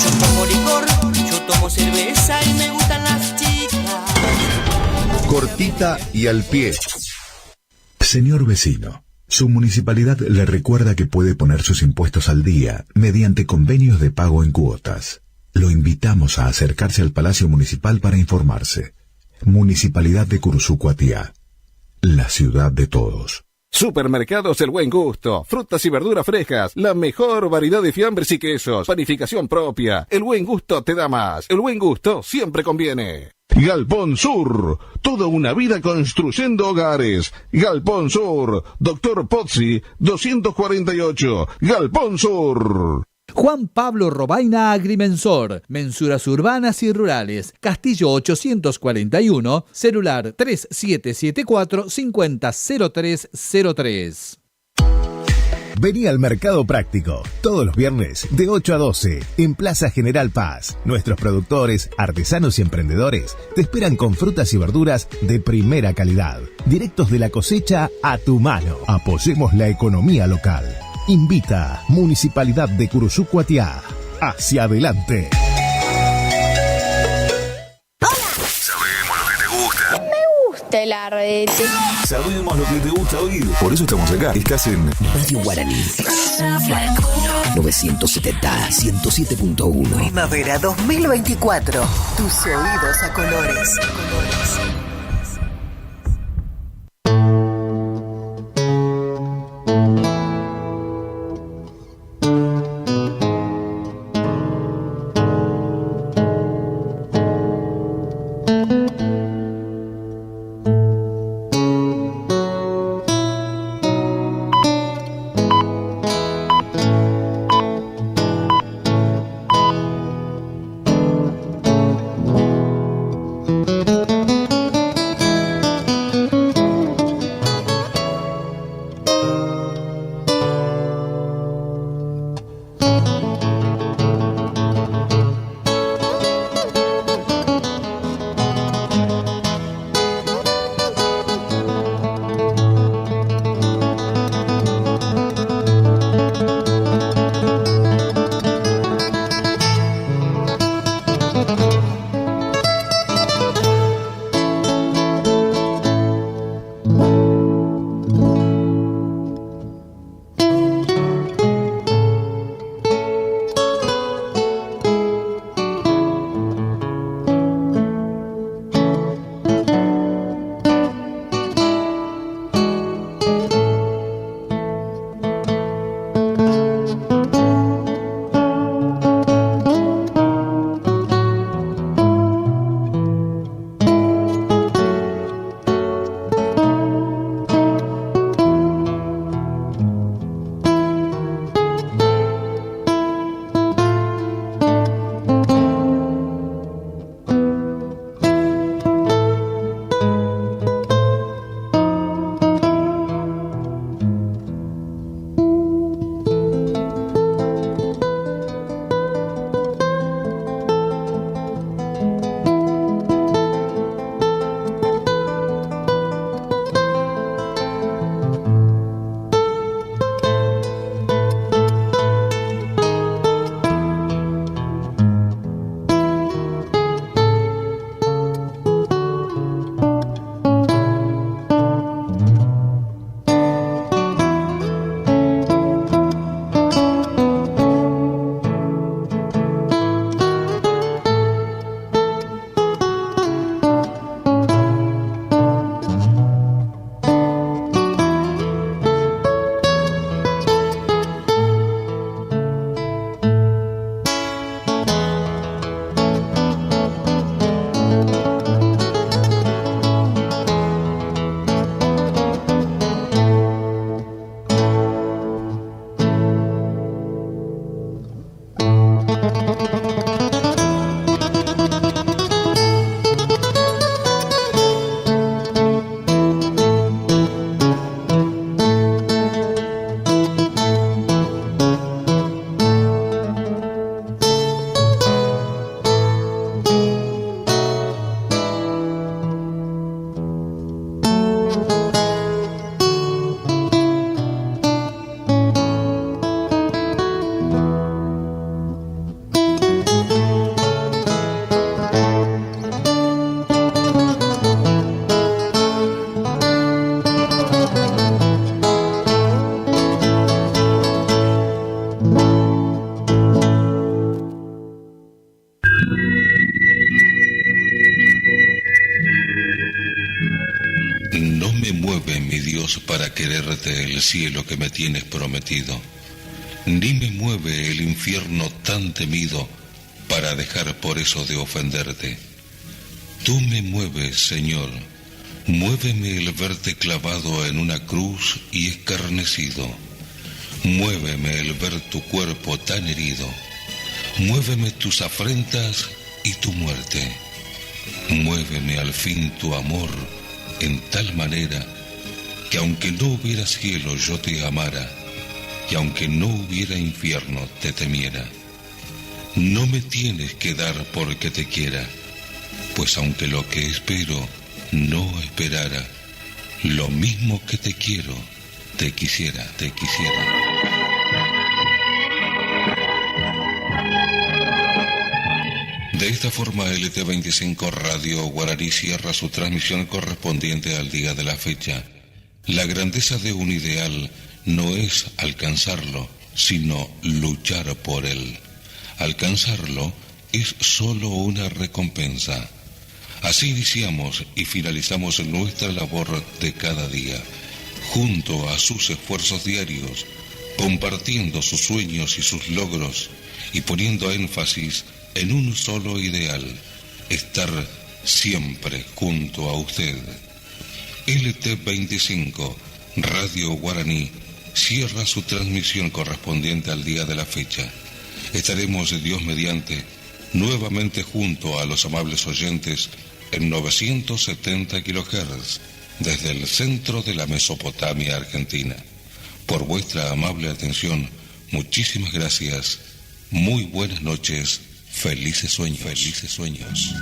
[SPEAKER 3] yo tomo licor, yo tomo cerveza y me gustan las chicas.
[SPEAKER 12] Cortita y al pie. Señor vecino, su municipalidad le recuerda que puede poner sus impuestos al día mediante convenios de pago en cuotas. Lo invitamos a acercarse al Palacio Municipal para informarse. Municipalidad de Cursucuatiá, la ciudad de todos.
[SPEAKER 17] Supermercados El Buen Gusto, frutas y verduras frescas, la mejor variedad de fiambres y quesos, panificación propia. El Buen Gusto te da más. El Buen Gusto siempre conviene.
[SPEAKER 18] Galpón Sur, toda una vida construyendo hogares. Galpón Sur, Dr. Pozzi, 248, Galpón Sur.
[SPEAKER 26] Juan Pablo Robaina Agrimensor, mensuras urbanas y rurales, Castillo 841, celular 3774-500303.
[SPEAKER 27] Vení al Mercado Práctico, todos los viernes de 8 a 12, en Plaza General Paz. Nuestros productores, artesanos y emprendedores te esperan con frutas y verduras de primera calidad, directos de la cosecha a tu mano. Apoyemos la economía local. Invita Municipalidad de Cursucuatiá. Hacia adelante.
[SPEAKER 3] Sabemos lo que te gusta.
[SPEAKER 9] Me gusta el ardete.
[SPEAKER 16] Sabemos lo que te gusta oír. Por eso estamos acá. Estás en
[SPEAKER 27] Radio Guaraní. 970 107.1.
[SPEAKER 4] Primavera 2024. Tus oídos a colores.
[SPEAKER 10] Para quererte el cielo que me tienes prometido, ni me mueve el infierno tan temido para dejar por eso de ofenderte. Tú me mueves, Señor, muéveme el verte clavado en una cruz y escarnecido, muéveme el ver tu cuerpo tan herido, muéveme tus afrentas y tu muerte, muéveme al fin tu amor en tal manera que aunque no hubiera cielo yo te amara, y aunque no hubiera infierno te temiera. No me tienes que dar porque te quiera, pues aunque lo que espero no esperara, lo mismo que te quiero, te quisiera, te quisiera. De esta forma, LT25 Radio Guaraní cierra su transmisión correspondiente al día de la fecha. La grandeza de un ideal no es alcanzarlo, sino luchar por él. Alcanzarlo es solo una recompensa. Así iniciamos y finalizamos nuestra labor de cada día, junto a sus esfuerzos diarios, compartiendo sus sueños y sus logros y poniendo énfasis en un solo ideal: estar siempre junto a usted. LT25 Radio Guaraní cierra su transmisión correspondiente al día de la fecha. Estaremos, Dios mediante, nuevamente junto a los amables oyentes en 970 kHz desde el centro de la Mesopotamia argentina. Por vuestra amable atención, muchísimas gracias. Muy buenas noches. Felices sueños. Felices sueños.